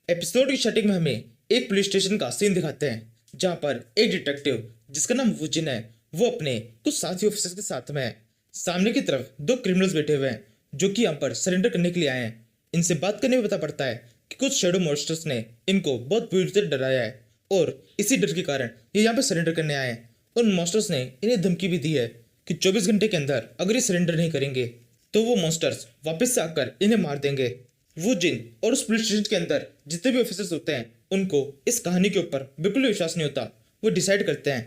Episode की starting में हमें एक पुलिस स्टेशन का सीन दिखाते हैं जहां पर एक डिटेक्टिव जिसका नाम वुजिन है वो अपने कुछ साथी ऑफिसर्स के साथ में है। सामने की तरफ दो क्रिमिनल्स बैठे हुए हैं जो कि यहाँ पर सरेंडर करने के लिए आए हैं। इनसे बात करने में पता पड़ता है कि कुछ शैडो मॉन्स्टर्स ने इनको बहुत बुरी तरह डराया है और इसी डर के कारण ये यहाँ पर सरेंडर करने आए हैं। उन मॉन्स्टर्स ने इन्हें धमकी भी दी है कि 24 घंटे के अंदर अगर ये सरेंडर नहीं करेंगे तो वो मॉन्स्टर्स वापस से आकर इन्हें मार देंगे। वो जिन और उस पुलिस स्टेशन के अंदर जितने भी ऑफिसर्स होते हैं उनको इस कहानी के ऊपर बिल्कुल भी विश्वास नहीं होता। वो डिसाइड करते हैं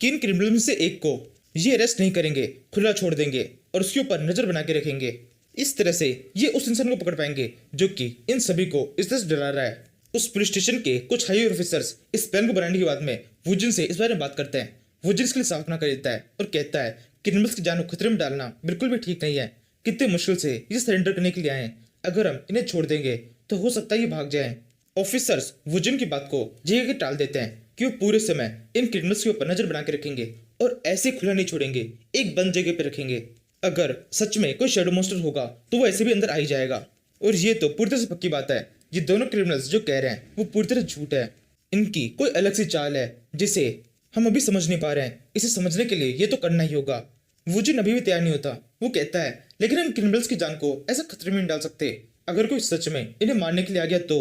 कि इन क्रिमिनल में से एक को ये अरेस्ट नहीं करेंगे, खुला छोड़ देंगे और उसके ऊपर नजर बना के रखेंगे। इस तरह से ये उस इंसान को पकड़ पाएंगे जो कि इन सभी को इस तरह से डरा रहा है। उस पुलिस स्टेशन के कुछ हाई ऑफिसर्स इस प्लान को बनाने के बाद में वुजिन से इस बारे में बात करते हैं। वुजिन इसके लिए साफ ना कर देता है और कहता है क्रिमिनल्स की जान को खतरे में डालना बिल्कुल भी ठीक नहीं है। कितने मुश्किल से ये सरेंडर करने के लिए आए हैं, अगर हम इन्हें छोड़ देंगे तो हो सकता है ये भाग जाएं। ऑफिसर्स वुजिन की बात को ये के टाल देते हैं कि वो पूरे समय इन क्रिमिनल्स के ऊपर नजर बना के रखेंगे और ऐसे खुला नहीं छोड़ेंगे, एक बंद जगह पे रखेंगे। अगर सच में कोई शैडो मॉन्स्टर होगा तो वो ऐसे भी अंदर आ ही जाएगा। और ये तो पूरी तरह से पक्की बात है, ये दोनों क्रिमिनल्स जो कह रहे हैं वो पूरी तरह झूठ है। इनकी कोई अलग सी चाल है जिसे हम अभी समझ नहीं पा रहे हैं। इसे समझने के लिए ये तो करना ही होगा। वुजिन अभी भी तैयार नहीं होता। वो कहता है लेकिन हम क्रिमिनल्स की जान को ऐसा खतरे में नहीं डाल सकते, अगर कोई सच में इन्हें मारने के लिए आ गया तो।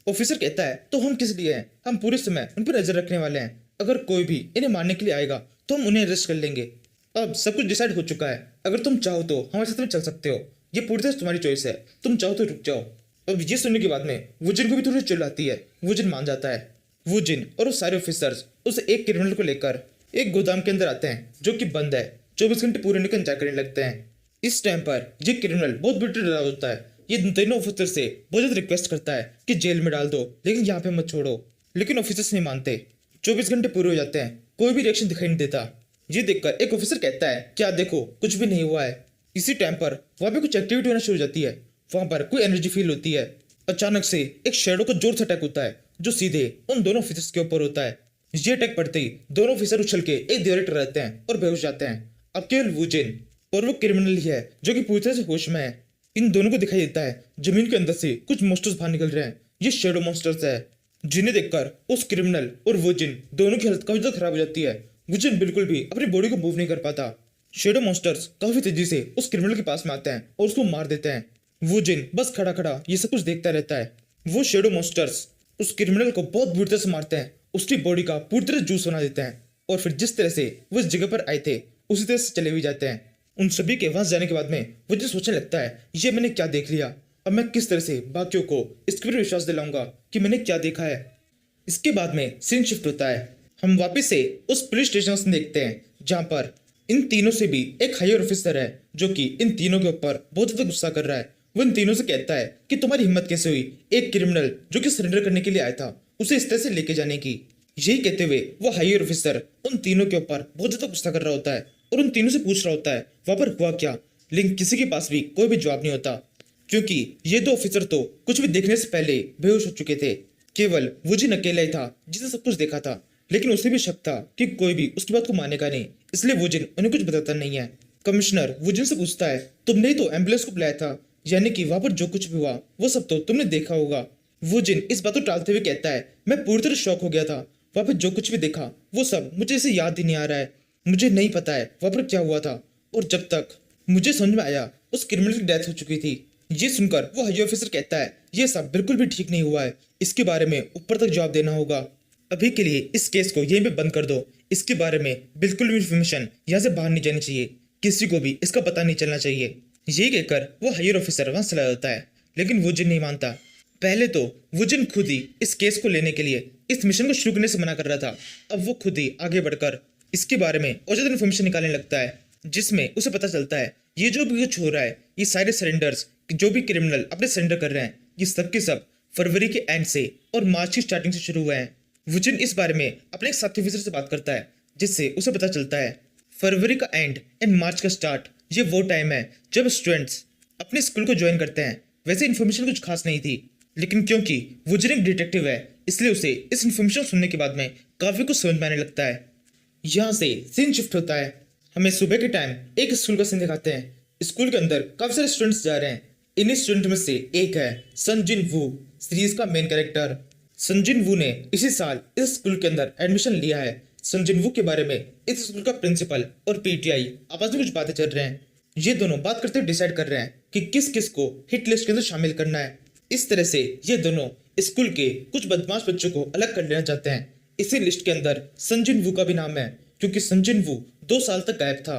ऑफिसर कहता है तो हम किस लिए हैं, हम पूरे समय उन पर नजर रखने वाले हैं। अगर कोई भी इन्हें मारने के लिए आएगा तो हम उन्हें अरेस्ट कर लेंगे। अब सब कुछ डिसाइड हो चुका है, अगर तुम चाहो तो हमारे साथ में चल सकते हो, ये पूरी तरह से तुम्हारी चॉइस है, तुम चाहो तो रुक जाओ। अब ये सुनने के बाद में वुजिन को भी थोड़ी चिढ़ आती है। वुजिन मान जाता है। वुजिन और उस सारे ऑफिसर्स उस एक क्रिमिनल को लेकर एक गोदाम के अंदर आते हैं जो कि बंद है। 24 घंटे पूरे होने का इंतजार करने लगते हैं। इस टाइम पर ये क्रिमिनल बहुत बुरी तरह डरा होता है। ये तीनों ऑफिसर से बहुत ज्यादा रिक्वेस्ट करता है कि जेल में डाल दो लेकिन यहाँ पे मत छोड़ो, लेकिन ऑफिसर्स नहीं मानते। 24 घंटे पूरे हो जाते हैं, कोई भी रिएक्शन दिखाई नहीं देता। ये देखकर एक ऑफिसर कहता है क्या देखो कुछ भी नहीं हुआ है। इसी टाइम पर वहाँ पे कुछ एक्टिविटी होना शुरू हो जाती है। वहां पर कोई एनर्जी फील होती है। अचानक से एक शेडो का जोर से अटैक होता है जो सीधे उन दोनों ऑफिसर्स के ऊपर होता है। ये अटैक पड़ते ही दोनों ऑफिसर उछल के एक दीवार पर रहते हैं और बेहोश जाते हैं। अब केवल वुजिन और वो क्रिमिनल ही है जो कि पूरी तरह से होश में है। इन दोनों को दिखाई देता है जमीन के अंदर से कुछ मॉन्स्टर्स बाहर निकल रहे हैं। ये शेडो मॉन्स्टर्स है जिन्हें देखकर उस क्रिमिनल और वुजिन दोनों की हालत काफी ज्यादा खराब हो जाती है। वुजिन बिल्कुल भी अपनी बॉडी को मूव नहीं कर पाता। शेडो मॉन्स्टर्स काफी तेजी से उस क्रिमिनल के पास में आते हैं और उसको मार देते हैं। वुजिन बस खड़ा खड़ा ये सब कुछ देखता रहता है। वो शेडो मॉन्स्टर्स उस क्रिमिनल को बहुत बुरी तरह से मारते हैं, उसकी बॉडी का पूरी तरह जूस बना देते हैं और फिर जिस तरह से वो इस जगह पर आए थे उसी तरह से चले भी जाते हैं। उन सभी के वहां जाने के बाद में वो जो सोचने लगता है ये मैंने क्या देख लिया, अब मैं किस तरह से बाकियों को इसके ऊपर विश्वास दिलाऊंगा कि मैंने क्या देखा है। इसके बाद में सीन शिफ्ट होता है। हम वापस से उस पुलिस स्टेशन से देखते हैं जहां पर इन तीनों से भी एक हायर ऑफिसर है जो कि इन तीनों के ऊपर बहुत ज्यादा गुस्सा कर रहा है। वो इन तीनों से कहता है कि तुम्हारी हिम्मत कैसे हुई एक क्रिमिनल जो कि सरेंडर करने के लिए आया था उसे इस तरह से लेके जाने की। यही कहते हुए वो हायर ऑफिसर उन तीनों के ऊपर बहुत ज्यादा गुस्सा कर रहा होता है और उन तीनों से पूछ रहा होता है वहां पर हुआ क्या। लेकिन किसी के पास भी कोई भी जवाब नहीं होता क्योंकि ये दो ऑफिसर तो कुछ भी देखने से पहले बेहोश हो चुके थे। केवल वुजिन अकेला ही था जिसने सब कुछ देखा था, लेकिन उसे भी शक था कि कोई भी उसकी बात को मानेगा नहीं, इसलिए वुजिन उन्हें कुछ बताता नहीं है। कमिश्नर वुजिन से पूछता है तुमने ही तो एम्बुलेंस को बुलाया था, यानी कि वहां पर जो कुछ भी हुआ वो सब तो तुमने देखा होगा। वुजिन इस बात को टालते हुए कहता है मैं पूरी तरह शॉक हो गया था, वहां पर जो कुछ भी देखा वो सब मुझे इसे याद ही नहीं आ रहा है, मुझे नहीं पता है वहां पर क्या हुआ था। और जब तक मुझे समझ में आया उस क्रिमिनल की डेथ हो चुकी थी। ये सुनकर वो हाई ऑफिसर कहता है ये सब बिल्कुल भी ठीक नहीं हुआ है, इसके बारे में ऊपर तक जवाब देना होगा। अभी के लिए इस केस को यहीं पे बंद कर दो, इसके बारे में बिल्कुल भी इंफॉर्मेशन यहाँ से बाहर नहीं जानी चाहिए, किसी को भी इसका पता नहीं चलना चाहिए। यही कहकर वो हायर ऑफिसर वहां चला जाता है, लेकिन वुजिन नहीं मानता। पहले तो वुजिन खुद ही इस केस को लेने के लिए इस मिशन को शुरू करने से मना कर रहा था, अब वो खुद ही आगे बढ़कर इसके बारे में और ज्यादा इन्फॉर्मेशन निकालने लगता है जिसमें उसे पता चलता है ये जो भी कुछ हो रहा है, ये सारे सरेंडर्स जो भी क्रिमिनल अपने सरेंडर कर रहे हैं ये सब के सब फरवरी के एंड से और मार्च की स्टार्टिंग से शुरू हुए हैं। वुजिन इस बारे में अपने एक साथी ऑफिसर से बात करता है जिससे उसे पता चलता है फरवरी का एंड एंड मार्च का स्टार्ट ये वो टाइम है जब स्टूडेंट्स अपने स्कूल को ज्वाइन करते हैं। वैसे इन्फॉर्मेशन कुछ खास नहीं थी, लेकिन क्योंकि वुजिन एक डिटेक्टिव है इसलिए उसे इस इन्फॉर्मेशन सुनने के बाद में काफी कुछ समझ में आने लगता है। यहाँ से सीन शिफ्ट होता है। हमें सुबह के टाइम एक स्कूल का सीन दिखाते हैं। स्कूल के अंदर काफी सारे स्टूडेंट्स जा रहे हैं। इन्हीं स्टूडेंट में से एक है संजिन वू, सीरीज का मेन कैरेक्टर। संजिन वू ने इसी साल इस स्कूल के अंदर एडमिशन लिया है। संजिन वू के बारे में इस स्कूल का प्रिंसिपल और पीटीआई आपस में कुछ बातें चल रहे हैं। ये दोनों बात करते हुए डिसाइड कर रहे हैं कि किस किस को हिट लिस्ट के अंदर शामिल करना है। इस तरह से ये दोनों स्कूल के कुछ बदमाश बच्चों को अलग कर लेना चाहते हैं। इसी लिस्ट के अंदर संजिन वू का भी नाम है, क्योंकि संजिन वू 2 साल तक गायब था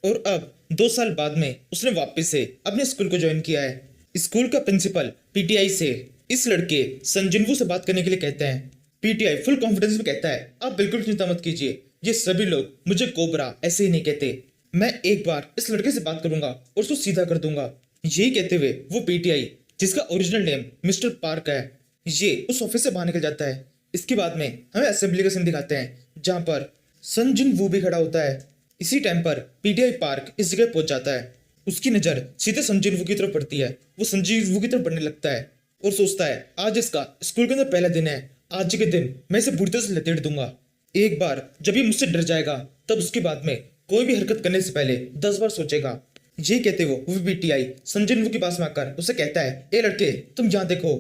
और अब 2 साल बाद में उसने वापस से अपने स्कूल को ज्वाइन किया है। स्कूल का प्रिंसिपल पीटीआई से इस लड़के संजिन वू से बात करने के लिए कहते हैं। पीटीआई फुल कॉन्फिडेंस में कहता है, आप बिल्कुल चिंता मत कीजिए, ये सभी लोग मुझे कोबरा ऐसे ही नहीं कहते। मैं एक बार इस लड़के से बात करूंगा और उसको सीधा कर दूंगा। यही कहते हुए वो पीटीआई, जिसका ओरिजिनल नेम मिस्टर पार्क है, ये उस ऑफिस से बाहर निकल जाता है। इसके बाद में हमें असेंबली का सीन दिखाते हैं, जहां पर संजिन वू भी खड़ा होता है। इसी टाइम पर पीटीआई पार्क इस जगह पहुंच जाता है। उसकी नजर सीधे संजिन वू की तरफ पड़ती है। वो संजिन वू की तरफ बढ़ने लगता है और सोचता है, आज इसका स्कूल के अंदर पहला दिन है, आज के दिन मैं इसे बुरी तरह से लतेड़ दूंगा। एक बार जब ये मुझसे डर जाएगा, तब उसके बाद में कोई भी हरकत करने से पहले 10 बार सोचेगा। ये कहते हुए वो पीटीआई संजिन वू के पास में आकर उसे कहता है, ए लड़के, तुम यहाँ देखो,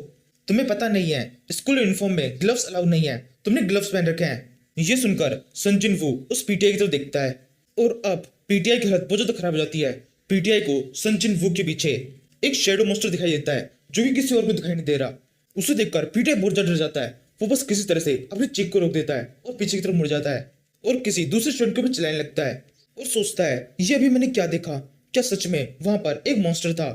तुम्हें पता नहीं है स्कूल यूनिफॉर्म में ग्लव्स अलाउड नहीं है, तुमने ग्लव्स पहन रखे हैं। ये सुनकर संजिन वू उस पीटीआई की तरफ देखता है और अब पीटीआई की हालत बहुत ज्यादा खराब हो जाती है। पीटीआई को संजिन वू के पीछे एक शेडो मोस्टर दिखाई देता है, जो कि किसी और को दिखाई नहीं दे रहा। उसे देखकर पीटीआई बहुत ज्यादा डर जाता है। वो बस किसी तरह से अपनी चीख को रोक देता है और पीछे की तरफ मुड़ जाता है और किसी दूसरे स्टूडेंट को भी चिल्लाने लगता है और सोचता है, ये अभी मैंने क्या देखा, क्या सच में वहां पर एक मॉन्स्टर था।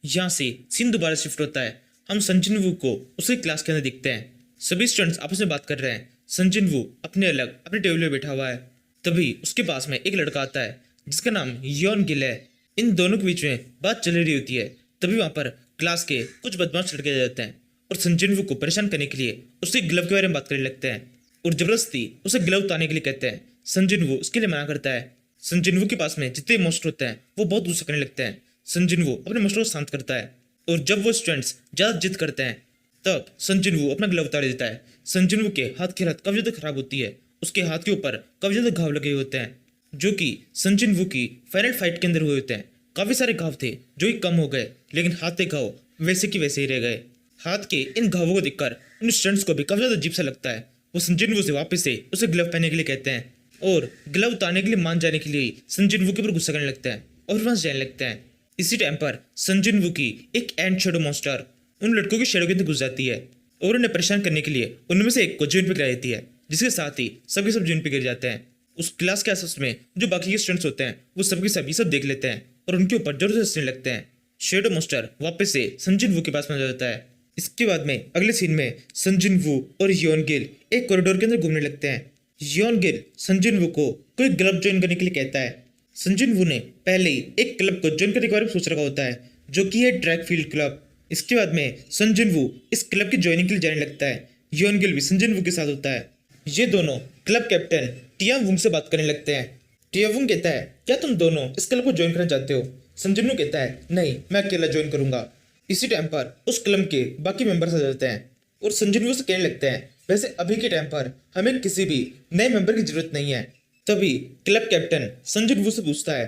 यहाँ से सीन दोबारा शिफ्ट होता है। हम संजिन वू को उसकी क्लास के अंदर दिखते हैं। सभी स्टूडेंट्स आपस में बात कर रहे हैं। संजिन वू अपने अलग अपने टेबल में बैठा हुआ है। तभी उसके पास में एक लड़का आता है, जिसका नाम योन गिल है। इन दोनों के बीच में बात चल रही होती है। तभी वहां पर क्लास के कुछ बदमाश लड़के आ जाते हैं और संजिन वू को परेशान करने के लिए उसके ग्लव के बारे में बात करने लगते हैं और जबरदस्ती उसे ग्लव उतारने के लिए कहते हैं। संजिन वू उसके लिए मना करता है। संजिन वू के पास में जितने मॉन्स्टर होते हैं वो बहुत गुस्सा करने लगते हैं। संजिन वू अपने मॉन्स्टर को शांत करता है और जब वो स्टूडेंट्स ज्यादा जिद करते हैं, तब संजिन वू अपना ग्लव उतार देता है। संजिन वू के हाथ की हालत काफी ज्यादा खराब होती है। उसके हाथ के ऊपर काफी ज्यादा घाव लगे होते हैं, जो कि संजिन वू की फाइनल फाइट के अंदर हुए होते हैं। काफी सारे घाव थे जो कि कम हो गए, लेकिन हाथ के घाव वैसे की वैसे ही रह गए। हाथ के इन घावों को देखकर उन स्टूडेंट्स को भी काफी ज्यादा अजीब सा लगता है। वो संजिन वू से वापस से उसे ग्लव पहनने के लिए कहते हैं और ग्लव उतारने के लिए मान जाने के लिए संजिन वू के ऊपर गुस्सा करने लगते हैं और वहां से जाने लगते हैं। इसी टाइम पर संजिन वू की एक एंड शेडो मॉन्स्टर उन लड़कों के शेडो के अंदर घुस जाती है और उन्हें परेशान करने के लिए उनमें से एक को जमीन पर गिरा देती है, जिसके साथ ही सबके सब जमीन पर गिर जाते हैं। उस क्लास के आसपास में जो बाकी के स्टूडेंट्स होते हैं वो सबके सभी सब देख लेते हैं और उनके ऊपर जोर से हंसने लगते हैं। शेडो मॉन्स्टर वापस से संजिन वू के पास पहुंच जाता है। इसके बाद में अगले सीन में संजिन वू और योन गिल एक कॉरिडोर के अंदर घूमने लगते हैं। योन गिल संजिन वू को कोई क्लब ज्वाइन करने के लिए कहता है। संजिन वू ने पहले ही एक क्लब को ज्वाइन करने के बारे में सोच रखा होता है, जो कि है ट्रैक फील्ड क्लब। इसके बाद में संजिन वू इस क्लब की ज्वाइनिंग के लिए जाने लगता है। योन गिल भी संजिन वू के साथ होता है। ये दोनों क्लब कैप्टन टियांग वुंग से बात करने लगते हैं। टियांग वुंग कहता है, क्या तुम दोनों इस क्लब को ज्वाइन करना चाहते हो? संजिन वू कहता है, नहीं, मैं अकेला ज्वाइन करूंगा। इसी टाइम पर उस क्लब के बाकी मेंबर्स आ जाते हैं और संजिन वू से कहने लगते हैं, वैसे अभी के टाइम पर हमें किसी भी नए मेंबर की जरूरत नहीं है। तभी क्लब कैप्टन संजिन वू से पूछता है,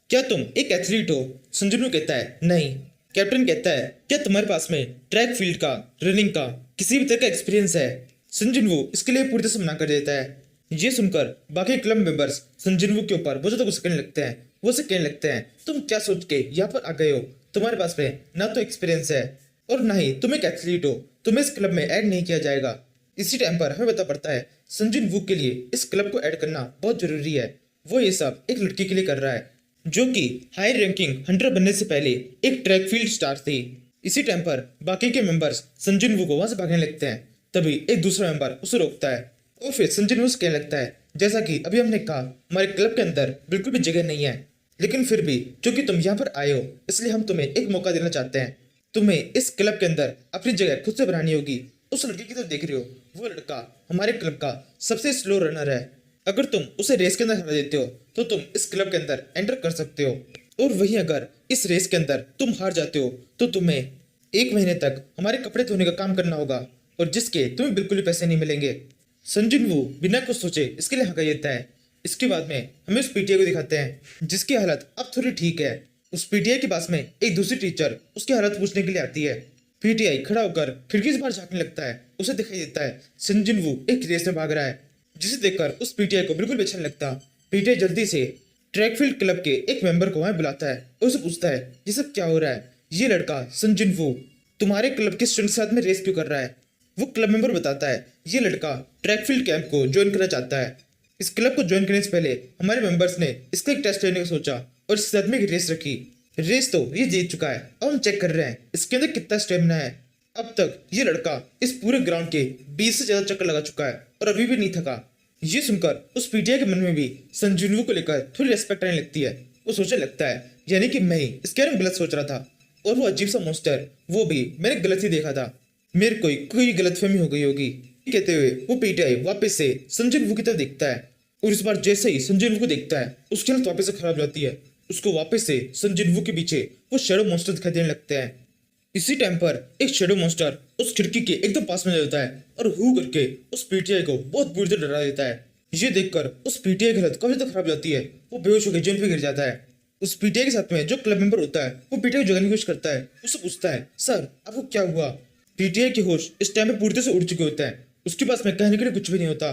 क्या तुम एक एथलीट हो? संजिन वू कहता है, नहीं। कैप्टन कहता है, क्या तुम्हारे पास में ट्रैक फील्ड का, रनिंग का किसी भी तरह का एक्सपीरियंस है? संजिन वू इसके लिए पूरी तरह से मना कर देता है। ये सुनकर बाकी क्लब मेंबर्स संजिन वू के ऊपर बहुत ज्यादा गुस्सा करने लगते हैं। वो से कहने लगते हैं, तुम क्या सोच के यहाँ पर आ गए हो? तुम्हारे पास में ना तो एक्सपीरियंस है और ना ही तुम एक एथलीट हो, तुम्हें इस क्लब में ऐड नहीं किया जाएगा। इसी टाइम पर हमें पता पड़ता है संजिन वू के लिए इस क्लब को ऐड करना बहुत जरूरी है। वो ये सब एक लड़की के लिए कर रहा है, जो कि हाई रैंकिंग हंटर बनने से पहले एक ट्रैक फील्ड स्टार थी। इसी टाइम पर बाकी के मेंबर्स संजिन वू को वहां से भागने लगते हैं। तभी एक दूसरा मेंबर उसे रोकता है और फिर संजिन वू से कहने लगता है, जैसा कि अभी हमने कहा, हमारे क्लब के अंदर बिल्कुल भी जगह नहीं है, लेकिन फिर भी क्योंकि तुम यहाँ पर आए हो, इसलिए हम तुम्हें एक मौका देना चाहते हैं। तुम्हें इस क्लब के अंदर अपनी जगह खुद से बनानी होगी। उस लड़की की तरफ देख रहे हो, वो लड़का हमारे क्लब का सबसे स्लो रनर है। अगर तुम उसे रेस के अंदर हरा देते हो तो तुम इस क्लब के अंदर एंटर कर सकते हो, और वहीं अगर इस रेस के अंदर तुम हार जाते हो तो तुम्हें 1 महीने तक हमारे कपड़े धोने का काम करना होगा, और जिसके तुम्हें बिल्कुल भी पैसे नहीं मिलेंगे। संजिन वू बिना कुछ सोचे इसके लिए हाँ कह देता है। इसके बाद में हमें उस पीटीआई को दिखाते हैं, जिसकी हालत अब थोड़ी ठीक है। उस पीटीआई के पास में एक दूसरी टीचर उसकी हालत पूछने के लिए आती है। पीटीआई खड़ा होकर खिड़की से बाहर झांकने लगता है। उसे दिखाई देता है संजन वू एक रेस में भाग रहा है, जिसे देखकर उस पीटीआई को बिल्कुल भी अच्छा नहीं लगता। पीटीआई जल्दी से ट्रैक फील्ड क्लब के एक मेंबर को वहां बुलाता है और उसे पूछता है ये सब क्या हो रहा है। ये लड़का संजन वू तुम्हारे क्लब के स्टूडेंट के साथ में रेस क्यों कर रहा है। वो क्लब मेंबर बताता है ये लड़का ट्रैक फील्ड कैंप को ज्वाइन करना चाहता है। इस क्लब को ज्वाइन करने से पहले हमारे मेंबर्स ने इसका एक टेस्ट लेने का सोचा और इसके साथ में एक रेस रखी। रेस तो ये जीत चुका है, अब हम चेक कर रहे हैं इसके अंदर कितना स्टेमिना है। अब तक ये लड़का इस पूरे ग्राउंड के 20 से ज्यादा चक्कर लगा चुका है और अभी भी नहीं थका। ये सुनकर उस पीटीआई के मन में भी संजीवू को लेकर थोड़ी रेस्पेक्ट आने लगती है। वो सोचने लगता है यानी कि मैं ही इसके बारे में गलत सोच रहा था और वो अजीब सा मॉन्स्टर वो भी मैंने गलत ही देखा था, मेरे कोई गलतफहमी हो गई होगी। कहते हुए वो पीटीआई वापस से संजन वू की तरफ देखता है और इस बार जैसे ही संजन वू को देखता है उसकी हालत वापस से खराब हो जाती है। उसको वापस से संजन वू के पीछे वो शेडो मॉन्स्टर दिखाई देने लगते हैं। इसी टाइम पर एक शेडो मॉन्स्टर उस खिड़की के एकदम पास में आ जाता है और हु करके उस पीटीआई को बहुत बुरी तरह डरा देता है। ये देखकर उस पीटीआई की हालत काफी ज्यादा खराब हो जाती है। वो बेहोश होकर जमीन पे गिर जाता है। उस पीटीआई के साथ में जो क्लब मेंबर होता है वो पीटीआई को जगाने की कोशिश करता है। उससे पूछता है सर आपको क्या हुआ। पीटीआई के होश इस टाइम पे पूरी तरह से उड़ चुके होता है। उसके पास में कहने के लिए कुछ भी नहीं होता।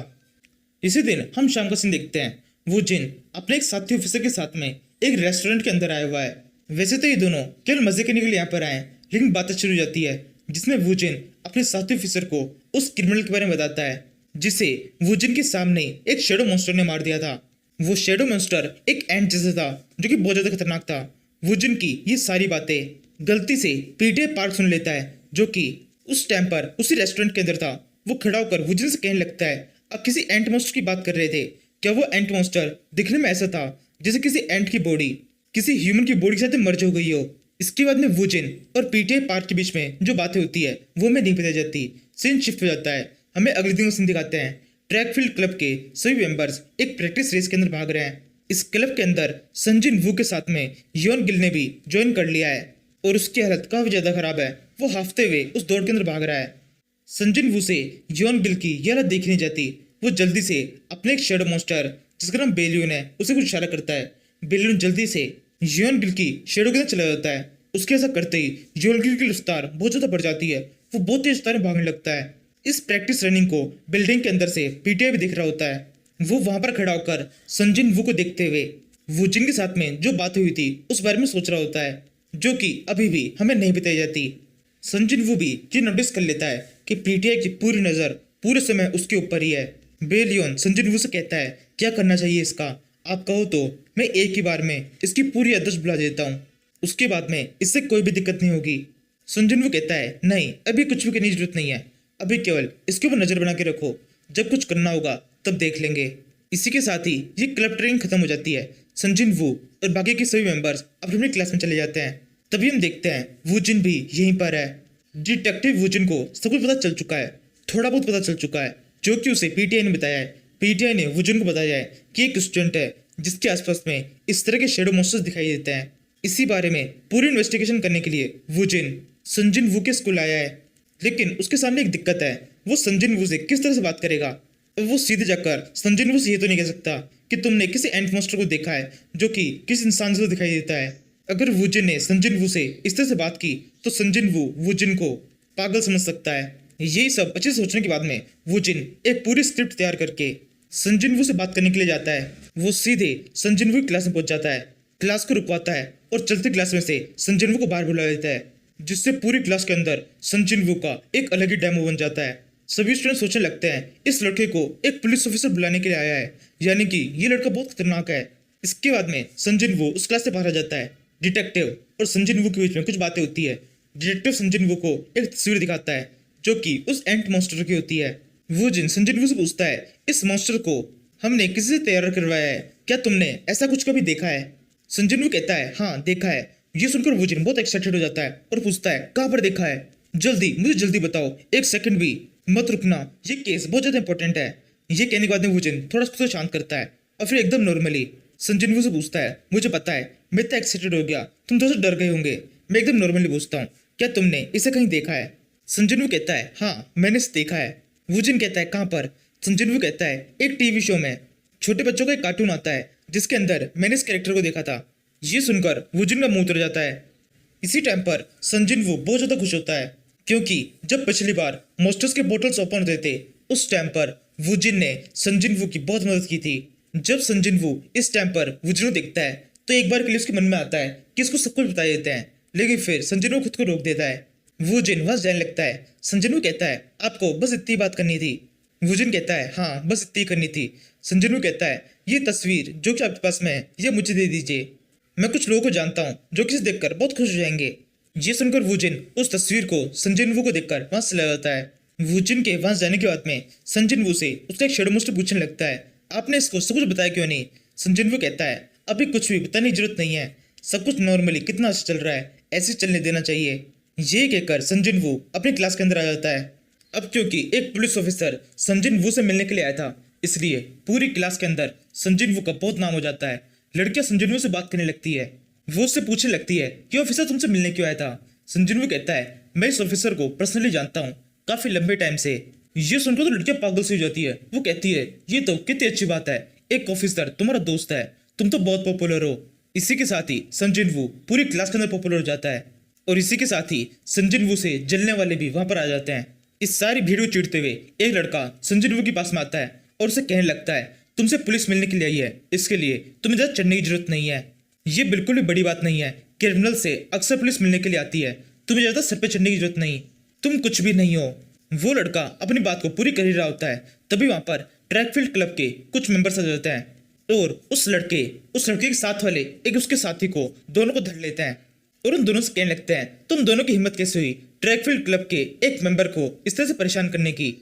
इसी दिन हम शाम का सीन देखते हैं। वो जिन अपने एक साथी ऑफिसर के साथ में एक रेस्टोरेंट के अंदर आया हुआ है। वैसे तो ये दोनों केवल मजे करने के लिए यहाँ पर आए, लेकिन बातें शुरू हो जाती है जिसमें वुजिन अपने साथी ऑफिसर को उस क्रिमिनल के बारे में बताता है जिसे वुजिन के सामने एक शेडो मॉन्स्टर ने मार दिया था। वो शेडो मॉन्स्टर एक एंट जैसा था जो कि बहुत ज्यादा खतरनाक था। वुजिन की ये सारी बातें गलती से पीटीआई पार्क सुन लेता है जो कि उस टाइम पर उसी रेस्टोरेंट के अंदर था। वो खड़ा होकर वुजिन से कहने लगता है अब किसी एंट मॉन्स्टर की बात कर रहे थे, क्या वो एंट मॉन्स्टर दिखने में ऐसा था जैसे किसी एंट की बॉडी किसी ह्यूमन की बॉडी के साथ मर्ज हो गई हो। इसके बाद में वुजिन और पीटीआई पार्क के बीच में जो बातें होती है वो हमें नहीं पता जाती। सीन शिफ्ट हो जाता है। हमें अगले दिन का सीन दिखाते हैं। ट्रैक फील्ड क्लब के सभी मेंबर्स एक प्रैक्टिस रेस के अंदर भाग रहे हैं। इस क्लब के अंदर संजिन वू के साथ में योन गिल ने भी ज्वाइन कर लिया है और उसकी हालत काफी ज्यादा खराब है। वो हाफते हुए उस दौड़ के अंदर भाग रहा है। संजिन वू से योन गिल की यह हालत देखी नहीं जाती। वो जल्दी से अपने एक शेडो मॉन्स्टर जिसका नाम बेलियन है उसे कुछ इशारा करता है। बेलियन जल्दी से योन गिल की शेडो के अंदर चला जाता है। उसके ऐसा करते ही योन गिल की रफ्तार बहुत ज्यादा बढ़ जाती है। वो बहुत तेज रफ्तार में भागने लगता है। इस प्रैक्टिस रनिंग को बिल्डिंग के अंदर से पीटीआई भी दिख रहा होता है। वो वहां पर खड़ा होकर संजिन वू को देखते हुए वुजिन के साथ में जो बातें हुई थी उस बारे में सोच रहा होता है जो कि अभी भी हमें नहीं बताई जाती। संजिन वू भी ये नोटिस कर लेता है कि पीटीआई की पूरी नजर पूरे समय उसके ऊपर ही है। बेलियन संजिन वू से कहता है क्या करना चाहिए इसका, आप कहो तो मैं एक ही बार में इसकी पूरी याददाश्त भुला देता हूँ, उसके बाद में इससे कोई भी दिक्कत नहीं होगी। संजिन वू कहता है नहीं अभी कुछ भी करने की जरूरत नहीं है, अभी केवल इसके ऊपर नजर बना के रखो, जब कुछ करना होगा तब देख लेंगे। इसी के साथ ही ये क्लब ट्रेनिंग खत्म हो जाती है। संजिन वू और बाकी के सभी मेंबर्स अपनी अपनी क्लास में चले जाते हैं। तभी हम देखते हैं वुजिन भी यहीं पर है। डिटेक्टिव वुजिन को सब कुछ पता चल चुका है, थोड़ा बहुत पता चल चुका है जो कि उसे पीटीआई ने बताया है। पीटीआई ने वुजिन को बताया है कि एक स्टूडेंट है जिसके आसपास में इस तरह के शेडो मॉन्स्टर्स दिखाई देते हैं। इसी बारे में पूरी इन्वेस्टिगेशन करने के लिए वुजिन संजिन वू के स्कूल आया है, लेकिन उसके सामने एक दिक्कत है। वो संजिन वू से किस तरह से बात करेगा। वो सीधे जाकर संजिन वू से ये तो नहीं कह सकता कि तुमने किसी एंट मॉन्स्टर को देखा है जो कि किसी इंसान से दिखाई देता है। अगर वुजिन ने संजिन वू से इस तरह से बात की तो संजिन वू वुजिन को पागल समझ सकता है। यही सब अच्छे से सोचने के बाद में वुजिन एक पूरी स्क्रिप्ट तैयार करके संजिन वू से बात करने के लिए जाता है। वो सीधे संजिन वू की क्लास में पहुंच जाता है, क्लास को रुकवाता है और चलती क्लास में से संजिन वू को बाहर बुला लेता है, जिससे पूरी क्लास के अंदर संजिन वू का एक अलग ही डेमो बन जाता है। सभी स्टूडेंट सोचने लगते हैं इस लड़के को एक पुलिस ऑफिसर बुलाने के लिए आया है, यानी कि ये लड़का बहुत खतरनाक है। इसके बाद में संजिन वू उस क्लास से बाहर आ जाता है। डिटेक्टिव और संजिन वू के बीच में कुछ बातें होती है। डिटेक्टिव संजिन वू को एक तस्वीर दिखाता है जो कि उस एंट मॉन्स्टर की होती है। वुजिन संजिन वू से पूछता है इस मॉन्स्टर को हमने किसी से तैयार करवाया है, क्या तुमने ऐसा कुछ कभी देखा है। संजिन वू कहता है हाँ देखा है। ये सुनकर वुजिन बहुत एक्साइटेड हो जाता है और पूछता है कहाँ पर देखा है, जल्दी मुझे जल्दी बताओ, एक सेकंड भी मत रुकना, ये केस बहुत ज्यादा इंपॉर्टेंट है। ये कहने के बाद में वुजिन थोड़ा सा शांत करता है और फिर एकदम नॉर्मली संजिन वू से पूछता है मुझे पता है मैं इतना एक्साइटेड हो गया, तुम थोड़ा सा डर गए होंगे, मैं एकदम नॉर्मली पूछता हूँ क्या तुमने इसे कहीं देखा है। संजिन वू कहता है हाँ मैंने इसे देखा है। वुजिन कहता है कहाँ पर। संजिन वू कहता है एक टीवी शो में छोटे बच्चों का एक कार्टून आता है जिसके अंदर मैंने इस कैरेक्टर को देखा था। ये सुनकर वुजिन का मुंह उतर जाता है। इसी टाइम पर संजिन वू बहुत ज्यादा खुश होता है, क्योंकि जब पिछली बार मॉन्स्टर्स के पोर्टल्स ओपन होते थे उस टाइम पर वुजिन ने संजिन वू की बहुत मदद की थी। जब संजिन वू इस टाइम पर वुजिन को देखता है तो एक बार के लिए उसके मन में आता है कि इसको सब कुछ बता देते हैं, लेकिन फिर संजिन वू खुद को रोक देता है। वुजिन वहां जाने लगता है। संजिन वू कहता है आपको बस इतनी बात करनी थी। वुजिन कहता है हाँ बस इतनी करनी थी। संजिन वू कहता है ये तस्वीर जो कि आपके पास में है ये मुझे दे दीजिए, मैं कुछ लोगों को जानता हूँ जो कि इसे देखकर बहुत खुश हो जाएंगे। ये सुनकर वुजिन उस तस्वीर को संजिन वू को देखकर वहां से चला जाता है। वुजिन के वहां जाने के बाद में संजिन वू से उसका एक शैडो मोस्टर पूछने लगता है आपने इसको सब कुछ बताया क्यों नहीं। संजिन वू कहता है अभी कुछ भी बताने की जरूरत नहीं है, सब कुछ नॉर्मली कितना अच्छा चल रहा है ऐसे चलने देना चाहिए। ये कहकर संजिन वू अपनी क्लास के अंदर आ जाता है। अब क्योंकि एक पुलिस ऑफिसर संजिन वू से मिलने के लिए आया था, इसलिए पूरी क्लास के अंदर संजिन वू का बहुत नाम हो जाता है। लड़कियां संजिन वू से बात करने लगती है। वो उससे पूछने लगती है कि ऑफिसर तुमसे मिलने क्यों आया था। संजिन वू कहता है मैं इस ऑफिसर को पर्सनली जानता हूँ काफी लंबे टाइम से। ये सुनकर तो लड़कियां पागल सी हो जाती है। वो कहती है ये तो कितनी अच्छी बात है, एक ऑफिसर तुम्हारा दोस्त है, तुम तो बहुत पॉपुलर हो। इसी के साथ ही संजिन वू पूरी क्लास के अंदर पॉपुलर हो जाता है और इसी के साथ ही संजिन वू से जलने वाले भी वहां पर आ जाते हैं। इस सारी भीड़ को चिढ़ते हुए एक लड़का संजिन वू के पास में आता है और उसे कहने लगता है तुमसे पुलिस मिलने के लिए आई है, इसके लिए तुम्हें ज्यादा चढ़ने की जरूरत नहीं है। ये बिल्कुल भी बड़ी बात नहीं है, क्रिमिनल से अक्सर पुलिस मिलने के लिए आती है, तुम्हें ज्यादा सर पे चढ़ने की जरूरत नहीं, तुम कुछ भी नहीं हो। वो लड़का अपनी बात को पूरी कर ही रहा होता है, तभी वहां पर ट्रैकफील्ड क्लब के कुछ मेंबर्स आ जाते हैं और उस लड़के के साथ वाले एक उसके साथी को दोनों को धर लेते हैं और उन दोनों से कहने लगते हैं तुम दोनों की हिम्मत कैसे हुई ट्रैकफील्ड क्लब के एक मेंबर को इस तरह से परेशान करने की।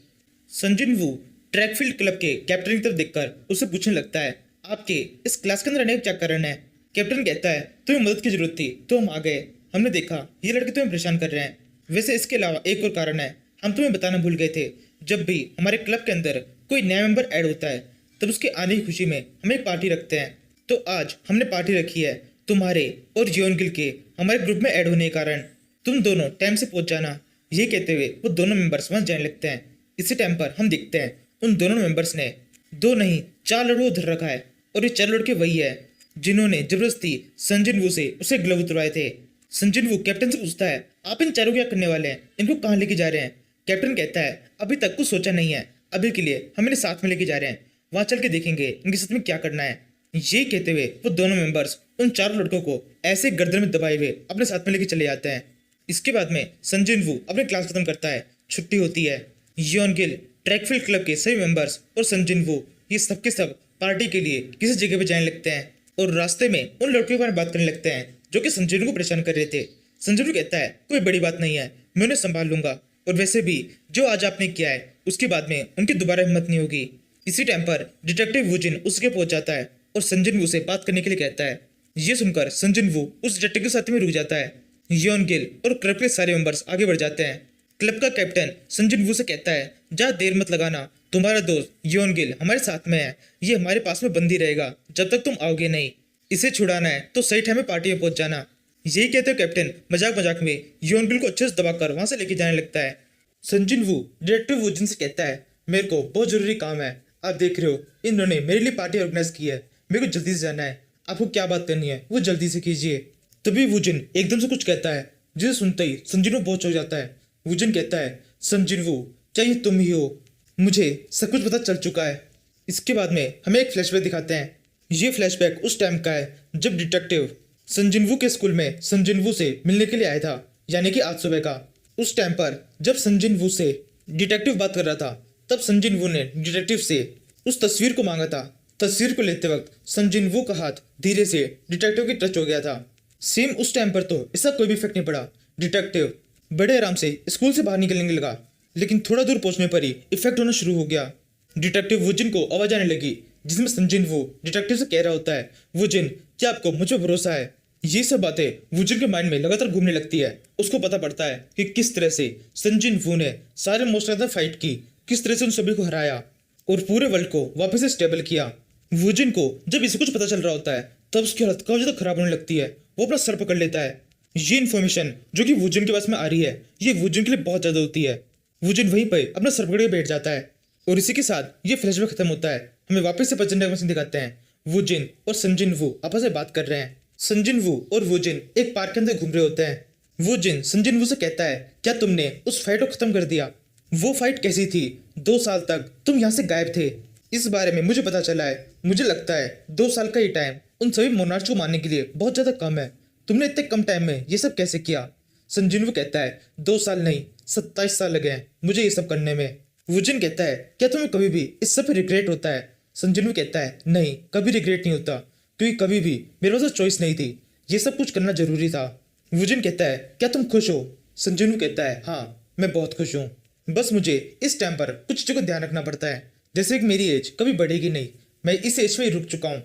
संजिन वू ट्रैकफील्ड क्लब के कैप्टन की तरफ देखकर उससे पूछने लगता है आपके इस क्लास के अंदर अनेक क्या कारण है। कैप्टन कहता है तुम्हें मदद की जरूरत थी तो हम आ गए, हमने देखा ये लड़के तुम्हें परेशान कर रहे हैं, वैसे इसके अलावा एक और कारण है, हम तुम्हें बताना भूल गए थे, जब भी हमारे क्लब के अंदर कोई नया मेंबर ऐड होता है तब उसके आने की खुशी में हम एक पार्टी रखते हैं, तो आज हमने पार्टी रखी है तुम्हारे और जियोन गिल के हमारे ग्रुप में ऐड होने के कारण, तुम दोनों टाइम से पहुंच जाना। ये कहते हुए वो दोनों मेंबर्स वहां जाने लगते हैं। इसी टाइम पर हम देखते हैं उन दोनों मेंबर्स ने 2 नहीं 4 लड़कों को धर रखा है और ये 4 लड़के वही है जिन्होंने जबरदस्ती संजिन वू से उसे ग्लव उतरवाए थे। संजिन वू कैप्टन से पूछता है आप इन चारों क्या करने वाले हैं, इनको कहाँ लेके जा रहे हैं। कैप्टन कहता है अभी तक कुछ सोचा नहीं है, अभी के लिए हम इन्हें साथ में लेके जा रहे हैं, वहां चल के देखेंगे इनके साथ में क्या करना है। ये कहते हुए वो दोनों मेंबर्स उन 4 लड़कों को ऐसे गर्दन में दबाए हुए अपने साथ में लेके चले जाते हैं। इसके बाद में संजिन वू अपनी क्लास खत्म करता है, छुट्टी होती है। जियोन गिल ट्रैकफील्ड क्लब के सभी मेंबर्स और संजिन वू ये सब के सब पार्टी के लिए किसी जगह पे जाने लगते हैं और रास्ते में उन लड़कों के बारे में बात करने लगते हैं जो कि संजिन को परेशान कर रहे थे। संजिन कहता है कोई बड़ी बात नहीं है, मैं उन्हें संभाल लूंगा, और वैसे भी जो आज आपने किया है उसके बाद में उनकी दोबारा हिम्मत नहीं होगी। इसी टाइम पर डिटेक्टिव वुजिन उसके पहुंच जाता है और संजिन वू से बात करने के लिए कहता है। ये सुनकर संजिन वू उस डिटेक्टिव के साथ में रुक जाता है। जियोन गिल और क्लब के सारे मेंबर्स आगे बढ़ जाते हैं। क्लब का कैप्टन संजिन वू से कहता है ज्यादा देर मत लगाना, तुम्हारा दोस्त जियोन गिल हमारे साथ में है, ये हमारे पास में बंदी रहेगा जब तक तुम आओगे नहीं, इसे छुड़ाना है तो सही टाइम में पार्टी में पहुंच जाना। यही कहते हुए कैप्टन मजाक मजाक में जियोन गिल को अच्छे से दबाकर वहां से लेके जाने लगता है। संजिन वू डिटेक्टिव वुजिन से कहता है मेरे को बहुत जरूरी काम है, आप देख रहे हो इन्होंने मेरे लिए पार्टी ऑर्गेनाइज की है, मेरे को जल्दी से जाना है, आपको क्या बात करनी है वो जल्दी से कीजिए। तभी वुजिन एकदम से कुछ कहता है जिसे सुनते ही संजिन वू बहुत चौंक जाता है। वुजिन कहता है संजिन वू चाहिए तुम ही हो, मुझे सब कुछ पता चल चुका है। इसके बाद में हमें एक फ्लैशबैक दिखाते हैं। ये फ्लैशबैक उस टाइम का है जब डिटेक्टिव संजिन वू के स्कूल में संजिन वू से मिलने के लिए आया था, यानी कि आज सुबह का। उस टाइम पर जब संजिन वू से डिटेक्टिव बात कर रहा था तब संजिन वू ने डिटेक्टिव से उस तस्वीर को मांगा था। तस्वीर को लेते वक्त संजिन वू का हाथ धीरे से डिटेक्टिव के टच हो गया था। सेम उस टाइम पर तो इसका कोई भी इफेक्ट नहीं पड़ा। डिटेक्टिव बड़े आराम से स्कूल से बाहर निकलने लगा, लेकिन थोड़ा दूर पहुंचने पर ही इफेक्ट होना शुरू हो गया। डिटेक्टिव वुजिन को आवाज आने लगी जिसमें संजिन वू डिटेक्टिव से कह रहा होता है वुजिन क्या आपको मुझ पर भरोसा है। ये सब बातें वुजिन के माइंड में लगातार घूमने लगती है। उसको पता पड़ता है कि किस तरह से संजिन वू ने सारे मोस्टर फाइट की, किस तरह से उन सभी को हराया और पूरे वर्ल्ड को वापस से स्टेबल किया। वुजिन को जब इसे कुछ पता चल रहा होता है तब उसकी हालत काफी ज्यादा खराब होने लगती है। वो अपना सर पकड़ लेता है। ये इन्फॉर्मेशन जो कि वुजिन के पास में आ रही है ये वुजिन के लिए बहुत ज्यादा होती है। वुजिन वहीं पे अपना सर पकड़ के बैठ जाता है और इसी के साथ ये फ्लैशबैक खत्म होता है। हमें वापस से 55 का मशीन दिखाते हैं। वुजिन और संजिन वू आपस में बात कर रहे हैं। संजिन वू और वूजिन एक पार्क के अंदर घूम रहे होते हैं। वूजिन संजिन वू से कहता है, क्या तुमने उस फाइट को खत्म कर दिया? वो फाइट कैसी थी? 2 साल तक तुम यहाँ से गायब थे। इस बारे में मुझे पता चला है। मुझे लगता है 2 साल का ये टाइम उन सभी मोनार्च को मारने के लिए बहुत ज्यादा कम है। तुमने इतने कम टाइम में ये सब कैसे किया? संजिन वू कहता है, 2 साल नहीं 27 साल लगे हैं मुझे ये सब करने में। वूजिन कहता है, क्या तुम्हें कभी भी इस सब पे रिग्रेट होता है? संजिन वू कहता है, नहीं कभी रिग्रेट नहीं होता, क्योंकि कभी भी मेरे पास चॉइस नहीं थी, ये सब कुछ करना जरूरी था। वूजिन कहता है, क्या तुम खुश हो? संजिन वू कहता है, हाँ मैं बहुत खुश हूँ, बस मुझे इस टाइम पर कुछ चीज़ों का ध्यान रखना पड़ता है, जैसे कि मेरी एज कभी बढ़ेगी नहीं, मैं इस एज में ही रुक चुका हूँ।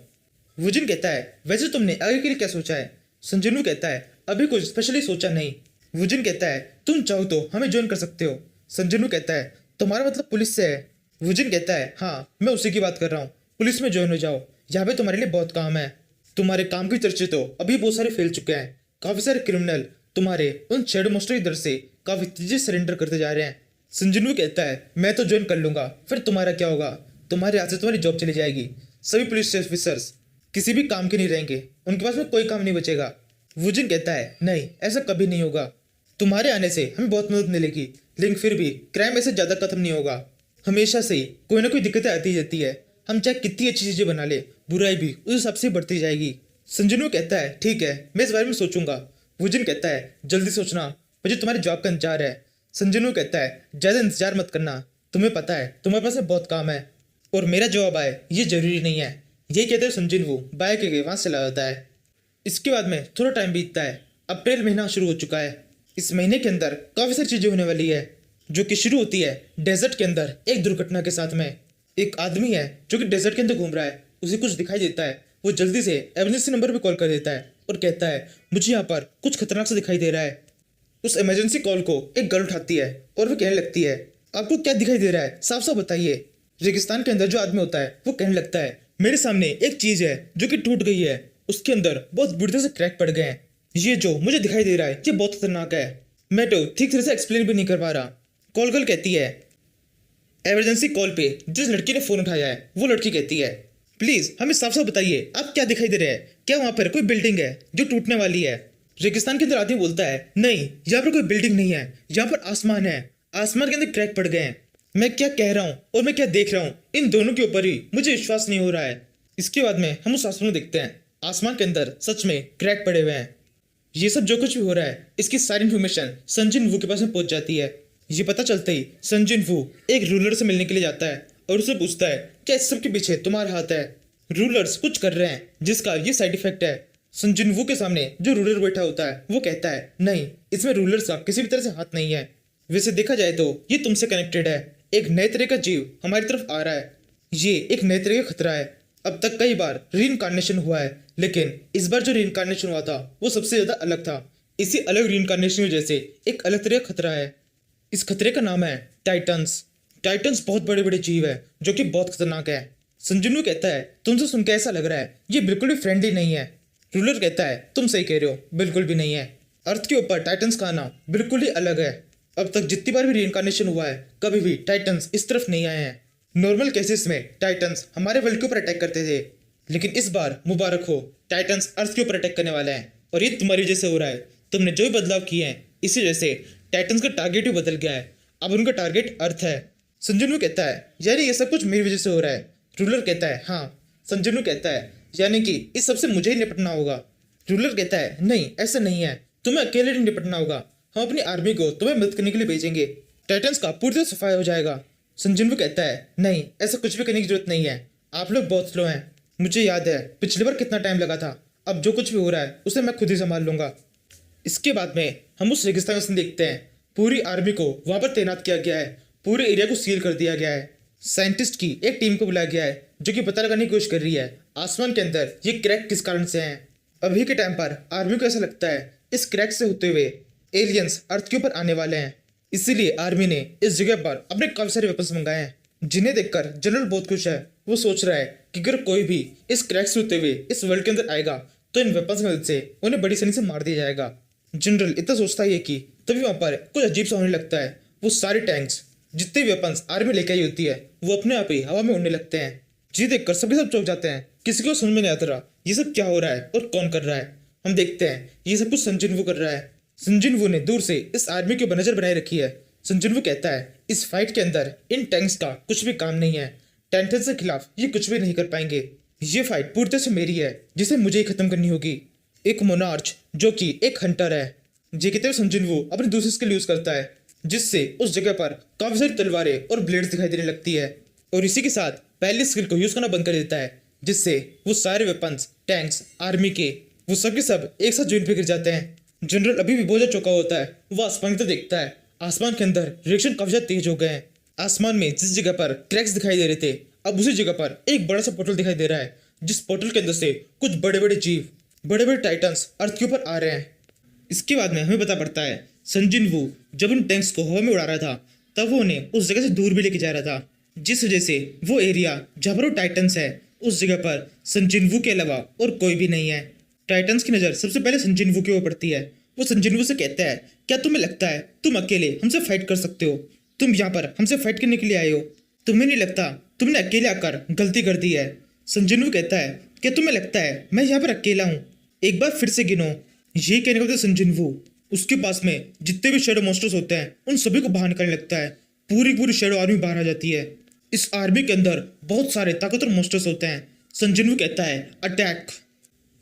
वूजिन कहता है, वैसे तुमने आगे के लिए क्या सोचा है? संजिन वू कहता है, अभी कुछ स्पेशली सोचा नहीं। वूजिन कहता है, तुम चाहो तो हमें ज्वाइन कर सकते हो। संजिन वू कहता है, तुम्हारा मतलब पुलिस से है? वूजिन कहता है, हाँ मैं उसी की बात कर रहा हूँ, पुलिस में ज्वाइन हो जाओ, यहाँ पे तुम्हारे लिए बहुत काम है। तुम्हारे काम की चर्चे तो अभी बहुत सारे फैल चुके हैं, काफी सारे क्रिमिनल तुम्हारे उन शैडो मास्टर की दर से काफी तेजी से सरेंडर करते जा रहे हैं। संजिन वू कहता है, मैं तो ज्वाइन कर लूंगा, फिर तुम्हारा क्या होगा? तुम्हारे हाथ से तुम्हारी जॉब चली जाएगी, सभी पुलिस ऑफिसर्स किसी भी काम के नहीं रहेंगे, उनके पास में कोई काम नहीं बचेगा। वूजिन कहता है, नहीं ऐसा कभी नहीं होगा, तुम्हारे आने से हमें बहुत मदद मिलेगी, लेकिन फिर भी क्राइम ऐसे ज्यादा खत्म नहीं होगा, हमेशा से ही कोई ना कोई दिक्कतें आती रहती है, हम चाहे कितनी अच्छी चीजें बना ले, बुराई भी उस हिसाब से बढ़ती जाएगी। संजिन वू कहता है, ठीक है मैं इस बारे में सोचूंगा। वूजिन कहता है, जल्दी सोचना, मुझे तुम्हारी जॉब का इंतजार है। संजिन वू कहता है, ज्यादा इंतजार मत करना, तुम्हें पता है तुम्हारे पास में बहुत काम है और मेरा जवाब आए ये जरूरी नहीं है। यही कहते हुए संजिन वू बाइक के वहां से चला जाता है। इसके बाद में थोड़ा टाइम बीतता है, अप्रैल महीना शुरू हो चुका है। इस महीने के अंदर काफी सारी चीजें होने वाली है, जो कि शुरू होती है डेजर्ट के अंदर एक दुर्घटना के साथ में। एक आदमी है जो कि डेजर्ट के अंदर घूम रहा है, उसे कुछ दिखाई देता है, वो जल्दी से इमरजेंसी नंबर पे कॉल कर देता है और कहता है, मुझे यहाँ पर कुछ खतरनाक सा दिखाई दे रहा है। उस इमरजेंसी कॉल को एक गर्ल उठाती है और वो कहने लगती है, आपको क्या दिखाई दे रहा है, साफ साफ बताइए। रेगिस्तान के अंदर जो आदमी होता है वो कहने लगता है, मेरे सामने एक चीज है जो कि टूट गई है, उसके अंदर बहुत बुरी तरह से क्रैक पड़ गए हैं, ये जो मुझे दिखाई दे रहा है ये बहुत खतरनाक है, मैं तो ठीक तरह से एक्सप्लेन भी नहीं कर पा रहा। कॉल गर्ल कहती है, इमरजेंसी कॉल पे जिस लड़की ने फोन उठाया है वो लड़की कहती है, प्लीज हमें साफ साफ बताइए आप क्या दिखाई दे रहे हैं, क्या वहां पर कोई बिल्डिंग है जो टूटने वाली है? रेगिस्तान के अंदर आदमी बोलता है, नहीं यहाँ पर कोई बिल्डिंग नहीं है, यहाँ पर आसमान है, आसमान के अंदर क्रैक पड़ गए हैं, मैं क्या कह रहा हूँ और मैं क्या देख रहा हूँ इन दोनों के ऊपर ही मुझे विश्वास नहीं हो रहा है। इसके बाद में हम उस आसमान को देखते हैं, आसमान के अंदर सच में क्रैक पड़े हुए हैं। ये सब जो कुछ भी हो रहा है इसकी सारी इन्फॉर्मेशन संजिन वू के पास में पहुंच जाती है। ये पता चलते ही संजिन वू एक रूलर से मिलने के लिए जाता है और उससे पूछता है, क्या इस सब के पीछे तुम्हारा हाथ है? रूलर्स कुछ कर रहे हैं जिसका ये साइड इफेक्ट है। संजिन वू के सामने जो रूलर बैठा होता है वो कहता है, नहीं इसमें रूलर्स का किसी भी तरह से हाथ नहीं है, वैसे देखा जाए तो ये तुमसे कनेक्टेड है, एक नए तरह का जीव हमारी तरफ आ रहा है, ये एक नए तरह का खतरा है। अब तक कई बार रीइंकार्नेशन हुआ है, लेकिन इस बार जो रीइंकार्नेशन हुआ था वो सबसे ज्यादा अलग था। इसी अलग रीइंकार्नेशन की वजह से एक अलग तरह का खतरा है। इस खतरे का नाम है टाइटन्स। टाइटन्स बहुत बड़े बड़े जीव है जो कि बहुत खतरनाक है। संजुनू कहता है, तुमसे सुनकर ऐसा लग रहा है ये बिल्कुल भी फ्रेंडली नहीं है। रूलर कहता है, तुम सही कह रहे हो, बिल्कुल भी नहीं है। अर्थ के ऊपर टाइटन्स का आना बिल्कुल ही अलग है। अब तक जितनी बार भी रीइंकार्नेशन हुआ है कभी भी टाइटन्स इस तरफ नहीं आए हैं। नॉर्मल केसेस में टाइटन्स हमारे वर्ल्ड के ऊपर अटैक करते थे, लेकिन इस बार मुबारक हो, टाइटन्स अर्थ के ऊपर अटैक करने वाले हैं और ये तुम्हारी वजह से हो रहा है। तुमने जो भी बदलाव किए हैं इसी वजह से टाइटन्स का टारगेट भी बदल गया है, अब उनका टारगेट अर्थ है। संजुनू कहता है, यानी ये सब कुछ मेरी वजह से हो रहा है। रूलर कहता है, हाँ। संजुनू कहता है, यानी कि इस सबसे मुझे ही निपटना होगा। रूलर कहता है, नहीं ऐसा नहीं है, तुम्हें अकेले नहीं निपटना होगा, हम अपनी आर्मी को तुम्हें मदद करने के लिए भेजेंगे, टाइटन्स का पूरी तरह सफाया हो जाएगा। संजुनू कहता है, नहीं ऐसा कुछ भी करने की जरूरत नहीं है, आप लोग बहुत स्लो हैं, मुझे याद है पिछली बार कितना टाइम लगा था, अब जो कुछ भी हो रहा है उसे मैं खुद ही संभाल लूंगा। इसके बाद में हम उस रेगिस्तान में देखते हैं, पूरी आर्मी को वहां पर तैनात किया गया है, पूरे एरिया को सील कर दिया गया है। साइंटिस्ट की एक टीम को बुलाया गया है जो कि पता लगाने की कोशिश कर रही है आसमान के अंदर ये क्रैक किस कारण से हैं। अभी के टाइम पर आर्मी को ऐसा लगता है इस क्रैक से होते हुए एलियंस अर्थ के ऊपर आने वाले हैं, इसीलिए आर्मी ने इस जगह पर अपने काफी सारे वेपन्स मंगाए हैं, जिन्हें देखकर जनरल बहुत खुश है। वो सोच रहा है कि अगर कोई भी इस क्रैक से होते हुए इस वर्ल्ड के अंदर आएगा तो इन वेपन्स की मदद से उन्हें बड़ी आसानी से मार दिया जाएगा। जनरल इतना सोचता ही है कि तभी वहां पर कुछ अजीब सा होने लगता है। वो सारे टैंक्स जितने वेपन्स आर्मी लेके आई होती है वो अपने आप ही हवा में उड़ने लगते हैं। जी देखकर सभी सब चौंक जाते हैं, किसी को समझ में नहीं आता रहा ये सब क्या हो रहा है और कौन कर रहा है। हम देखते हैं ये सब कुछ संजिनवू कर रहा है। संजिनवू ने दूर से इस आर्मी के ऊपर नजर बनाए रखी है। संजिनवू कहता है इस फाइट के अंदर इन टैंक्स का कुछ भी काम नहीं है, टेंटन्स के खिलाफ ये कुछ भी नहीं कर पाएंगे। ये फाइट पूरी तरह से मेरी है जिसे मुझे ही खत्म करनी होगी। एक मोनार्च जो कि एक हंटर है, ये कहते हुए संजिनवू अपने दूसरे स्किल यूज करता है जिससे उस जगह पर काफी सारी तलवारें और ब्लेड्स दिखाई देने लगती है और इसी के साथ पहले स्किल को यूज करना बंद कर देता है जिससे वो सारे वेपन्स, टैंक्स, आर्मी के वो सब के सब एक साथ जमीन पे गिर जाते हैं। जनरल अभी भी बहुत ज्यादा चौंका होता है। वो आसमान की तरफ देखता है, आसमान के अंदर रिएक्शन काफी ज्यादा तेज हो गए हैं। आसमान में जिस जगह पर क्रैक्स दिखाई दे रहे थे अब उसी जगह पर एक बड़ा सा पोर्टल दिखाई दे रहा है जिस पोर्टल के अंदर से कुछ बड़े बड़े जीव, बड़े बड़े टाइटन्स अर्थ के ऊपर आ रहे हैं। इसके बाद में हमें पता पड़ता है संजिनवू जब उन टैंक्स को हवा में उड़ा रहा था तब वो उन्हें उस जगह से दूर भी लेके जा रहा था, जिस वजह से वो एरिया जहाँ पर वो टाइटन्स है उस जगह पर संजिनवू के अलावा और कोई भी नहीं है। टाइटन्स की नज़र सबसे पहले संजिनवू के ऊपर पड़ती है। वो संजिनवू से कहता है क्या तुम्हें लगता है तुम अकेले हमसे फाइट कर सकते हो? तुम यहाँ पर हमसे फाइट करने के लिए आए हो, तुम्हें नहीं लगता तुमने अकेले आकर गलती कर दी है? संजिनवू कहता है क्या तुम्हें लगता है मैं यहाँ पर अकेला हूँ? एक बार फिर से गिनो। यही कहने का संजिनवू उसके पास में जितने भी शेडो मॉन्स्टर्स होते हैं उन सभी को बाहर निकलने लगता है। पूरी पूरी शेडो आर्मी बाहर आ जाती है। इस आर्मी के अंदर बहुत सारे ताकतवर मॉन्स्टर्स होते हैं। संजिनवू कहता है अटैक।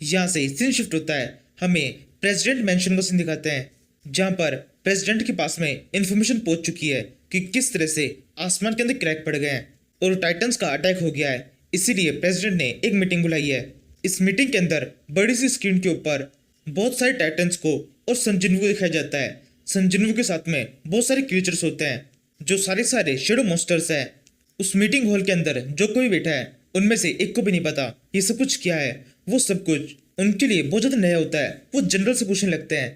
यहाँ से सीन शिफ्ट होता है, हमें प्रेसिडेंट मैंशन का सीन दिखाते हैं जहाँ पर प्रेसिडेंट के पास में इंफॉर्मेशन पहुंच चुकी है कि किस तरह से आसमान के अंदर क्रैक पड़ गए हैं और टाइटन्स का अटैक हो गया है। इसीलिए प्रेसिडेंट ने एक मीटिंग बुलाई है। इस मीटिंग के अंदर बड़ी सी स्क्रीन के ऊपर बहुत सारे टाइटन्स को और संजिनवू दिखाया जाता है। संजिनवू के साथ में बहुत सारे क्रिएचर्स होते हैं जो सारे सारे शेडो मॉन्स्टर्स हैं। उस मीटिंग हॉल के अंदर जो कोई बैठा है उनमें से एक को भी नहीं पता ये सब कुछ क्या है। वो सब कुछ उनके लिए बहुत ज्यादा नया होता है। वो जनरल से पूछने लगते हैं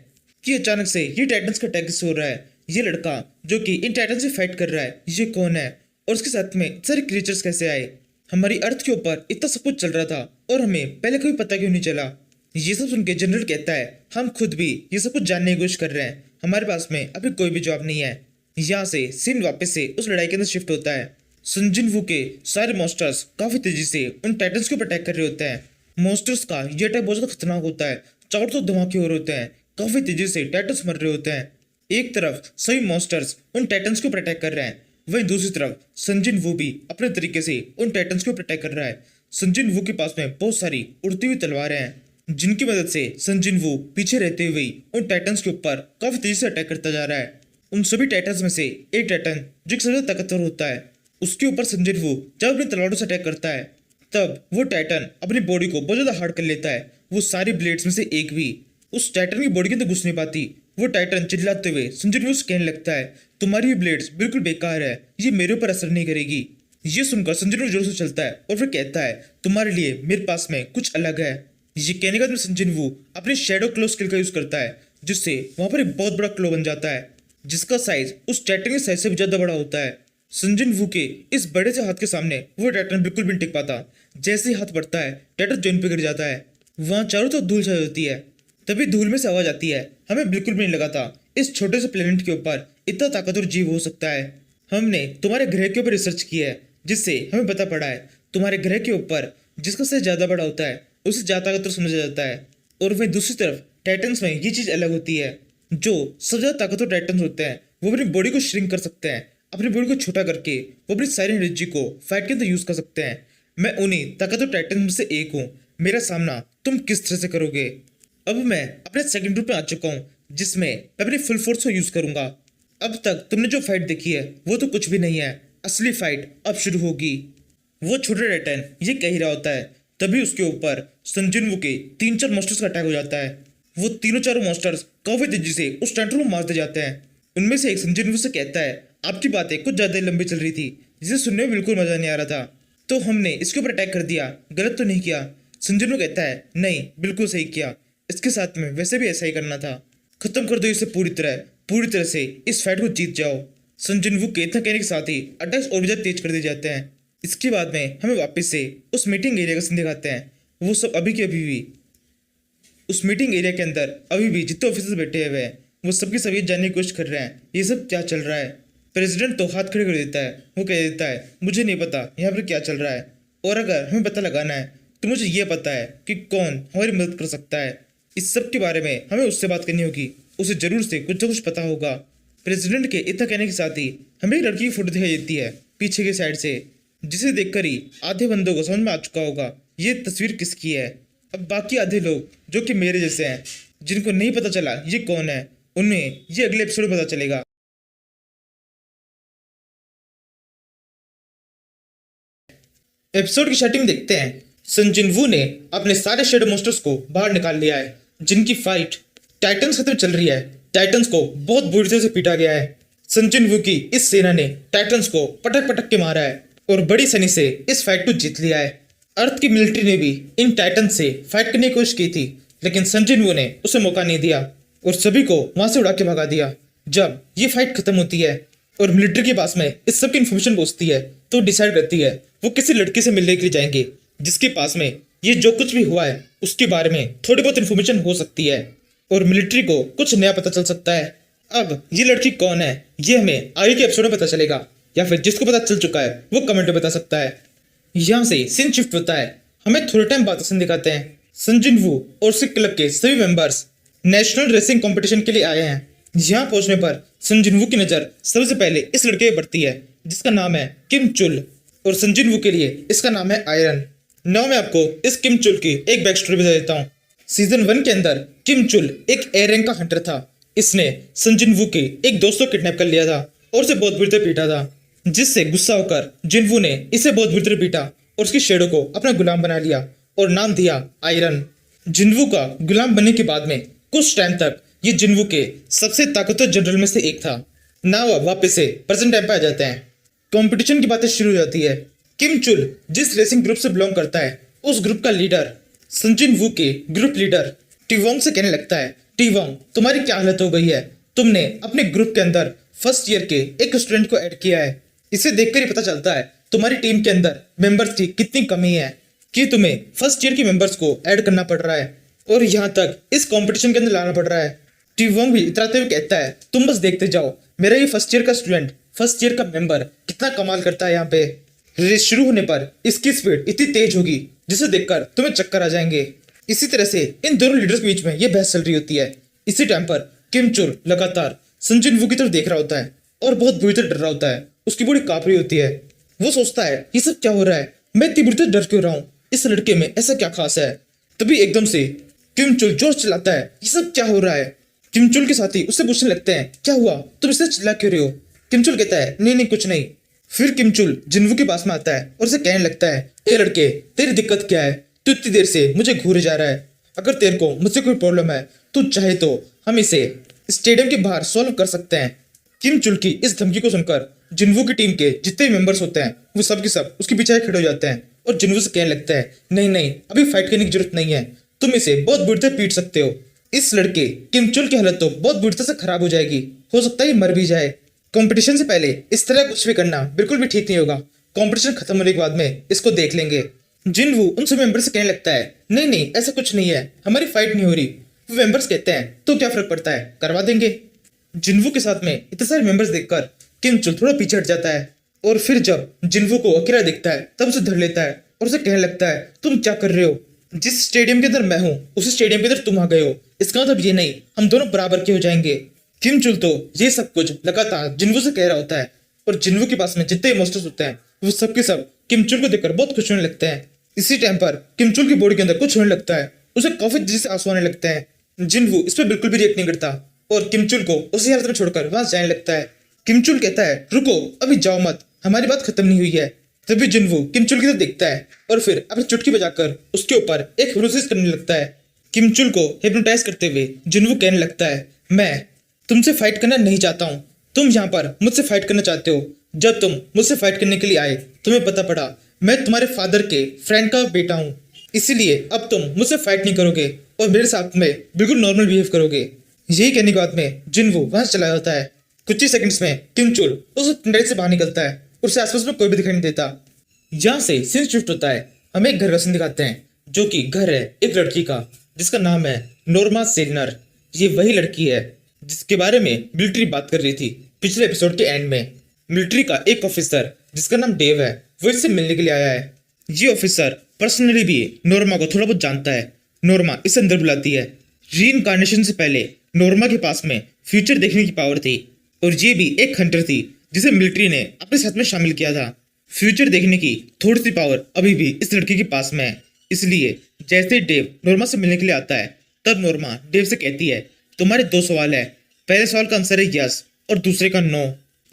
कि अचानक से ये टाइटन्स का अटैक कैसे हो रहा है, ये लड़का जो कि इन टाइटन से फाइट कर रहा है ये कौन है और उसके साथ में सारे क्रिएचर्स कैसे आए? हमारी अर्थ के ऊपर इतना सब कुछ चल रहा था और हमें पहले कभी पता क्यों नहीं चला? ये सब सुन के जनरल कहता है हम खुद भी ये सब कुछ जानने की कोशिश कर रहे हैं, हमारे पास में अभी कोई भी जवाब नहीं है। यहाँ से सीन वापस से उस लड़ाई के अंदर शिफ्ट होता है। संजिनवू के सारे मॉन्स्टर्स काफी तेजी से उन टाइटन्स के ऊपर अटैक कर रहे होते हैं। मॉन्स्टर्स का ये अटैक बहुत ज्यादा खतरनाक होता है, चारों तरफ धमाके हो रहे होते हैं, काफी तेजी से टाइटन्स मर रहे होते हैं। एक तरफ सभी मॉन्स्टर्स उन टाइटन्स के ऊपर अटैक कर रहे हैं, वहीं दूसरी तरफ संजिनवू भी अपने तरीके से उन टाइटन्स के ऊपर अटैक कर रहा है। संजिनवू के पास में बहुत सारी उड़ती हुई तलवारें हैं जिनकी मदद से संजिनवू पीछे रहते हुए उन टाइटन्स के ऊपर काफी तेजी से अटैक करता जा रहा है। उन सभी टाइटन्स में से एक टाइटन जो सबसे ज्यादा ताकतवर होता है उसके ऊपर संजिनवू जब अपनी तलवारों से अटैक करता है तब वो टाइटन अपनी बॉडी को बहुत ज्यादा हार्ड कर लेता है। वो सारी ब्लेड्स में से एक भी उस टाइटन की बॉडी के अंदर घुस नहीं पाती। वो टाइटन चिल्लाते हुए संजिनवू से कहने लगता है तुम्हारी ये ब्लेड्स बिल्कुल बेकार है, ये मेरे ऊपर असर नहीं करेगी। ये सुनकर संजिनवू जोर से चलता है और फिर कहता है तुम्हारे लिए मेरे पास में कुछ अलग है। ये कहने के बाद संजिनवू अपने शेडो क्लो स्किल का यूज करता है जिससे वहां पर एक बहुत बड़ा क्लो बन जाता है जिसका साइज उस टाइटन के साइज से भी ज्यादा बड़ा होता है। संजिनवू के इस बड़े से हाथ के सामने वो टाइटन बिल्कुल भी नहीं टिक पाता। जैसे ही हाथ बढ़ता है टाइटन जमीन पे गिर जाता है। वहां चारों तरफ धूल छाई होती है। तभी धूल में से आवाज आती है, हमें बिल्कुल भी नहीं लगा था इस छोटे से प्लेनेट के ऊपर इतना ताकतवर जीव हो सकता है। हमने तुम्हारे ग्रह के ऊपर रिसर्च की है जिससे हमें पता पड़ा है तुम्हारे ग्रह के ऊपर जिसका साइज ज्यादा बड़ा होता है उसे ज्यादा ताकतवर समझा जाता है। और वहीं दूसरी तरफ टाइटन्स में ये चीज अलग होती है, जो सबसे ज्यादा ताकतवर टाइटन्स होते हैं वो अपनी बॉडी को श्रिंक कर सकते हैं, अपनी बॉडी को छोटा करके वो अपनी सारी एनर्जी को फाइट के अंदर यूज कर सकते हैं। मैं उन्हीं ताकतवर टाइटन में से एक हूँ, मेरा सामना तुम किस तरह से करोगे? अब मैं अपने सेकंड ग्रुप में आ चुका हूँ जिसमें मैं अपनी फुल फोर्स को यूज करूंगा। अब तक तुमने जो फाइट देखी है वो तो कुछ भी नहीं है, असली फाइट अब शुरू होगी। वो छोटे टाइटन ये कह ही रहा होता है तभी उसके ऊपर संजिनवू के 3-4 मॉन्स्टर्स का अटैक हो जाता है। वो तीनों चारों मॉन्स्टर्स काफी तेजी से उस टाइटन को मारते जाते हैं। उनमें से एक संजिनवू से कहता है आपकी बातें कुछ ज्यादा लंबी चल रही थी जिसे सुनने में बिल्कुल मजा नहीं आ रहा था, तो हमने इसके ऊपर अटैक कर दिया, गलत तो नहीं किया? संजिनवू कहता है नहीं बिल्कुल सही किया, इसके साथ में वैसे भी ऐसा ही करना था, खत्म कर दो इसे पूरी तरह से इस फाइट को जीत जाओ। संजिनवू के इतना कहने के साथ ही अटैक्स और भी ज्यादा तेज कर दिए जाते हैं। इसके बाद में हमें वापस से उस मीटिंग एरिया का सीन दिखाते हैं। वो सब अभी के अभी भी उस मीटिंग एरिया के अंदर अभी भी जितने ऑफिसर्स बैठे हुए हैं वो सबकी सब ये जानने की कोशिश कर रहे हैं ये सब क्या चल रहा है। प्रेसिडेंट तो हाथ खड़े कर देता है, वो कह देता है मुझे नहीं पता यहाँ पर क्या चल रहा है और अगर हमें पता लगाना है तो मुझे ये पता है कि कौन हमारी मदद कर सकता है। इस सब के बारे में हमें उससे बात करनी होगी, उसे जरूर से कुछ ना कुछ पता होगा। प्रेसिडेंट के इतना कहने के साथ ही हमें एक लड़की की फोटो दिखाई देती है पीछे की साइड से, जिसे देखकर ही आधे बंदों को समझ में आ चुका होगा ये तस्वीर किसकी है। अब बाकी आधे लोग जो कि मेरे जैसे हैं, जिनको नहीं पता चला ये कौन है, उन्हें ये अगले एपिसोड में पता चलेगा। एपिसोड की स्टार्टिंग देखते हैं सन जिन-वू ने अपने सारे शेडो मॉन्स्टर्स को बाहर निकाल लिया है, जिनकी फाइट टाइटन्स खत्म चल रही है। टाइटन्स को बहुत बुरी तरह से पीटा गया है। सन जिन-वू की इस सेना ने टाइटन्स को पटक पटक के मारा है और बड़ी सनी से इस फाइट को जीत लिया है। अर्थ की मिलिट्री ने भी इन टाइटन्स से फाइट करने की कोशिश की थी, लेकिन सन जिन-वू ने उसे मौका नहीं दिया और सभी को वहां से उड़ा के भगा दिया। जब ये फाइट खत्म होती है और मिलिट्री के पास में इस सब की इन्फॉर्मेशन पहुंचती है, तो डिसाइड करती है वो किसी लड़के से मिलने के लिए जाएंगे जिसके पास में ये जो कुछ भी हुआ है उसके बारे में थोड़ी बहुत इन्फॉर्मेशन हो सकती है और मिलिट्री को कुछ नया पता चल सकता है। अब ये लड़की कौन है ये हमें आगे के एपिसोड में पता चलेगा, या फिर जिसको पता चल चुका है वो कमेंट में बता सकता है। यहाँ से सीन शिफ्ट होता है, हमें थोड़े टाइम बाद सीन दिखाते हैं। सन जिन-वू और सिख क्लब के सभी मेंबर्स नेशनल रेसिंग कंपटीशन के लिए आए हैं। यहाँ पहुंचने पर सन जिन-वू की नजर सबसे पहले इस लड़के पर पड़ती है जिसका नाम है किम चुल, और सन जिन-वू के लिए इसका नाम है आयरन। नाउ मैं आपको इस किम चुल की एक बैक स्टोरी बता देता हूँ। सीजन 1 के अंदर किम चुल एक ए रैंक का हंटर था। इसने सन जिन-वू के एक दोस्त को किडनैप कर लिया था और उसे बहुत बुरी तरह पीटा था, जिससे गुस्सा होकर जिन-वू ने इसे बहुत बुरी तरह पीटा और उसकी शेडो को अपना गुलाम बना लिया और नाम दिया आयरन। जिन-वू का गुलाम बनने के बाद में कुछ टाइम तक ये जिन-वू के सबसे ताकतवर जनरल में से एक था। नाउ अब वापस से प्रेजेंट टाइम पे आ जाते हैं। कंपटीशन की बातें शुरू हो जाती है। किम चुल जिस रेसिंग ग्रुप से बिलोंग करता है, उस ग्रुप का लीडर सन जिन-वू के ग्रुप लीडर टीवोंग से कहने लगता है, टीवोंग तुम्हारी क्या हालत हो गई है, तुमने अपने ग्रुप के अंदर फर्स्ट ईयर के एक स्टूडेंट को ऐड किया है। इसे देखकर ही पता चलता है तुम्हारी टीम के अंदर मेंबर्स की कितनी कमी है कि तुम्हें फर्स्ट ईयर के मेंबर्स को ऐड करना पड़ रहा है और यहाँ तक इस कंपटीशन के अंदर लाना पड़ रहा है। टीवोंग भी इतराते हुए कहता है तुम बस देखते जाओ, मेरा ये फर्स्ट ईयर का स्टूडेंट, फर्स्ट ईयर का मेंबर कितना कमाल करता है। यहाँ पे रेस शुरू होने पर इसकी स्पीड इतनी तेज होगी जिसे देखकर तुम्हें चक्कर आ जाएंगे। इसी तरह से इन दोनों लीडर्स के बीच में ये बहस चल रही होती है। इसी टाइम पर किम चुल लगातार सन जिन-वू की तरफ देख रहा होता है और बहुत बुरी तरह डर रहा होता है। उसकी बॉडी कांप रही होती है। वो सोचता है ये सब क्या हो रहा है, मैं इतनी बुरी तरह डर क्यों रहा हूँ, इस लड़के में ऐसा क्या खास है। तभी एकदम से किम चुल जोर से चिल्लाता है ये सब क्या हो रहा है। किम चुल के साथी उससे पूछने लगते हैं क्या हुआ, तुम इससे चिल्ला क्यों रहे हो। किम चुल कहता है नहीं नहीं कुछ नहीं। फिर किम चुल जिन-वू के पास में आता है और उसे कहने लगता है ए लड़के तेरी दिक्कत क्या है, तू इतनी देर से मुझे घूरे जा रहा है, अगर तेरे को मुझसे कोई प्रॉब्लम है तू चाहे तो हम इसे स्टेडियम के बाहर सॉल्व कर सकते हैं। किम चुल की इस धमकी को सुनकर जिन-वू की टीम के जितने मेंबर्स होते हैं वो सब के सब उसके पीछे खड़े हो जाते हैं और जिन-वू से कहने लगता है नहीं नहीं अभी फाइट करने की जरूरत नहीं है, तुम इसे बहुत बुरी तरह पीट सकते हो। इस लड़के किम चुल की हालत तो बहुत बुरी तरह से खराब हो जाएगी, हो सकता है ये मर भी जाए। कंपटीशन से पहले इस तरह कुछ भी करना बिल्कुल भी ठीक नहीं होगा। कंपटीशन खत्म होने के बाद में इसको देख लेंगे। जिन-वू उन सभी मेंबर से कहने लगता है नहीं नहीं ऐसा कुछ नहीं है, हमारी फाइट नहीं हो रही। वो मेंबर्स कहते हैं तो क्या फर्क पड़ता है, करवा देंगे। जिन-वू के साथ में इतने सारे मेंबर्स देखकर किम चुल थोड़ा पीछे हट जाता है और फिर जब जिन-वू को अकेला दिखता है तब उसे धर लेता है और उसे कहने लगता है तुम क्या कर रहे हो, जिस स्टेडियम के अंदर मैं हूँ उसी स्टेडियम के अंदर तुम आ गए हो, इसका मतलब ये नहीं हम दोनों बराबर के हो जाएंगे। किम चुल तो ये सब कुछ लगातार जिन-वू से कह रहा होता है और जिन-वू के पास में जितने मॉन्स्टर्स होते हैं वो सब के सब किम चुल को देखकर बहुत खुश होने लगते हैं। इसी टाइम पर किम चुल की बॉडी के अंदर कुछ होने लगता है, उसे काफी तेजी से आंसू आने लगते हैं। जिन-वू इस पर बिल्कुल भी रिएक्ट नहीं करता और किम चुल को उसी हालत में छोड़कर वहां जाने लगता है। किम चुल कहता है रुको अभी जाओ मत, हमारी बात खत्म नहीं हुई है। तभी जिन-वू किम चुल की तरफ देखता है और फिर अपनी चुटकी बजाकर उसके ऊपर एक हिप्नोसिस करने लगता है। किम चुल को हिप्नोटाइज करते हुए जिन-वू कहने लगता है मैं तुमसे फाइट करना नहीं चाहता हूँ, तुम यहाँ पर मुझसे फाइट करना चाहते हो। जब तुम मुझसे फाइट करने के लिए आए तुम्हें पता पड़ा मैं तुम्हारे फादर के फ्रेंड का बेटा हूँ, इसीलिए अब तुम मुझसे फाइट नहीं करोगे और मेरे साथ में बिल्कुल नॉर्मल बिहेव करोगे। यही कहने के बाद में जिन-वू वहां से चला जाता है। कुछ ही सेकंड्स में किम चुल उस टंडे से बाहर निकलता है, उससे आसपास में कोई भी दिखाई नहीं देता। यहाँ से सीन शिफ्ट होता है, हमें एक घर का सीन दिखाते हैं जो कि घर है एक लड़की का जिसका नाम है नोर्मा सेलिनर। ये वही लड़की है जिसके बारे में मिलिट्री बात कर रही थी पिछले एपिसोड के एंड में। मिलिट्री का एक ऑफिसर जिसका नाम डेव है वो इससे मिलने के लिए आया है। ये ऑफिसर पर्सनली भी नोर्मा को थोड़ा बहुत जानता है। नोर्मा इसे अंदर बुलाती है। रीइंकार्नेशन से पहले नोर्मा के पास में फ्यूचर देखने की पावर थी और ये भी एक हंटर थी जिसे मिलिट्री ने अपने साथ में शामिल किया था। फ्यूचर देखने की थोड़ी सी पावर अभी भी इस लड़के के पास में है। इसलिए जैसे ही डेव नोर्मा से मिलने के लिए आता है तब नोर्मा डेव से कहती है, तुम्हारे 2 सवाल है, पहले सवाल का आंसर है यस और दूसरे का नो।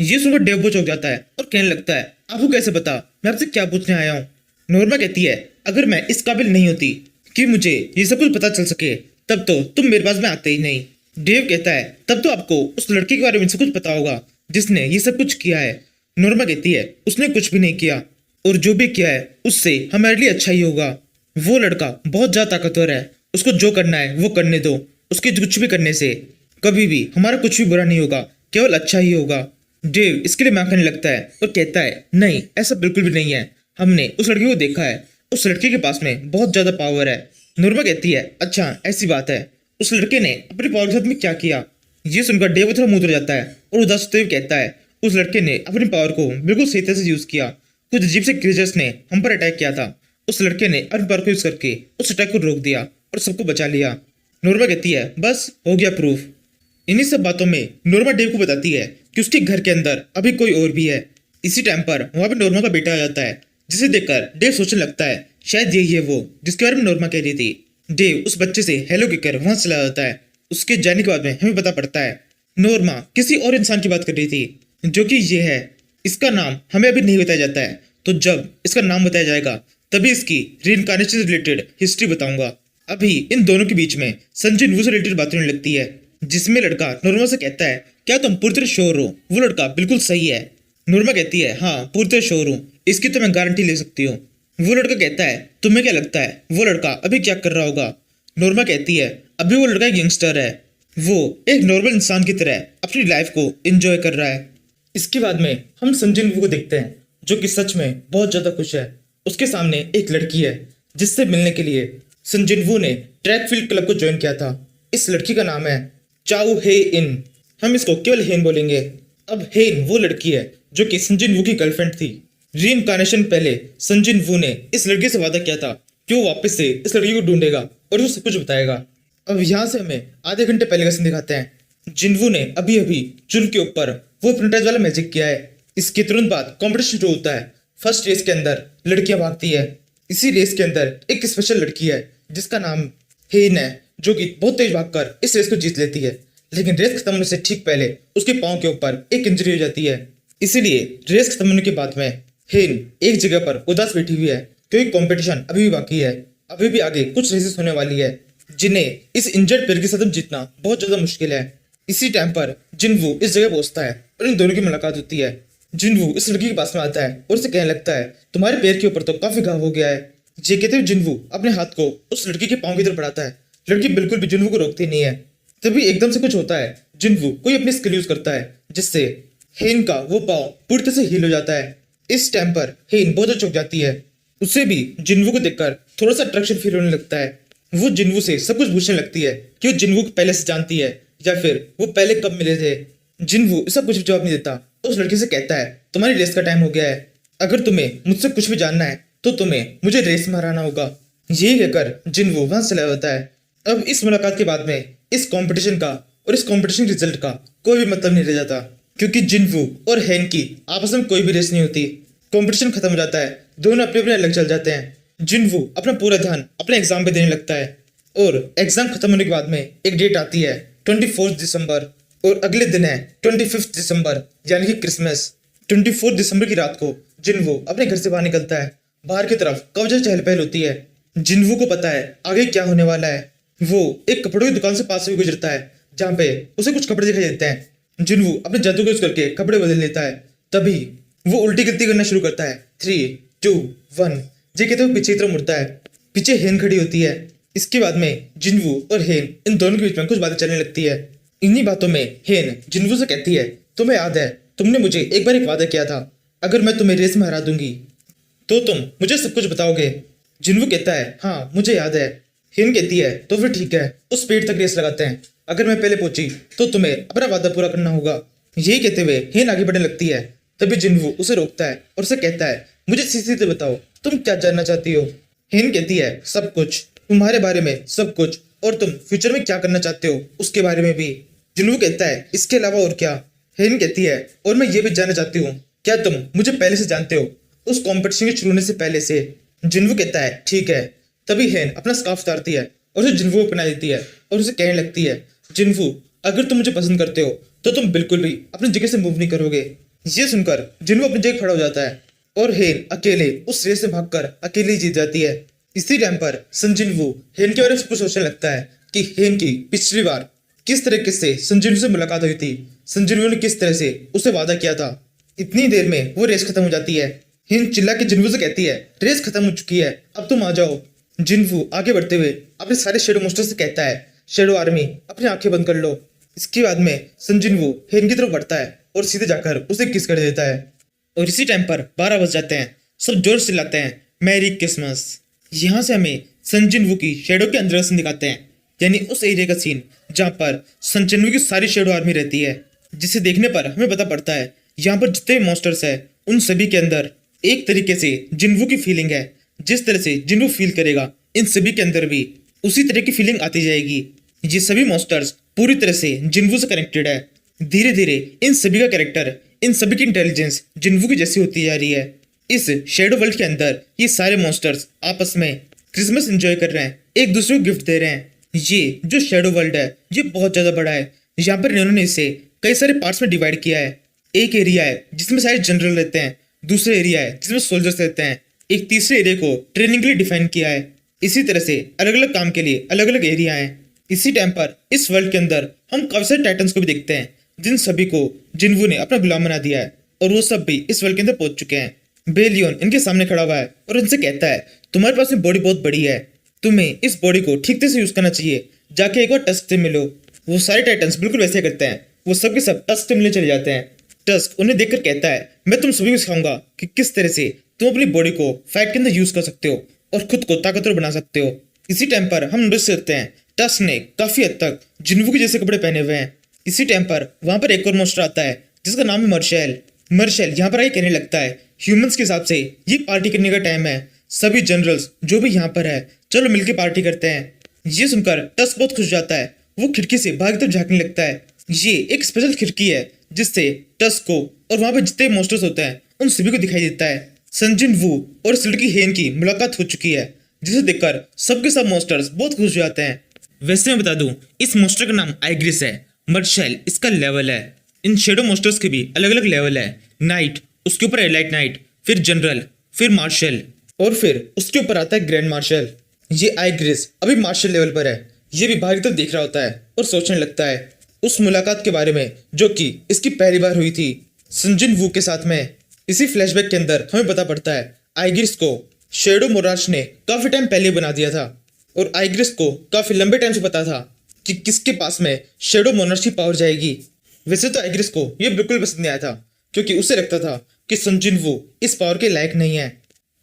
ये सुनकर डेव वो चौंक जाता है और कहने लगता है, आपको कैसे पता मैं आपसे क्या पूछने आया हूँ। नोर्मा कहती है, अगर मैं इस काबिल नहीं होती कि मुझे ये सब कुछ पता चल सके तब तो तुम मेरे पास में आते ही नहीं। डेव कहता है, तब तो आपको उस लड़के के बारे में सब कुछ पता होगा जिसने ये सब कुछ किया है। नोर्मा कहती है, उसने कुछ भी नहीं किया और जो भी किया है उससे हमारे लिए अच्छा ही होगा। वो लड़का बहुत ज्यादा ताकतवर है, उसको जो करना है वो करने दो। उसके कुछ भी करने से कभी भी हमारा कुछ भी बुरा नहीं होगा, केवल अच्छा ही होगा। डेव इसके लिए मैं करने लगता है और कहता है, नहीं ऐसा बिल्कुल भी नहीं है, हमने उस लड़के को देखा है, उस लड़के के पास में बहुत ज्यादा पावर है। नोर्मा कहती है, अच्छा ऐसी बात है, उस लड़के ने अपने पावर के साथ में क्या किया। ये सुनकर डेव थोड़ा मुंह उतर जाता है और उदास होते हुए कहता है, उस लड़के ने अपनी पावर को बिल्कुल सही तरह से यूज किया। कुछ अजीब से क्रीचर्स ने हम पर अटैक किया था, उस लड़के ने अपनी पावर को यूज करके उस अटैक को रोक दिया और सबको बचा लिया। नोर्मा कहती है, बस हो गया प्रूफ। इन्हीं सब बातों में नोर्मा डेव को बताती है कि उसके घर के अंदर अभी कोई और भी है। इसी टाइम पर वहां पे नोर्मा का बेटा आ जाता है, जिसे देखकर डेव सोचने लगता है शायद यही है वो जिसके बारे में नोर्मा कह रही थी। डेव उस बच्चे से हेलो कहकर वहां चला जाता है। उसके जाने के बाद में हमें पता पड़ता है नोर्मा किसी और इंसान की बात कर रही थी जो कि ये है। इसका नाम हमें अभी नहीं बताया जाता है, तो जब इसका नाम बताया जाएगा तभी इसकी रीइंकार्नेशन से रिलेटेड हिस्ट्री बताऊंगा। अभी इन दोनों के बीच में संजय न्यू से रिलेटेड बातें होने लगती है, जिसमें लड़का नोर्मा से कहता है, क्या तुम पूरी तरह श्योर हो वो लड़का बिल्कुल सही है। नोर्मा कहती है, हाँ पूरी तरह श्योर हूँ, इसकी तो मैं गारंटी ले सकती हूँ। वो लड़का कहता है, तुम्हें क्या लगता है वो लड़का अभी क्या कर रहा होगा। नोर्मा कहती है, अभी वो लड़का एक यंगस्टर है, वो एक नॉर्मल इंसान की तरह अपनी लाइफ को एंजॉय कर रहा है। इसके बाद में हम संजय न्यू को देखते हैं जो कि सच में बहुत ज्यादा खुश है। उसके सामने एक लड़की है जिससे मिलने के लिए संजय न्यू ने ट्रैक फील्ड क्लब को ज्वाइन किया था। इस लड़की का नाम है चाउ हे इन, हम इसको केवल हेन बोलेंगे। अब हेन वो लड़की है जो कि संजय न्यू की गर्लफ्रेंड थी। रीइंकार्नेशन पहले संजय न्यू ने इस लड़के से वादा किया था कि वो वापस से इस लड़की को ढूंढेगा और उसे सब कुछ बताएगा। अब यहाँ से हमें आधे घंटे पहले का सीन दिखाते हैं। जिनवू ने अभी अभी चुल के ऊपर वो हिप्नोटाइज वाला मैजिक किया है। इसके तुरंत बाद कॉम्पिटिशन शुरू होता है। फर्स्ट रेस के अंदर लड़कियां भागती है। इसी रेस के अंदर एक स्पेशल लड़की है जिसका नाम हेन है, जो कि बहुत तेज भागकर इस रेस को जीत लेती है। लेकिन रेस खत्म होने से ठीक पहले उसके पाँव के ऊपर एक इंजरी हो जाती है। इसीलिए रेस खत्म होने के बाद में हेन एक जगह पर उदास बैठी हुई है क्योंकि कंपटीशन अभी भी बाकी है। अभी भी आगे कुछ रेसेस होने वाली है जिन्हें इस इंजर्ड प्लेयर के साथ जीतना बहुत ज्यादा मुश्किल है। इसी टाइम पर जिनवू इस जगह पहुंचता है और इन दोनों की मुलाकात होती है। जिनवू इस लड़की के पास में आता है और उसे कहने लगता है, तुम्हारे पैर के ऊपर तो काफी घाव हो गया है। ये कहते हुए जिनवू अपने हाथ को उस लड़की के पाँव की तरफ बढ़ाता है। लड़की बिल्कुल भी जिनवू को रोकती नहीं है। तभी एकदम से कुछ होता है, जिनवू कोई अपनी स्किल यूज करता है जिससे हेन का वो पाँव पूरी तरह से हील हो जाता है। इस टाइम पर हेन बहुत ज्यादा चौंक जाती है। उसे भी जिनवू को देखकर थोड़ा सा अट्रैक्शन फील होने लगता है। वो जिनवू से सब कुछ पूछने लगती है कि वो जिनवू को पहले से जानती है या फिर वो पहले कब मिले थे। जिनवू इसका कुछ जवाब नहीं देता। उस लड़की से कहता है, तुम्हारी रेस का टाइम हो गया है, अगर तुम्हें मुझसे कुछ भी जानना है तो तुम्हें मुझे रेस में हराना होगा। यही कहकर जिनवू वहां चला जाता है। अब इस मुलाकात के बाद में इस कंपटीशन का और इस कंपटीशन रिजल्ट का कोई भी मतलब नहीं रह जाता, क्योंकि जिनवू और हेन की आपस में कोई भी रेस नहीं होती। कंपटीशन खत्म हो जाता है, दोनों अपने अपने अलग चल जाते हैं। जिनवू अपना पूरा ध्यान अपने एग्जाम पे देने लगता है और एग्जाम खत्म होने के बाद में एक डेट आती है 24 दिसंबर और अगले दिन है 25 दिसंबर यानी कि क्रिसमस। 24 दिसंबर की रात को जिनवू अपने घर से बाहर निकलता है। बाहर की तरफ काफी चहल पहल होती है। जिनवू को पता है आगे क्या होने वाला है। वो एक कपड़ों की दुकान से पास से गुजरता है जहाँ पे उसे कुछ कपड़े दिखाई देते हैं। जिनवू अपने जादू को यूज करके कपड़े बदल लेता है। तभी वो उल्टी गिनती करना शुरू करता है, 3, 2, 1। ये कहते हुए पीछे की तरफ मुड़ता है। पीछे हेन खड़ी होती है। इसके बाद में जिनवू और हेन इन दोनों के बीच में कुछ बातें चलने लगती है। इन्हीं बातों में हेन जिनवू से कहती है, तुम्हें याद है तुमने मुझे एक बार एक वादा किया था, अगर मैं तुम्हें रेस में हरा दूंगी तो तुम मुझे सब कुछ बताओगे। जिनवू कहता है, हाँ मुझे याद है। हेन कहती है, तो फिर ठीक है, उस पेड़ तक रेस लगाते हैं, अगर मैं पहले पहुंची तो तुम्हें अपना वादा पूरा करना होगा। यही कहते हुए हेन आगे बढ़ने लगती है। तभी जिनवू उसे रोकता है और उसे कहता है, मुझे सीधे से बताओ तुम क्या जानना चाहती हो। हेन कहती है, सब कुछ, तुम्हारे बारे में सब कुछ, और तुम फ्यूचर में क्या करना चाहते हो उसके बारे में भी। जिन्वू कहता है इसके अलावा और क्या। हेन कहती है और मैं ये भी जानना चाहती हूँ क्या तुम मुझे पहले से जानते हो, उस कॉम्पिटिशन के शुरू होने से पहले से। जिन्वू कहता है ठीक है। तभी हेन अपना स्कार्फ उतारती है और उसे जिन्वू को पहना देती है और उसे कहने लगती है जिन्वू अगर तुम मुझे पसंद करते हो तो तुम बिल्कुल भी अपनी जगह से मूव नहीं करोगे। ये सुनकर जिन्वू अपनी जगह खड़ा हो जाता है और हेन अकेले उस रेस में भागकर अकेले ही जीत जाती है। इसी टाइम पर सन जिन्वू हेन के बारे में कुछ सोचने लगता है कि हेन की पिछली बार किस तरीके से सन जिन्वू से मुलाकात हुई थी, सन जिन्वू ने किस तरह से उसे वादा किया था। इतनी देर में वो रेस खत्म हो जाती है। हेन चिल्ला के जिन्वू से कहती है रेस खत्म हो चुकी है, अब तुम आ जाओ। जिन्वू आगे बढ़ते हुए अपने सारे शेडो मोस्टर से कहता है शेडो आर्मी अपनी आंखें बंद कर लो। इसके बाद में सन जिन्वू हेन की तरफ बढ़ता है और सीधे जाकर उसे किस कर देता है। और इसी टाइम पर 12 बज जाते हैं। सब जोर से चिल्लाते हैं मैरी क्रिसमस। यहाँ से हमें सन जिन्वू की शेडो के अंदर का सीन दिखाते हैं, यानी उस एरिया का सीन जहाँ पर सन जिन्वू की सारी शेडो आर्मी रहती है, जिसे देखने पर हमें पता पड़ता है यहाँ पर जितने मॉन्स्टर्स है उन सभी के अंदर एक तरीके से जिन्वू की फीलिंग है। जिस तरह से जिन्वू फील करेगा इन सभी के अंदर भी उसी तरह की फीलिंग आती जाएगी। ये सभी मॉन्स्टर्स पूरी तरह से जिन्वू से कनेक्टेड है। धीरे धीरे इन सभी का कैरेक्टर, इन सभी की इंटेलिजेंस जिन्वू की जैसी होती जा रही है। इस शेडो वर्ल्ड के अंदर ये सारे मॉन्स्टर्स आपस में क्रिसमस एंजॉय कर रहे हैं, एक दूसरे को गिफ्ट दे रहे हैं। ये जो शेडो वर्ल्ड है ये बहुत ज्यादा बड़ा है। यहाँ पर इन्होंने इसे कई सारे पार्ट्स में डिवाइड किया है। एक एरिया है जिसमें सारे जनरल रहते हैं, दूसरा एरिया है जिसमें सोल्जर्स रहते हैं, एक तीसरे एरिया को ट्रेनिंग के लिए डिफाइन किया है। इसी तरह से अलग अलग काम के लिए अलग अलग एरिया है। इसी टाइम पर इस वर्ल्ड के अंदर हम काफी सारे टाइटन्स को भी देखते हैं जिन सभी को जिन्वू ने अपना गुलाम बना दिया है और वो सब भी इस वर्ल्ड के अंदर पहुंच चुके हैं। बेलियन इनके सामने खड़ा हुआ है और इनसे कहता है तुम्हारे पास में बॉडी बहुत बड़ी है, तुम्हें इस बॉडी को ठीक तरह से यूज करना चाहिए, जाके एक बार टस्क से मिलो। वो सारे टाइटन्स बिल्कुल वैसे करते हैं, वो सब के सब टस्क से मिलने चले जाते हैं। टस्क उन्हें देखकर कहता है मैं तुम सभी को सिखाऊंगा कि किस तरह से तुम अपनी बॉडी को फाइट के अंदर यूज कर सकते हो और खुद को ताकतवर बना सकते हो। इसी टाइम पर हम नोटिस करते हैं टस्क ने काफी हद तक जिन्वू के जैसे कपड़े पहने हुए हैं। इसी टाइम पर वहां पर एक और मॉन्स्टर आता है जिसका नाम है मर्शल। मर्शल यहाँ पर आगे कहने लगता है ह्यूमंस के हिसाब से ये पार्टी करने का टाइम है, सभी जनरल्स जो भी यहाँ पर है चलो मिलकर पार्टी करते हैं। ये सुनकर टस्क बहुत खुश जाता है, वो खिड़की से बाहर की तरफ झांकने लगता है। ये एक स्पेशल खिड़की है जिससे टस्क को और वहां पे जितने मॉन्स्टर्स होते हैं उन सभी को दिखाई देता है। सन जिन्वू और इस लड़की हेन की मुलाकात हो चुकी है, जिसे देखकर सबके सब मॉन्स्टर्स बहुत खुश हो जाते हैं। वैसे मैं बता दूं इस मॉन्स्टर का नाम आइग्रिस है। मर्शल इसका लेवल है। इन शेडो मॉन्स्टर्स के भी अलग अलग लेवल है। नाइट, उसके ऊपर एलाइट नाइट, फिर जनरल, फिर मार्शल और फिर उसके ऊपर आता है ग्रैंड मार्शल। ये आइग्रिस अभी मार्शल लेवल पर है। ये भी बाहर की तरफ देख रहा होता है और सोचने लगता है उस मुलाकात के बारे में जो कि इसकी पहली बार हुई थी सन जिन्वू के साथ में। इसी फ्लैशबैक के अंदर हमें पता पड़ता है आइग्रिस को शेडो मोराश ने काफी टाइम पहले बना दिया था और आइग्रिस को काफी लंबे टाइम से पता था कि किसके पास में शेडो मोनार्च की पावर जाएगी। वैसे तो आइग्रिस को यह बिल्कुल पसंद नहीं आया था क्योंकि उसे लगता था कि सन जिन्वू इस पावर के लायक नहीं है,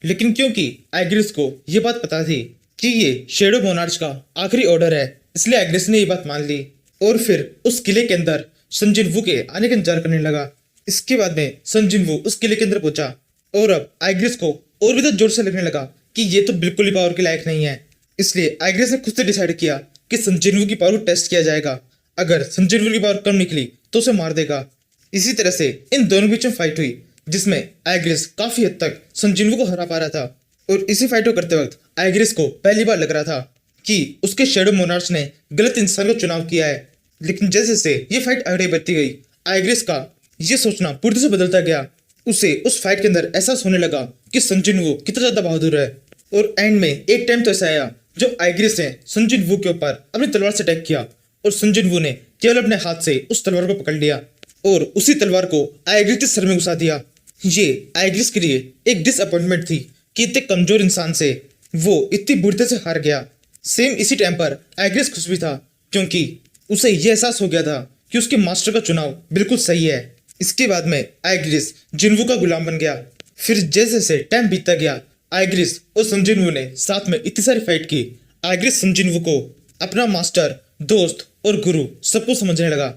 लेकिन क्योंकि आइग्रिस को यह बात पता थी कि ये शेडो मोनार्च का आखिरी ऑर्डर है, इसलिए आइग्रिस ने ये बात मान ली और फिर उस किले के अंदर सन जिन्वू के आने का इंतजार करने लगा। इसके बाद में सन जिन्वू उस किले के अंदर पहुंचा और अब आइग्रिस को और भी जोर से लगने लगा कि ये तो बिल्कुल ही पावर के लायक नहीं है। इसलिए आइग्रिस ने खुद से डिसाइड किया कि सन जिन्वू की पावर टेस्ट किया जाएगा। अगर सन जिन्वू की पावर कम निकली तो उसे मार देगा। इसी तरह से इन दोनों के बीच में फाइट हुई जिसमें आइग्रिस काफी हद तक सन जिन्वू को हरा पा रहा था और इसी फाइट को करते वक्त आइग्रिस को पहली बार लग रहा था कि उसके शेडो मोनार्च ने गलत इंसान का चुनाव किया है। लेकिन जैसे जैसे ये फाइट आगे बढ़ती गई आइग्रिस का ये सोचना पूरी तरह से बदलता गया। उसे उस फाइट के अंदर एहसास होने लगा कि सन जिन्वू कितना ज्यादा बहादुर है। और एंड में एक टाइम तो ऐसा आया जब आइग्रिस ने सन जिन्वू के ऊपर अपनी तलवार से अटैक किया और सन जिन्वू ने केवल अपने हाथ से उस तलवार को पकड़ लिया और उसी तलवार को आइग्रिस के सर में घुसा दिया। ये आइग्रिस के लिए एक डिसअपॉइंटमेंट थी कि इतने कमजोर इंसान से वो इतनी बुरी से हार गया। सेम इसी टाइम पर आइग्रिस खुश भी था क्योंकि उसे यह एहसास हो गया था कि उसके मास्टर का चुनाव बिल्कुल सही है। इसके बाद में आइग्रिस जिन्वू का गुलाम बन गया। फिर जैसे जैसे टाइम बीतता गया आइग्रिस और सन जिन्वू ने साथ में इतनी सारी फाइट की। आइग्रिस सन जिन्वू को अपना मास्टर, दोस्त और गुरु सबको समझने लगा।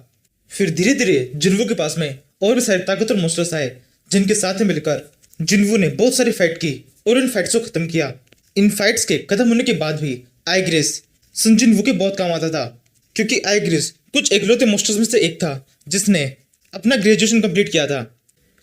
फिर धीरे धीरे जिन्वू के पास में और भी सारे ताकतवर मॉन्स्टर्स आए जिनके साथ मिलकर जिन्वू ने बहुत सारी फाइट की और इन फाइट्स को खत्म किया। इन फाइट्स के खत्म होने के बाद भी आइग्रिस सन जिन वू के बहुत काम आता था, क्योंकि आइग्रिस कुछ इकलौते मोस्टर्स में से एक था जिसने अपना ग्रेजुएशन कंप्लीट किया था।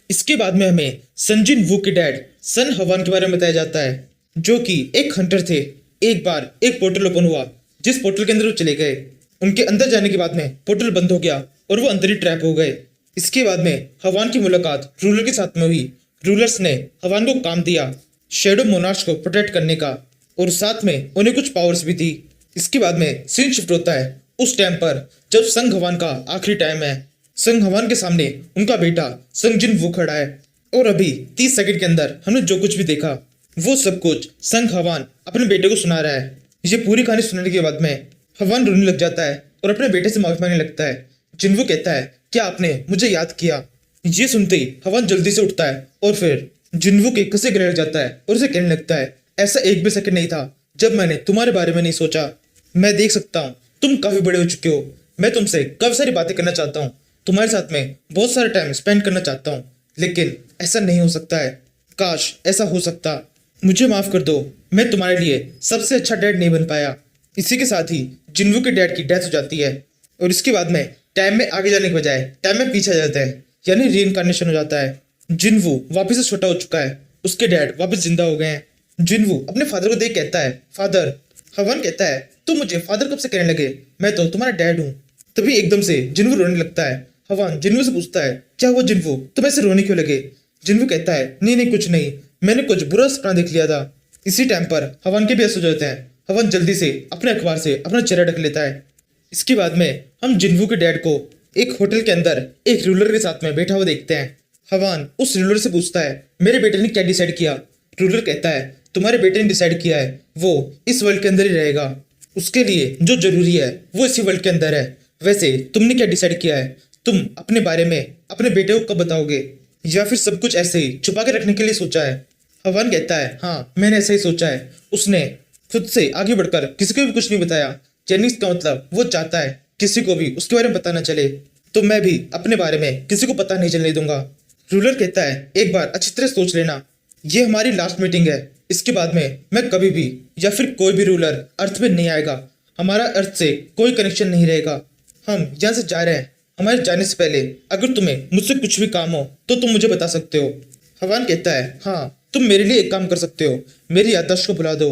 इसके बाद में हमें सन जिन वू के डैड सन हवान के बारे में बताया जाता है, जो कि एक हंटर थे। एक बार एक पोर्टल ओपन हुआ, जिस पोर्टल के अंदर वो चले गए। उनके अंदर जाने के बाद में पोर्टल बंद हो गया और वो अंदर ही ट्रैप हो गए। इसके बाद में हवान की मुलाकात रूलर के साथ में हुई। रूलर्स ने हवान को काम दिया शेडो मोनार्च को प्रोटेक्ट करने का, और साथ में उन्हें कुछ पावर्स भी दी। इसके बाद में सीन शिफ्ट होता है उस टाइम पर जब संग हवान का आखिरी टाइम है। संग हवान के सामने उनका बेटा संग जिन वू खड़ा है, और अभी 30 सेकंड के अंदर हमने जो कुछ भी देखा वो सब कुछ संग हवान अपने बेटे को सुना रहा है। ये पूरी कहानी सुनने के बाद में हवान रोने लग जाता है और अपने बेटे से माफी मांगने लगता है। जिनवू कहता है, क्या आपने मुझे याद किया? ये सुनते ही हवान जल्दी से उठता है और फिर जिनवू के कसे गले लग जाता है और उसे कहने लगता है, ऐसा एक भी सेकंड नहीं था जब मैंने तुम्हारे बारे में नहीं सोचा। मैं देख सकता हूँ तुम काफी बड़े हो चुके हो। मैं तुमसे काफी सारी बातें करना चाहता हूँ, तुम्हारे साथ में बहुत सारा टाइम स्पेंड करना चाहता हूँ, लेकिन ऐसा नहीं हो सकता है। काश ऐसा हो सकता। मुझे माफ कर दो, मैं तुम्हारे लिए सबसे अच्छा डैड नहीं बन पाया। इसी के साथ ही जिनवू के डैड की डेथ हो जाती है, और इसके बाद में टाइम में आगे जाने के बजाय टाइम में पीछे जाता है, यानी रीइंकार्नेशन हो जाता है। जिनवू वापस से छोटा हो चुका है, उसके डैड वापस जिंदा हो गए हैं। जिनवू अपने फादर को देख कहता है, फादर। हवन कहता है, तुम मुझे फादर कब से कहने लगे? मैं तो तुम्हारा डैड हूँ। तभी एकदम से जिनवू रोने लगता है। हवन जिनवू से पूछता है, क्या हुआ जिनवू, तुम ऐसे रोने क्यों लगे? जिनवू कहता है, नहीं नहीं कुछ नहीं, मैंने कुछ बुरा सपना देख लिया था। इसी टाइम पर हवन के भी ऐसे हो जाते हैं। हवन जल्दी से अपने अखबार से अपना चेहरा ढक लेता है। इसके बाद में हम जिनवू के डैड को एक होटल के अंदर एक रूलर के साथ में बैठा हुआ देखते हैं। हवान उस रूलर से पूछता है, मेरे बेटे ने क्या डिसाइड किया? रूलर कहता है, तुम्हारे बेटे ने डिसाइड किया है वो इस वर्ल्ड के अंदर ही रहेगा। उसके लिए जो जरूरी है वो इसी वर्ल्ड के अंदर है। वैसे तुमने क्या डिसाइड किया है? तुम अपने बारे में अपने बेटे को कब बताओगे, या फिर सब कुछ ऐसे ही छुपा के रखने के लिए सोचा है? हवान कहता है, हाँ मैंने ऐसा ही सोचा है। उसने खुद से आगे बढ़कर किसी को भी कुछ नहीं बताया। जेनिक्स का मतलब वो चाहता है किसी को भी उसके बारे में पता न चले, तो मैं भी अपने बारे में किसी को पता नहीं चलने दूंगा। रूलर कहता है, एक बार अच्छी तरह सोच लेना, ये हमारी लास्ट मीटिंग है। इसके बाद में मैं कभी भी या फिर कोई भी रूलर अर्थ में नहीं आएगा। हमारा अर्थ से कोई कनेक्शन नहीं रहेगा। हम यहाँ से जा रहे हैं। हमारे जाने से पहले अगर तुम्हें मुझसे कुछ भी काम हो तो तुम मुझे बता सकते हो। हवान कहता है, हाँ तुम मेरे लिए एक काम कर सकते हो, मेरी याददाश्त को भुला दो।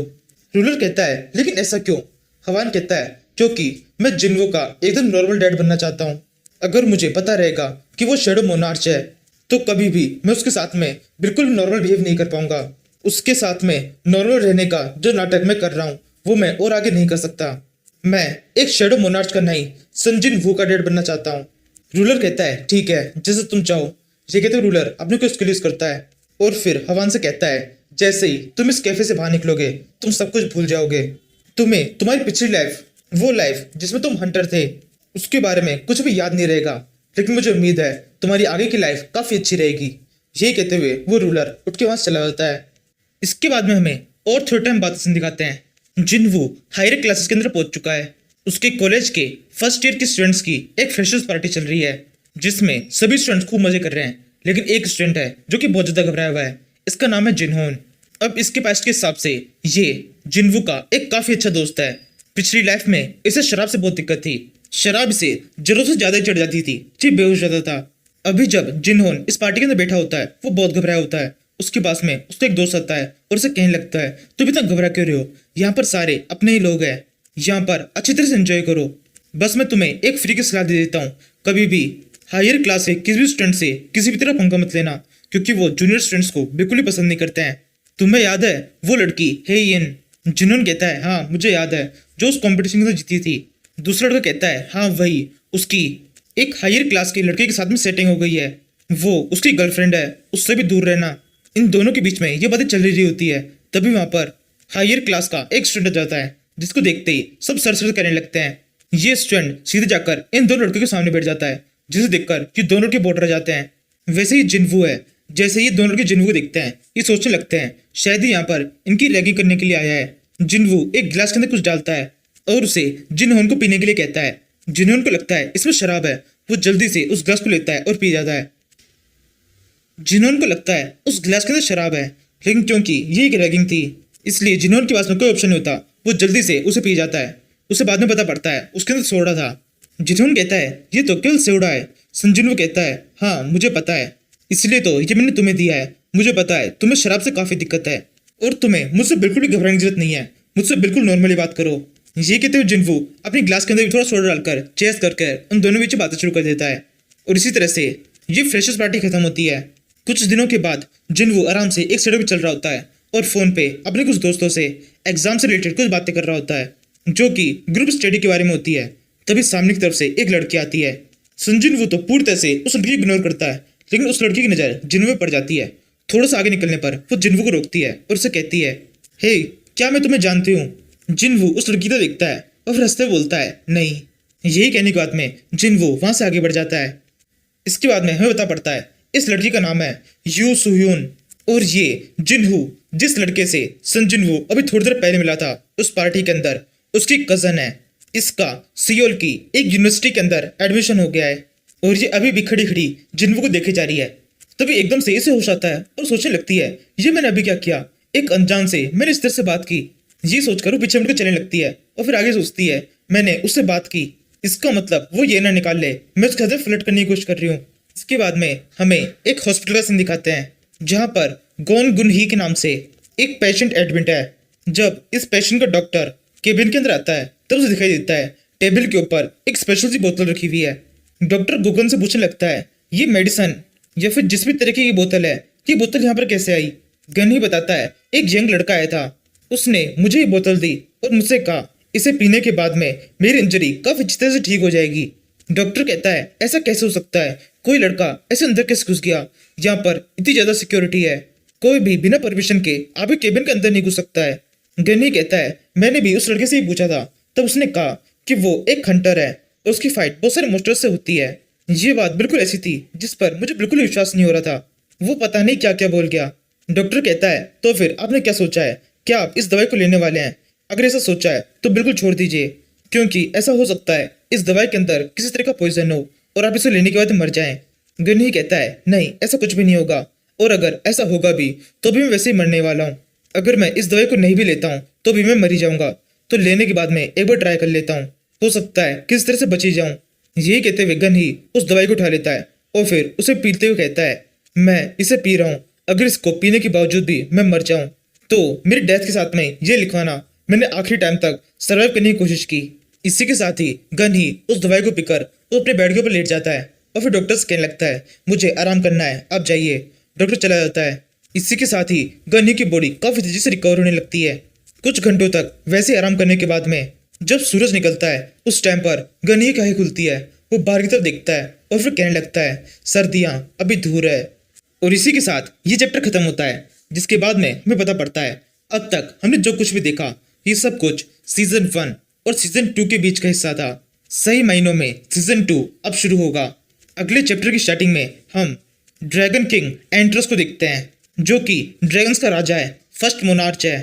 रूलर कहता है, लेकिन ऐसा क्यों? हवान कहता है, क्योंकि मैं जिनवू का एकदम नॉर्मल डैड बनना चाहता हूँ। अगर मुझे पता रहेगा कि वो शेडो मोनार्च है तो कभी भी मैं उसके साथ में बिल्कुल भी नॉर्मल बिहेव नहीं कर पाऊंगा। उसके साथ में नॉर्मल रहने का जो नाटक मैं कर रहा हूँ वो मैं और आगे नहीं कर सकता। मैं एक शेडो मोनार्च का नहीं, सन जिन वू का डैड बनना चाहता हूँ। रूलर कहता है, ठीक है जैसे तुम चाहो। ये कहते रूलर अपने को एक्सक्यूज करता है और फिर हवान से कहता है, जैसे ही तुम इस कैफे से बाहर निकलोगे तुम सब कुछ भूल जाओगे। तुम्हें तुम्हारी पिछली लाइफ, वो लाइफ जिसमें तुम हंटर थे, उसके बारे में कुछ भी याद नहीं रहेगा, लेकिन मुझे उम्मीद है तुम्हारी आगे की लाइफ काफी अच्छी रहेगी। ये कहते हुए वो रूलर उठ के वहां से चला जाता है। इसके बाद में हमें और थोड़ा टाइम बाद सीन दिखाते हैं। जिनवू हायर क्लासेस के अंदर पहुंच चुका है। उसके कॉलेज के फर्स्ट ईयर के स्टूडेंट्स की एक फ्रेशर्स पार्टी चल रही है, जिसमें सभी स्टूडेंट्स खूब मजे कर रहे हैं, लेकिन एक स्टूडेंट है जो कि बहुत ज्यादा घबराया हुआ है। इसका नाम है जिनहोन। अब इसके पास के हिसाब से ये जिनवू का एक काफी अच्छा दोस्त है। पिछली लाइफ में इसे शराब से बहुत दिक्कत थी। शराब से जरूरत से ज्यादा चढ़ जाती थी, जी बेहोश जाता था। अभी जब जिनहोन इस पार्टी के अंदर बैठा होता है वो बहुत घबराया होता है। उसके पास में उसका एक दोस्त आता है और उसे कहने लगता है, तुम इतना घबरा क्यों रहे हो? यहाँ पर सारे अपने ही लोग हैं, यहाँ पर अच्छी तरह से एंजॉय करो। बस मैं तुम्हें एक फ्री की सलाह दे देता हूँ, कभी भी हायर क्लास से किसी भी स्टूडेंट से किसी भी तरह पंगा मत लेना, क्योंकि वो जूनियर स्टूडेंट्स को बिल्कुल ही पसंद नहीं करते हैं। तुम्हें याद है वो लड़की हेयन? जिनहोन कहता है, हाँ मुझे याद है, जो उस कॉम्पिटिशन में जीती थी। दूसरा लड़का कहता है, हाँ वही, उसकी एक हायर क्लास के लड़के के साथ में सेटिंग हो गई है, वो उसकी गर्लफ्रेंड है, उससे भी दूर रहना। इन दोनों के बीच में ये बातें चल रही होती है। तभी वहां पर हायर क्लास का एक स्टूडेंट जाता है, जिसको देखते ही सब सर करने लगते हैं। ये स्टूडेंट सीधे जाकर इन दोनों लड़कों के सामने बैठ जाता है, जिसे देखकर ये दोनों लड़के बोट रह जाते हैं। वैसे ही जिनवू है, जैसे ये दोनों लड़के जिनवू को देखते हैं ये सोचने लगते हैं शायद ही यहाँ पर इनकी रैगिंग करने के लिए आया है। जिनवू एक गिलास के अंदर कुछ डालता है और उसे जिनहोन को पीने के लिए कहता है। जिनहोन को लगता है इसमें शराब है, वो जल्दी से उस गिलास को लेता है और पी जाता है। जिनहोन को लगता है उस गिलास के अंदर शराब है, लेकिन क्योंकि ये एक रैगिंग थी इसलिए जिनहोन के पास में कोई ऑप्शन नहीं होता, वो जल्दी से उसे पी जाता है। उसे बाद में पता पड़ता है उसके अंदर सोडा था। जिथुन कहता है ये तो केवल सोडा है। संजुनवू कहता है हाँ मुझे पता है, इसलिए तो ये मैंने तुम्हें दिया है। मुझे पता है तुम्हें शराब से काफी दिक्कत है और तुम्हें मुझसे बिल्कुल भी घबराने की जरूरत नहीं है। मुझसे बिल्कुल नॉर्मली बात करो। ये कहते हुए जिनवू अपनी ग्लास के अंदर भी थोड़ा सोडा डालकर चेस करके उन दोनों बीच बातें शुरू कर देता है और इसी तरह से ये फ्रेशर्स पार्टी खत्म होती है। कुछ दिनों के बाद जिनवू आराम से एक सड़क पर चल रहा होता है और फोन पे अपने कुछ दोस्तों से एग्जाम से रिलेटेड कुछ बातें कर रहा होता है जो कि ग्रुप स्टडी के बारे में होती है। तभी सामने की तरफ से एक लड़की आती है। संजिनवू तो पूरी तरह से उस लड़की को इग्नोर करता है, लेकिन उस लड़की की नजर जिनवू पे पड़ जाती है। थोड़ा सा आगे निकलने पर वो जिनवू को रोकती है और उसे कहती है हे क्या मैं तुम्हें जानती हूँ। जिनवू उस लड़की को देखता है और फिर हंसते बोलता है नहीं। यही कहने के बाद में जिनवू वहां से आगे बढ़ जाता है। इसके बाद में हमें पता पड़ता है इस लड़की का नाम है यू सुह्यून और ये जिनहू जिस लड़के से संजिनवू अभी थोड़ी देर पहले मिला था उस पार्टी के अंदर उसकी कजन है। इसका सियोल की एक यूनिवर्सिटी के अंदर एडमिशन हो गया है और ये अभी भी खड़ी खड़ी जिनवू को देखे जा रही है। तभी एकदम से इसे होश आता है और सोचने लगती है ये मैंने अभी क्या किया, एक अनजान से मैंने इस तरह से बात की। ये सोचकर वो पीछे मुड़कर चलने लगती है और फिर आगे सोचती है मैंने उससे बात की, इसका मतलब वो ये ना निकाल ले मैं उसके हाथ फ्लर्ट करने की कोशिश कर रही हूँ। इसके बाद में हमें एक हॉस्पिटल का सीन दिखाते हैं जहाँ पर गोन गुन ही के नाम से एक पेशेंट एडमिट है। जब इस पेशेंट का डॉक्टर केबिन के अंदर आता है तब उसे दिखाई देता है टेबल के ऊपर एक स्पेशल सी बोतल रखी हुई है। डॉक्टर गुगन से पूछने लगता है ये मेडिसिन या फिर जिस भी तरीके की बोतल है ये बोतल यहाँ पर कैसे आई। गन ही बताता है एक यंग लड़का आया था, उसने मुझे ये बोतल दी और मुझसे कहा इसे पीने के बाद में मेरी इंजरी काफी अच्छी तरह से ठीक हो जाएगी। डॉक्टर कहता है ऐसा कैसे हो सकता है, कोई लड़का ऐसे अंदर कैसे घुस गया, यहाँ पर इतनी ज्यादा सिक्योरिटी है, कोई भी बिना परमिशन के आपके केबिन के अंदर नहीं घुस सकता है। गनी कहता है मैंने भी उस लड़के से ही पूछा था, तब उसने कहा कि वो एक हंटर है और उसकी फाइट बहुत सारे मोस्टर्स से होती है। ये बात बिल्कुल ऐसी थी जिस पर मुझे बिल्कुल विश्वास नहीं हो रहा था। वो पता नहीं क्या क्या बोल गया। डॉक्टर कहता है तो फिर आपने क्या सोचा है, क्या आप इस दवाई को लेने वाले हैं? अगर ऐसा सोचा है तो बिल्कुल छोड़ दीजिए, क्योंकि ऐसा हो सकता है इस दवाई के अंदर किसी तरह का पॉइजन हो और आप इसे लेने के बाद मर जाएं। गनी कहता है नहीं ऐसा कुछ भी नहीं होगा, और अगर ऐसा होगा भी तो भी मैं वैसे ही मरने वाला हूँ। अगर मैं इस दवाई को नहीं भी लेता हूँ तो भी मैं मरी जाऊंगा, तो लेने के बाद में एक बार ट्राई कर लेता हूँ, हो सकता है किस तरह से बची जाऊं। यही कहते हुए गन ही उस दवाई को उठा लेता है और फिर उसे पीते हुए कहता है मैं इसे पी रहा हूँ, अगर इसको पीने के बावजूद भी मैं मर जाऊं तो मेरी डेथ के साथ में ये लिखवाना मैंने आखिरी टाइम तक सर्वाइव करने की कोशिश की। इसी के साथ ही गन ही उस दवाई को पीकर वो अपने बेड के ऊपर लेट जाता है और फिर डॉक्टर से कहने लगता है मुझे आराम करना है, आप जाइए। डॉक्टर चला जाता है। इसी के साथ ही गन ही की बॉडी काफी तेजी से रिकवर होने लगती है। कुछ घंटों तक वैसे आराम करने के बाद में जब सूरज निकलता है उस टाइम पर गनी की आंखें खुलती है। वो बाहर की तरफ देखता है और फिर कहने लगता है सर्दियां अभी दूर है। और इसी के साथ ये चैप्टर खत्म होता है, जिसके बाद में हमें पता पड़ता है अब तक हमने जो कुछ भी देखा ये सब कुछ सीजन 1 और सीजन 2 के बीच का हिस्सा था। सही महीनों में सीजन 2 अब शुरू होगा। अगले चैप्टर की स्टार्टिंग में हम ड्रैगन किंग एंट्रस को देखते हैं, जो कि ड्रैगन्स का राजा है, फर्स्ट मोनार्च है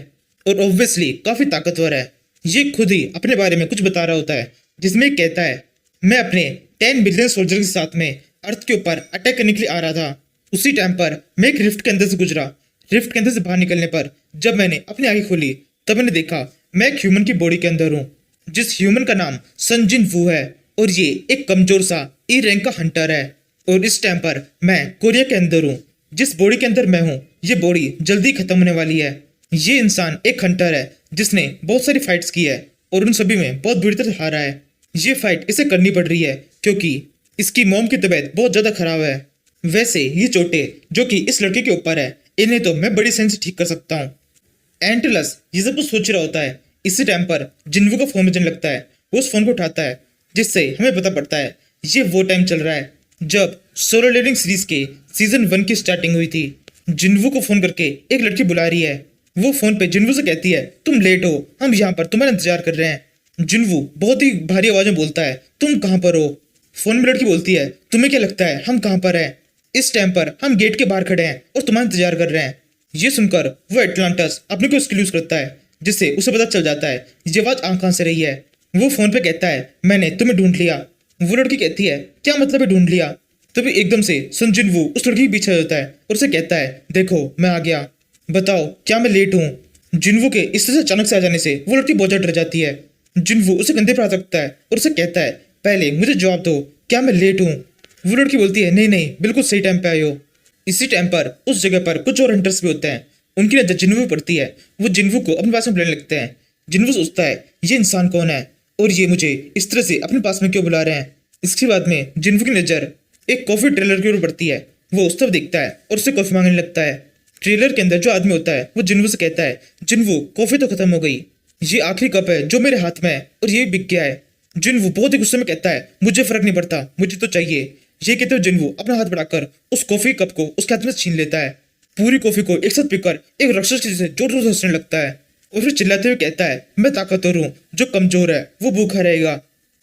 और ऑब्वियसली काफी ताकतवर है। ये खुद ही अपने बारे में कुछ बता रहा होता है, जिसमें कहता है मैं अपने 10 बिलियन सोल्जर के साथ में अर्थ के ऊपर अटैक करने के लिए आ रहा था। उसी टाइम पर मैं एक रिफ्ट के अंदर से गुजरा। रिफ्ट के अंदर से बाहर निकलने पर जब मैंने अपनी आंखें खोली तब मैंने देखा मैं एक ह्यूमन की बॉडी के अंदर हूँ, जिस ह्यूमन का नाम संजिन वू है और ये एक कमजोर सा ई रैंक का हंटर है। और इस टाइम पर मैं कोरिया के अंदर हूँ। जिस बॉडी के अंदर मैं हूँ ये बॉडी जल्दी खत्म होने वाली है। ये इंसान एक हंटर है जिसने बहुत सारी फाइट्स की है और उन सभी में बहुत बुरी तरह हारा है। ये फाइट इसे करनी पड़ रही है क्योंकि इसकी मॉम की तबीयत बहुत ज्यादा खराब है। वैसे ये चोटें जो कि इस लड़के के ऊपर है इन्हें तो मैं बड़ी सेंस से ठीक कर सकता हूँ। एंटलस ये सब कुछ सोच रहा होता है। इसी टाइम पर जिन्वू का फोन बजने लगता है। वो उस फोन को उठाता है, जिससे हमें पता पड़ता है ये वो टाइम चल रहा है जब सोलो लेवलिंग सीरीज के सीजन 1 की स्टार्टिंग हुई थी। जिन्वू को फोन करके एक लड़की बुला रही है। वो फोन पे जिन्वू से कहती है तुम लेट हो, हम यहाँ पर तुम्हारा इंतजार कर रहे हैं। जिन्वू बहुत ही भारी आवाज में बोलता है तुम कहाँ पर हो? फोन में लड़की बोलती है तुम्हें क्या लगता है हम कहाँ पर हैं? इस टाइम पर हम गेट के बाहर खड़े हैं और तुम्हारा इंतजार कर रहे हैं। ये सुनकर वो एटलांटस अपने को एक्सक्यूज करता है, जिससे उसे पता चल जाता है ये आवाज कहाँ से रही है। वो फोन पे कहता है मैंने तुम्हें ढूंढ लिया। वो लड़की कहती है क्या मतलब है ढूंढ लिया? तभी एकदम से संजिन वू उस लड़की के पीछे आ जाता है और उसे कहता है देखो मैं आ गया, बताओ क्या मैं लेट हूँ? जिन्वू के इस तरह से अचानक से आ जाने से वो लड़की बहुत ज्यादा डर जाती है। जिनवू उसे कंधे पर हाथ रखता है और उसे कहता है, पहले मुझे जवाब दो, क्या मैं लेट हूँ? वो लड़की बोलती है, नहीं नहीं, बिल्कुल सही टाइम पे आए हो। इसी टाइम पर उस जगह पर कुछ और हंटर्स भी होते हैं। उनकी नजर जिन्वू पे पड़ती है। वो जिन्वू को अपने पास में बुलाने लगते हैं। जिन्वू सोचता है, ये इंसान कौन है और ये मुझे इस तरह से अपने पास में क्यों बुला रहे हैं। इसके बाद में जिन्वू की नजर एक कॉफी ट्रेलर की ओर पड़ती है। वो उस तरफ देखता है और उससे कॉफी मांगने लगता है। ट्रेलर के अंदर जो आदमी होता है वो जिन्वू से कहता है, जिन्वू कॉफी तो खत्म हो गई, ये आखिरी कप है जो मेरे हाथ में है और ये बिक गया है। जिन्वू बहुत ही गुस्से में कहता है, मुझे फर्क नहीं पड़ता, मुझे तो चाहिए। ये कहते हुए जिन्वू अपना हाथ बढ़ाकर उस कॉफी कप को उसके हाथ में से छीन लेता है। पूरी कॉफी को एक साथ पीकर एक राक्षस के जैसे जोर जोर से हंसने लगता है और फिर चिल्लाते हुए कहता है, मैं ताकतवर हूँ, जो कमजोर है वो भूखा रहेगा।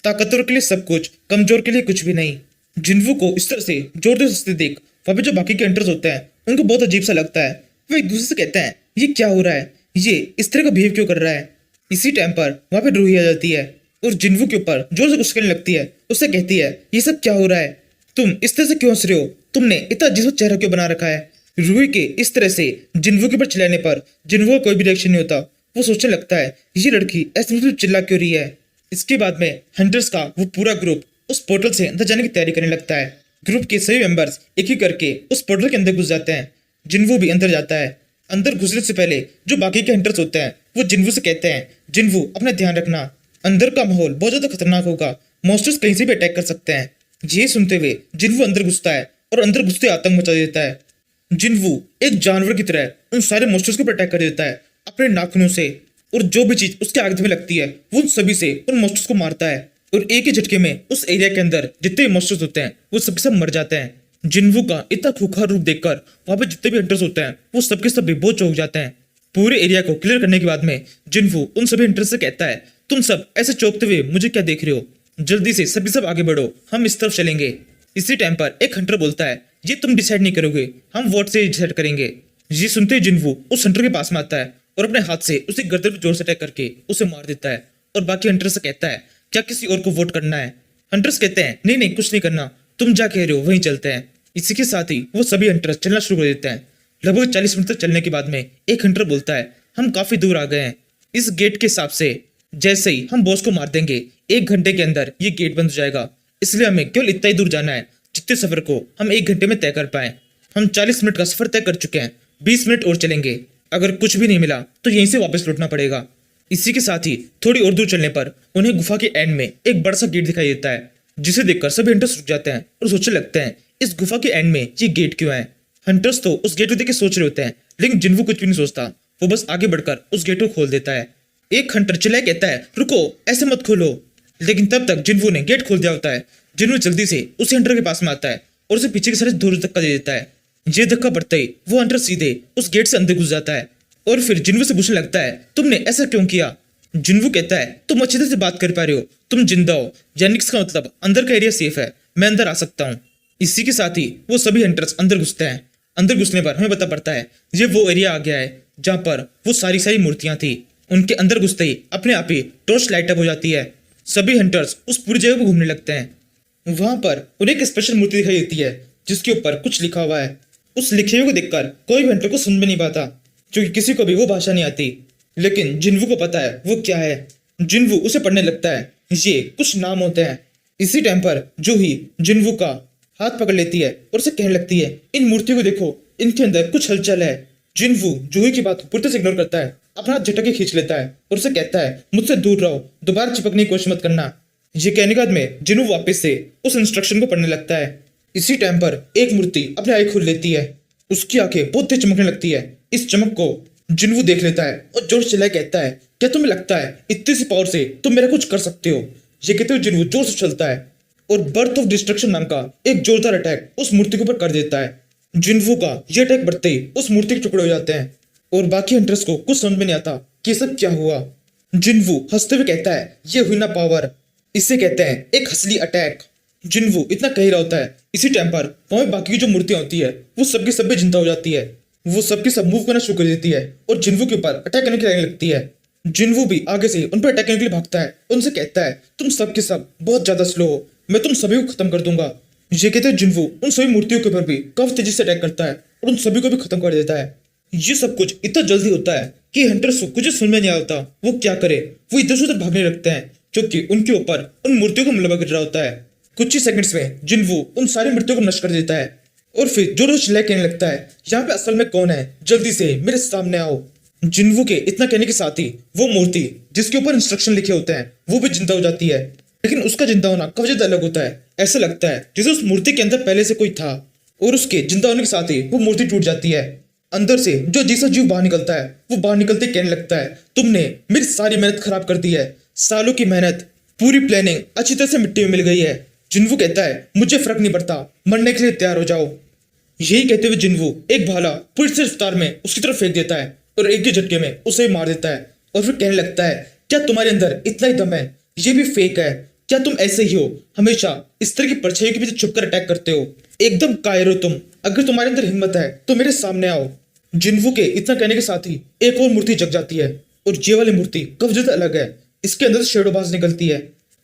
ताकतवर के लिए सब कुछ, कमजोर के लिए कुछ भी नहीं। जिन्वू को इस तरह से जोर जोर से हंसते देख वहां पे जो बाकी के हंटर्स होते हैं उनको बहुत अजीब सा लगता है। वो एक दूसरे से कहते हैं, ये क्या हो रहा है, ये इस तरह का बिहेव क्यों कर रहा है। इसी टाइम पर वहां पे रूही आ जाती है और जिन्वू के ऊपर जोर से गुस्सा करने लगती है। उससे कहती है, ये सब क्या हो रहा है, तुम इस तरह से क्यों हंस रहे हो, तुमने इतना अजीब सा चेहरा क्यों बना रखा है। रूही के इस तरह से जिन्वू के ऊपर चिल्लाने पर जिन्वू का कोई भी रिएक्शन नहीं होता। वो सोचने लगता है, ये लड़की ऐसे मुझे चिल्ला क्यों रही है। इसके बाद में हंटर्स का वो पूरा ग्रुप उस पोर्टल से अंदर जाने की तैयारी करने लगता है। ग्रुप के सभी मेंबर्स एक एक करके उस पोर्टल के अंदर घुस जाते हैं। जिन्वू भी अंदर जाता है। अंदर घुसने से पहले जो बाकी के हंटर्स होते हैं वो जिन्वू से कहते हैं, जिन्वू अपना ध्यान रखना, अंदर का माहौल बहुत ज्यादा खतरनाक होगा, मॉन्स्टर्स कहीं से भी अटैक कर सकते हैं। ये सुनते हुए जिन्वू अंदर घुसता है और अंदर घुसते आतंक मचा देता है। जिन्वू एक जानवर की तरह उन सारे मॉन्स्टर्स को अटैक कर देता है अपने नाखूनों से, और जो भी चीज उसके आगे में लगती है वो उन सभी से उन मॉन्स्टर्स को मारता है और एक ही झटके में उस एरिया के अंदर जितने भी मॉन्स्टर्स होते हैं वो सब के सब मर जाते हैं। जिन्वू का इतना खूंखार रूप देखकर वहां पे जितने भी हंटर्स होते हैं वो सबके सब भी बहुत चौंक जाते हैं। पूरे एरिया को क्लियर करने के बाद में जिन्वू उन सभी हंटर्स से कहता है, तुम सब ऐसे चौंकते हुए मुझे क्या देख रहे हो, जल्दी से सभी सब आगे बढ़ो, हम इस तरफ चलेंगे। इसी टाइम पर एक हंटर बोलता है, ये तुम डिसाइड नहीं करोगे, हम वोट से डिसाइड करेंगे। ये सुनते ही जिन्वू उस हंटर के पास में आता है और अपने हाथ से उसे गर्दन पर जोर से अटैक करके उसे मार देता है और बाकी हंटर्स से कहता है, क्या किसी और को वोट करना है। हंटर्स कहते हैं, नहीं नहीं, कुछ नहीं करना, तुम जा कह रहे हो वहीं चलते हैं। इसी के साथ ही वो सभी हंटर्स चलना शुरू कर देते हैं। लगभग 40 मिनट तक चलने के बाद में एक हंटर बोलता है, हम काफी दूर आ गए हैं, इस गेट के हिसाब से जैसे ही हम बॉस को मार देंगे 1 घंटे के अंदर ये गेट बंद हो जाएगा, इसलिए हमें केवल इतना ही दूर जाना है जितने सफर को हम 1 घंटे में तय कर पाए। हम 40 मिनट का सफर तय कर चुके हैं, 20 मिनट और चलेंगे, अगर कुछ भी नहीं मिला तो यहीं से वापस लौटना पड़ेगा। इसी के साथ ही थोड़ी और दूर चलने पर उन्हें गुफा के एंड में एक बड़ा सा गेट दिखाई देता है, जिसे देखकर सभी हंटर्स रुक जाते हैं और सोचने लगते हैं, इस गुफा के एंड में ये गेट क्यों है। हंटर्स तो उस गेट को देख के सोच रहे होते हैं, लेकिन जिन्वू कुछ भी नहीं सोचता, वो बस आगे बढ़कर उस गेट को खोल देता है। एक हंटर चिल्लाए कहता है, रुको, ऐसे मत खोलो, लेकिन तब तक जिन्वू ने गेट खोल दिया होता है। जिन्वू जल्दी से उसी हंटर के पास में आता है और उसे पीछे की साइड दूर धक्का दे देता है। ये धक्का पड़ते ही वो हंटर सीधे उस गेट से अंदर घुस जाता है और फिर जिन्वू से पूछने लगता है, तुमने ऐसा क्यों किया। जिन्वू कहता है, तुम अच्छी तरह से बात कर पा रहे हो, तुम जिंदा हो, यानी इसका मतलब अंदर का एरिया सेफ है, मैं अंदर आ सकता हूँ। इसी के साथ ही वो सभी हंटर्स अंदर घुसते हैं। अंदर घुसने पर हमें पता पड़ता है ये वो एरिया आ गया है जहाँ पर वो सारी सारी मूर्तियां थी। उनके अंदर घुसते ही अपने आप ही टॉर्च लाइट अप हो जाती है। सभी हंटर्स उस पूरी जगह को घूमने लगते हैं। वहां पर उन्हें एक स्पेशल मूर्ति दिखाई देती है जिसके ऊपर कुछ लिखा हुआ है। उस लिखे हुए को देखकर कोई भी हंटर को समझ में नहीं पाता, क्योंकि किसी को भी वो भाषा नहीं आती, लेकिन जिन्वू को पता है वो क्या है। जिन्वू उसे पढ़ने लगता है, ये कुछ नाम होते हैं। इसी टाइम पर जूही जिन्वू का हाथ पकड़ लेती है और उसे कहने लगती है, इन मूर्तियों को देखो, इनके अंदर कुछ हलचल है। जिन्वू जूही की बात को पूरी तरह से इग्नोर करता है, अपना हाथ झटक के खींच लेता है और उसे कहता है, मुझसे दूर रहो, दोबारा चिपकने की कोशिश मत करना। ये कहने के बाद में जिन्वू वापस से उस इंस्ट्रक्शन को पढ़ने लगता है। इसी टाइम पर एक मूर्ति अपने आंखें खोल लेती है, उसकी आंखें बहुत तेज चमकने लगती है। इस चमक को जिन्वू देख लेता है और जोर से चिल्लाए कहता है, क्या तुम्हें लगता है इतनी सी पावर से तुम मेरा कुछ कर सकते हो। ये कहते हुए जिन्वू जोर से चलता है और बर्थ ऑफ डिस्ट्रक्शन नाम का एक जोरदार अटैक उस मूर्ति के ऊपर कर देता है। जिन्वू का ये अटैक बढ़ते ही उस मूर्ति के टुकड़े हो जाते हैं और बाकी हंटर्स को कुछ समझ में नहीं आता कि ये सब क्या हुआ। जिन्वू हंसते हुए कहता है, ये हुई ना पावर, इसे कहते हैं एक हंसली अटैक। जिन्वू इतना कह रहा होता है, इसी टाइम पर वहां बाकी की जो मूर्तियां होती है वो सबकी सब भी जिंदा हो जाती है। वो सबकी सब मूव करना शुरू कर देती है और जिन्वू के ऊपर अटैक करने की लगने लगती है। जिन्वू भी आगे से उन पर अटैक करने के लिए भागता है, उनसे कहता है, तुम सबके सब बहुत ज्यादा स्लो हो, मैं तुम सभी को खत्म कर दूंगा। ये कहते हैं जिन्वू उन सभी मूर्तियों के ऊपर भी काफी तेजी से अटैक करता है और उन सभी को भी खत्म कर देता है। ये सब कुछ इतना जल्दी होता है कि हंटर्स को कुछ समझ में नहीं आता वो क्या करे। वो इधर से उधर भागने लगते हैं क्योंकि उनके ऊपर उन मूर्तियों का मलबा गिर रहा होता है। कुछ ही सेकंड्स में जिन्वू उन सारी मूर्तियों को नष्ट कर देता है और फिर जोर से चिल्लाए कहने लगता है, यहाँ पे असल में कौन है, जल्दी से मेरे सामने आओ। जिन्वू के इतना कहने के साथ ही वो मूर्ति जिसके ऊपर इंस्ट्रक्शन लिखे होते हैं वो भी जिंदा हो जाती है। लेकिन उसका जिंदा होना काफी ज्यादा अलग होता है। ऐसा लगता है जैसे उस मूर्ति के अंदर पहले से कोई था और उसके जिंदा होने के साथ ही वो मूर्ति टूट जाती है। अंदर से जो जीसा जीव बाहर निकलता है वो बाहर निकलते कहने लगता है, तुमने मेरी सारी मेहनत खराब कर दी है, सालों की मेहनत, पूरी प्लानिंग अच्छी तरह से मिट्टी में मिल गई है। जिन्वू कहता है, मुझे फर्क नहीं पड़ता, मरने के लिए तैयार हो जाओ। यही कहते हुए जिन्वू एक भाला पूरी से रफ्तार में उसकी तरफ फेंक देता है और एक ही झटके में उसे मार देता है और फिर कहने लगता है, क्या तुम्हारे अंदर इतना ही दम है? ये भी फेक है। क्या तुम ऐसे ही हो, हमेशा इस तरह की परछाइयों के पीछे छुपकर अटैक करते हो? एकदम कायर हो तुम। अगर तुम्हारे अंदर हिम्मत है तो मेरे सामने आओ। जिन्वू के इतना कहने के साथ ही एक और मूर्ति जग जाती है और ये वाली मूर्ति काफी ज्यादा अलग है। इसके अंदर से शेडो बाज निकलती है।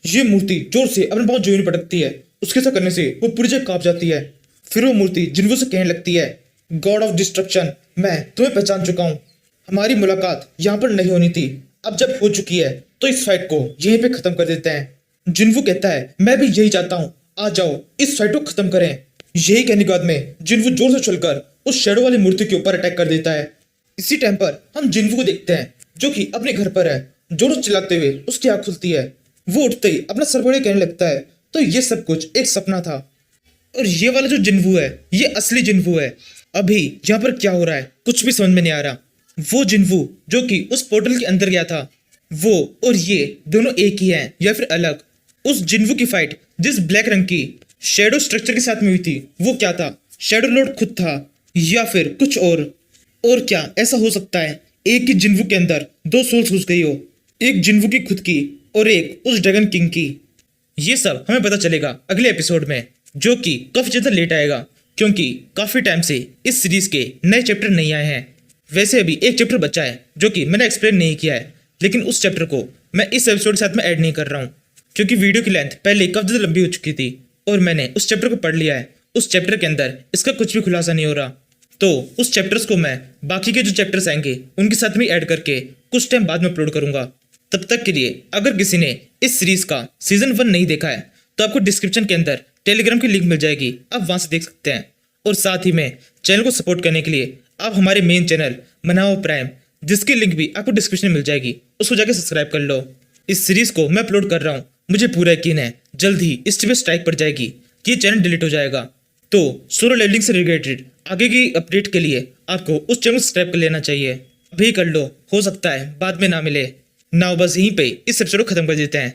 ये मूर्ति जोर से अपने बहुत जोर में पटकती है। उसके साथ करने से वो पूरी जगह कांप जाती है। फिर वो मूर्ति जिन्वू से कहने लगती है, गॉड ऑफ डिस्ट्रक्शन, मैं तुम्हें पहचान चुका हूँ। हमारी मुलाकात यहाँ पर नहीं होनी थी, अब जब हो चुकी है तो इस फाइट को यहीं पे खत्म कर देते हैं। जिन्वू कहता है, मैं भी यही चाहता हूँ, आ जाओ इस फाइट को खत्म करें। यही कहने के बाद में जिन्वू जोर से चलकर उस शेडो वाली मूर्ति के ऊपर अटैक कर देता है। इसी टाइम पर हम जिन्वू को देखते हैं जो कि अपने घर पर है। जोर से चिल्लाते हुए उसकी आंख खुलती है। वो उठते ही अपना सर बड़े कहने लगता है, तो ये सब कुछ एक सपना था और ये वाला जो जिन्वू है ये असली जिन्वू है। अभी यहाँ पर क्या हो रहा है कुछ भी समझ में नहीं आ रहा। वो जिन्वू जो कि उस पोर्टल के अंदर गया था, वो और ये दोनों एक ही हैं या फिर अलग? उस जिन्वू की फाइट जिस ब्लैक रंग की शेडो स्ट्रक्चर के साथ में हुई थी वो क्या था? शेडो लॉर्ड खुद था या फिर कुछ और क्या ऐसा हो सकता है एक ही जिन्वू के अंदर दो सोल्स घुस गई हो, एक जिन्वू की खुद की और एक उस ड्रैगन किंग की? ये सब हमें पता चलेगा अगले एपिसोड में, जो कि काफी ज्यादा लेट आएगा क्योंकि काफी टाइम से इस सीरीज के नए चैप्टर नहीं आए हैं। वैसे अभी एक चैप्टर बचा है जो कि मैंने एक्सप्लेन नहीं किया है, लेकिन उस चैप्टर को मैं इस एपिसोड के साथ में ऐड नहीं कर रहा हूँ क्योंकि वीडियो की लेंथ पहले काफी ज्यादा लंबी हो चुकी थी और मैंने उस चैप्टर को पढ़ लिया है। उस चैप्टर के अंदर इसका कुछ भी खुलासा नहीं हो रहा, तो उस चैप्टर्स को मैं बाकी के जो चैप्टर्स आएंगे उनके साथ में ऐड करके कुछ टाइम बाद में अपलोड करूंगा। तब तक के लिए अगर किसी ने इस सीरीज का सीजन 1 नहीं देखा है तो आपको डिस्क्रिप्शन के अंदर टेलीग्राम की लिंक मिल जाएगी, आप वहां से देख सकते हैं। और साथ ही में चैनल को सपोर्ट करने के लिए आप हमारे मेन चैनल मनाओ प्राइम, जिसकी लिंक भी आपको डिस्क्रिप्शन में मिल जाएगी, उसको जाके सब्सक्राइब कर लो। इस सीरीज को मैं अपलोड कर रहा हूँ, मुझे पूरा यकीन है जल्द ही इस पे स्ट्राइक पड़ जाएगी कि ये चैनल डिलीट हो जाएगा। तो सोलो लेवलिंग से रिलेटेड आगे की अपडेट के लिए आपको उस चैनल को सब्सक्राइब कर लेना चाहिए। अभी कर लो, हो सकता है बाद में ना मिले ना। बस यहीं पे इस एपिसोड को खत्म कर देते हैं।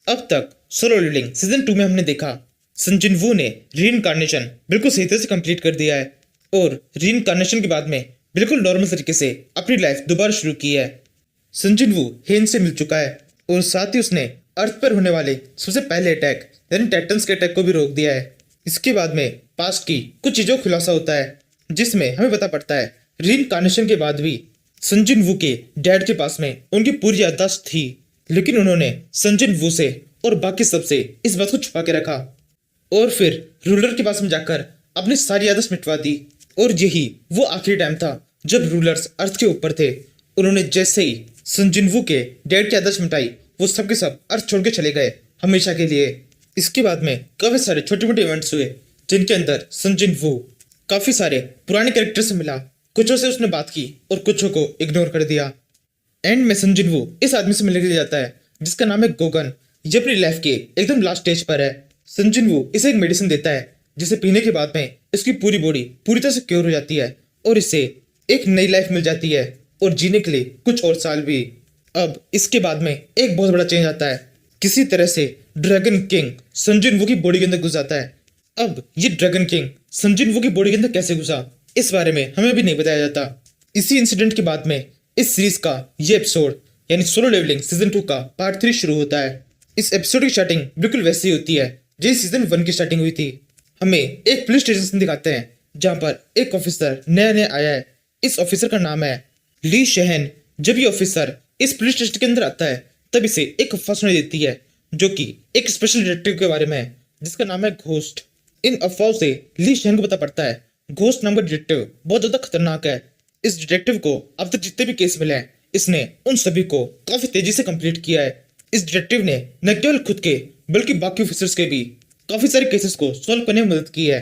अब तक सोलो लेवलिंग सीजन 2 में हमने देखा सन जिन्वू ने रीइंकार्नेशन बिल्कुल सही तरह से कंप्लीट कर दिया है और रीइंकार्नेशन के बाद में बिल्कुल नॉर्मल तरीके से अपनी लाइफ दोबारा शुरू की है। सन जिन्वू हेन से मिल चुका है और साथ ही उसने अर्थ पर होने वाले सबसे पहले अटैक यानी टाइटन्स के अटैक को भी रोक दिया है। इसके बाद में पास्ट की कुछ चीजों का खुलासा होता है जिसमें हमें पता पड़ता है रीइंकार्नेशन के बाद भी सन जिन्वू के डैड के पास में उनकी पूरी याददाश्त थी, लेकिन उन्होंने सन जिन्वू से और बाकी सबसे इस बात को छुपा के रखा और फिर रूलर के पास में जाकर अपनी सारी याददाश्त मिटवा दी। और यही वो आखिरी टाइम था जब रूलर्स अर्थ के ऊपर थे। उन्होंने जैसे ही सन जिन्वू के डैड की याददाश्त मिटाई वो सब के सब अर्थ छोड़ के चले गए हमेशा के लिए। इसके बाद में काफी सारे छोटे मोटे इवेंट्स हुए जिनके अंदर सन जिन्वू काफी सारे पुराने कैरेक्टर से मिला, कुछों से उसने बात की और कुछों को इग्नोर कर दिया। एंड में सन जिन्वू इस आदमी से मिलने के लिए जाता है जिसका नाम है गोगन। ये अपनी लाइफ के एकदम लास्ट स्टेज पर है। सन जिन्वू इसे एक मेडिसिन देता है जिसे पीने के बाद में इसकी पूरी बॉडी पूरी तरह से क्योर हो जाती है और इसे एक नई लाइफ मिल जाती है और जीने के लिए कुछ और साल भी। अब इसके बाद में एक बहुत बड़ा चेंज आता है। किसी तरह से ड्रैगन किंग सन जिन्वू की बॉडी के अंदर घुस जाता है। अब ये ड्रैगन किंग सन जिन्वू की बॉडी के अंदर कैसे घुसा इस बारे में हमें भी नहीं बताया जाता। इसी इंसिडेंट के बाद में इस सीरीज का ये एपिसोड यानी सोलो लेवलिंग सीजन 2 का पार्ट 3 शुरू होता है। इस एपिसोड की स्टार्टिंग बिल्कुल वैसी ही होती है जैसे सीजन 1 की स्टार्टिंग हुई थी। हमें एक पुलिस स्टेशन दिखाते हैं जहां पर एक ऑफिसर नया नया आया है। इस ऑफिसर का नाम है ली शेहन। जब ये ऑफिसर इस पुलिस स्टेशन के अंदर आता है तब इसे एक अफवाह सुनाई देती है जो कि एक स्पेशल डिटेक्टिव के बारे में है जिसका नाम है घोस्ट। इन अफवाहों से ली शेहन को पता पड़ता है घोस्ट नाम का डिटेक्टिव बहुत ज्यादा खतरनाक है। इस डिटेक्टिव को अब तक जितने भी केस मिले हैं इसने उन सभी को काफी तेजी से कंप्लीट किया है। इस डिटेक्टिव ने न केवल खुद के बल्कि बाकी ऑफिसर्स के भी काफी सारे केसेस को सॉल्व करने में मदद की है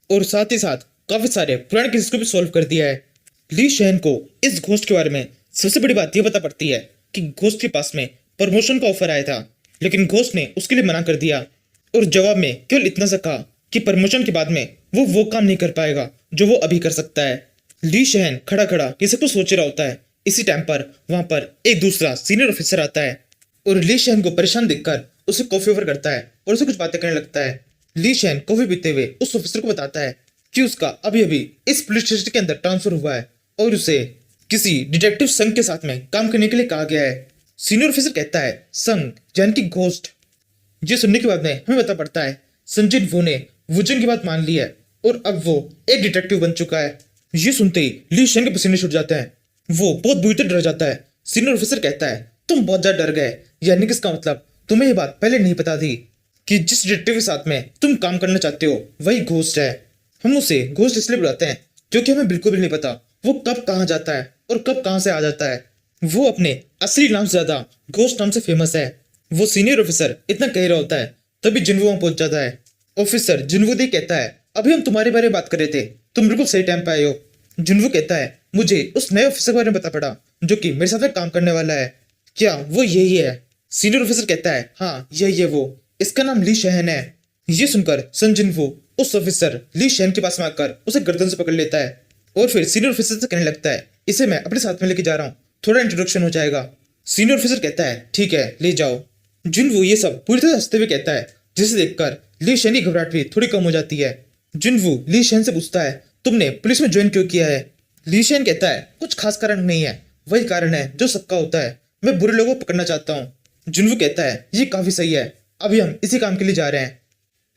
और साथ ही साथ काफी सारे पुराने केसेस को भी सॉल्व कर दिया है। ली शहन को इस घोस्ट के बारे में सबसे बड़ी बात यह पता पड़ती है कि घोस्ट के पास में प्रमोशन का ऑफर आया था, लेकिन घोस्ट ने उसके लिए मना कर दिया और जवाब में केवल इतना सा कहा कि प्रमोशन के बाद में वो काम नहीं कर पाएगा जो वो अभी कर सकता है। ली शहन खड़ा खड़ा किसी को सोच रहा होता है। इसी टाइम पर वहां पर एक दूसरा सीनियर ऑफिसर आता है और ली शहन को परेशान देखकर उसे कॉफी ऑफर करता है और उसे कुछ बातें करने लगता है। ली शहन कॉफी पीते हुए उस ऑफिसर को बताता है कि उसका अभी अभी इस पुलिस स्टेशन के अंदर ट्रांसफर हुआ है और उसे किसी डिटेक्टिव संघ के साथ में काम करने के लिए कहा गया है। सीनियर ऑफिसर कहता है संघ यानी कि घोस्ट। ये सुनने के बाद में हमें पता पड़ता है संजय वो ने वुजन की बात मान ली है और अब वो एक डिटेक्टिव बन चुका है। ये सुनते ही ली शहन के पसीने छूट जाते हैं। वो बहुत बुरी तरह डर जाता है। सीनियर ऑफिसर कहता है तुम बहुत ज्यादा डर गए, यानी कि इसका मतलब तुम्हें ये बात पहले नहीं पता थी कि जिस डिटेक्टिव के साथ में तुम काम करना चाहते हो वही घोस्ट है। हम उसे घोस्ट इसलिए बुलाते हैं क्योंकि हमें बिल्कुल भी नहीं पता वो कब कहाँ जाता है और कब कहाँ से आ जाता है। वो अपने असली नाम से ज्यादा घोस्ट नाम से फेमस है। वो सीनियर ऑफिसर इतना कह रहा होता है तभी जिन्वो वहां पहुंच जाता है। ऑफिसर जिन्वो दे कहता है अभी हम तुम्हारे बारे में बात कर रहे थे, तुम बिल्कुल सही टाइम पे आए हो। जिन्वो कहता है मुझे उस नए ऑफिसर के बारे में पता पड़ा जो कि मेरे साथ में काम करने वाला है, क्या वो यही है? सीनियर ऑफिसर कहता है हाँ यही है वो, इसका नाम ली शहन है। ये सुनकर सन जिन्वो उस ऑफिसर ली शहन के पास में आकर उसे गर्दन से पकड़ लेता है और फिर सीनियर ऑफिसर से कहने लगता है इसे मैं अपने साथ में लेके जा रहा हूँ, थोड़ा इंट्रोडक्शन हो जाएगा। सीनियर ऑफिसर कहता है ठीक है ले जाओ। जिन्वो ये सब पूरी तरह हंसते हुए कहता है जिसे देखकर ली शहन की घबराहट भी थोड़ी कम हो जाती है। जिन्वो ली शहन से पूछता है तुमने पुलिस में ज्वाइन क्यों किया है? ली शहन कहता है कुछ खास कारण नहीं है, वही कारण है जो सबका होता है, मैं बुरे लोगों को पकड़ना चाहता हूँ। जिन्वो कहता है ये काफी सही है, अभी हम इसी काम के लिए जा रहे हैं।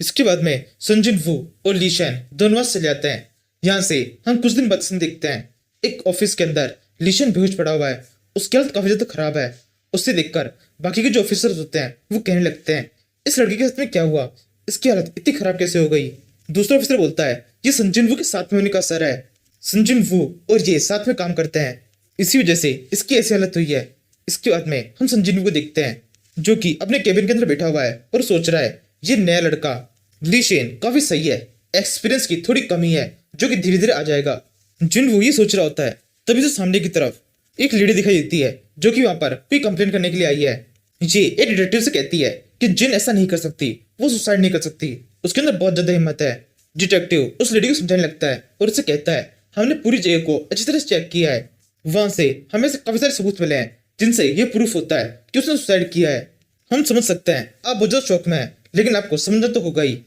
इसके बाद में सन जिन्वो और ली शहन दोनों वहां से चले जाते हैं। यहाँ से हम कुछ दिन बाद से देखते हैं एक ऑफिस के अंदर ली शहन बेहोश पड़ा हुआ है, उसकी हालत काफी ज्यादा खराब है। उसे देखकर बाकी के जो ऑफिसर्स होते हैं वो कहने लगते हैं इस लड़के के साथ में क्या हुआ, इसकी हालत इतनी खराब कैसे हो गई? दूसरा ऑफिसर बोलता है ये सन जिन्वो के साथ में होने का असर है, सन जिन्वो और ये साथ में काम करते हैं, इसी वजह से इसकी ऐसी हालत हुई है। इसके बाद में हम सन जिन्वो को देखते हैं जो कि अपने केबिन के अंदर बैठा हुआ है और सोच रहा है ये नया लड़का ली शहन काफी सही है, एक्सपीरियंस की थोड़ी कमी है जो कि धीरे धीरे आ जाएगा। जिन्वो ये सोच रहा होता है तभी से सामने की तरफ एक लेडी दिखाई देती है जो कि वहां पर कोई कंप्लेन करने के लिए आई है। ये एक डिटेक्टिव से कहती है कि जिन ऐसा नहीं कर सकती, वो सुसाइड नहीं कर सकती, उसके अंदर बहुत ज्यादा हिम्मत है। डिटेक्टिव उस लेडी को समझाने लगता है और उससे कहता है हमने पूरी जगह को अच्छी तरह से चेक किया है, वहां से हमें से काफी सारे सबूत मिले हैं जिनसे ये प्रूफ होता है कि उसने सुसाइड किया है। हम समझ सकते हैं आप बहुत ज्यादा शौक में है, लेकिन आपको समझना तो होगा ही।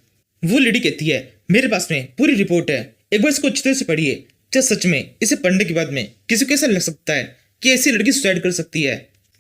वो लेडी कहती है मेरे पास में पूरी रिपोर्ट है, एक बार इसको अच्छी तरह से पढ़िए, क्या सच में इसे पढ़ने के बाद में किसी को ऐसा लग सकता है कि ऐसी लड़की सुसाइड कर सकती है?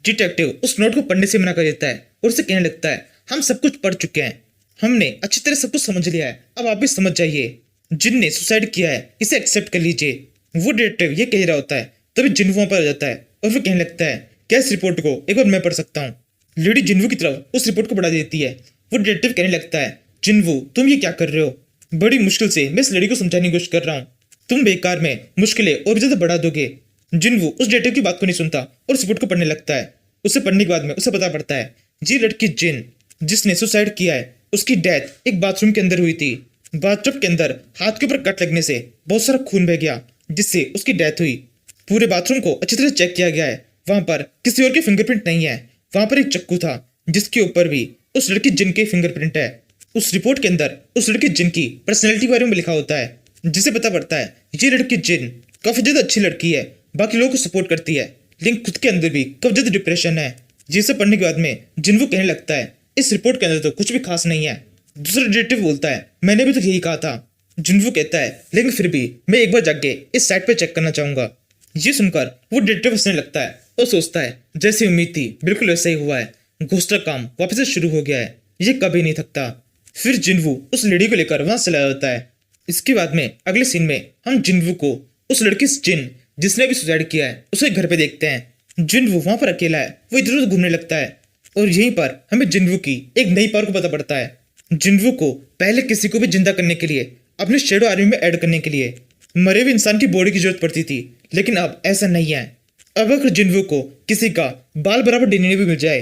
डिटेक्टिव उस नोट को पढ़ने से मना कर देता है और उसे कहने लगता है हम सब कुछ पढ़ चुके हैं, हमने अच्छी तरह सब कुछ समझ लिया है, अब आप भी समझ जाइए, जिनने सुसाइड किया है इसे एक्सेप्ट कर लीजिए। वो डिटेक्टिव ये कह रहा होता है तभी जिन्वो वहां पर आ जाता है और फिर कहने लगता है क्या इस रिपोर्ट को एक बार मैं पढ़ सकता हूँ? लेडी जिन्वो की तरफ उस रिपोर्ट को बढ़ा देती है। वो डिटेक्टिव कहने लगता है जिन्वो तुम ये क्या कर रहे हो, बड़ी मुश्किल से मैं इस लड़ी को समझाने की कोशिश कर रहा हूँ, तुम बेकार में मुश्किलें और भी ज्यादा बढ़ा दोगे। जिन्वो उस डिटेक्टिव की बात को नहीं सुनता और उस रिपोर्ट को पढ़ने लगता है। उसे पढ़ने के बाद में उसे पता पड़ता है ये लड़की जिन जिसने सुसाइड किया है उसकी डेथ एक बाथरूम के अंदर हुई थी। बाथटब के अंदर हाथ के ऊपर कट लगने से बहुत सारा खून बह गया जिससे उसकी डेथ हुई। पूरे बाथरूम को अच्छी तरह चेक किया गया है, वहां पर किसी और के फिंगरप्रिंट नहीं है, वहां पर एक चक्कू था जिसके ऊपर भी उस लड़की जिन के फिंगरप्रिंट है। उस रिपोर्ट के अंदर उस लड़की जिन की पर्सनैलिटी के बारे में लिखा होता है जिसे पता पड़ता है ये लड़की जिन काफी ज्यादा अच्छी लड़की है, बाकी लोगों को सपोर्ट करती है, लेकिन खुद के अंदर भी काफी ज्यादा डिप्रेशन है। जिसे पढ़ने के बाद में जिन्वो कहने लगता है इस रिपोर्ट के अंदर तो कुछ भी खास नहीं है। दूसरा डिटेक्टिव बोलता है मैंने भी तो यही कहा था। जिन्वो कहता है लेकिन फिर भी मैं एक बार जाके इस साइट पे चेक करना चाहूंगा। ये सुनकर वो डिटेक्टिव हंसने लगता है और सोचता है जैसी उम्मीद थी बिल्कुल वैसा ही हुआ है, घोस्ट का काम वापस से शुरू हो गया है, ये कभी नहीं थकता। फिर जिन्वो उस लेडी को लेकर वहां चला जाता है। इसके बाद में अगले सीन में हम जिन्वो को उस लड़की जिन जिसने भी सुसाइड किया है उसे घर पे देखते हैं। जिन्वो वहां पर अकेला है, वो इधर उधर घूमने लगता है और यहीं पर हमें जिन्वो की एक नई पावर को पता पड़ता है। जिन्वो को पहले किसी को भी जिंदा करने के लिए अपने शेडो आर्मी में ऐड करने के लिए मरे हुए इंसान की बॉडी की जरूरत पड़ती थी, लेकिन अब ऐसा नहीं है। अब अगर जिन्वू को किसी का बाल बराबर डीएनए भी मिल जाए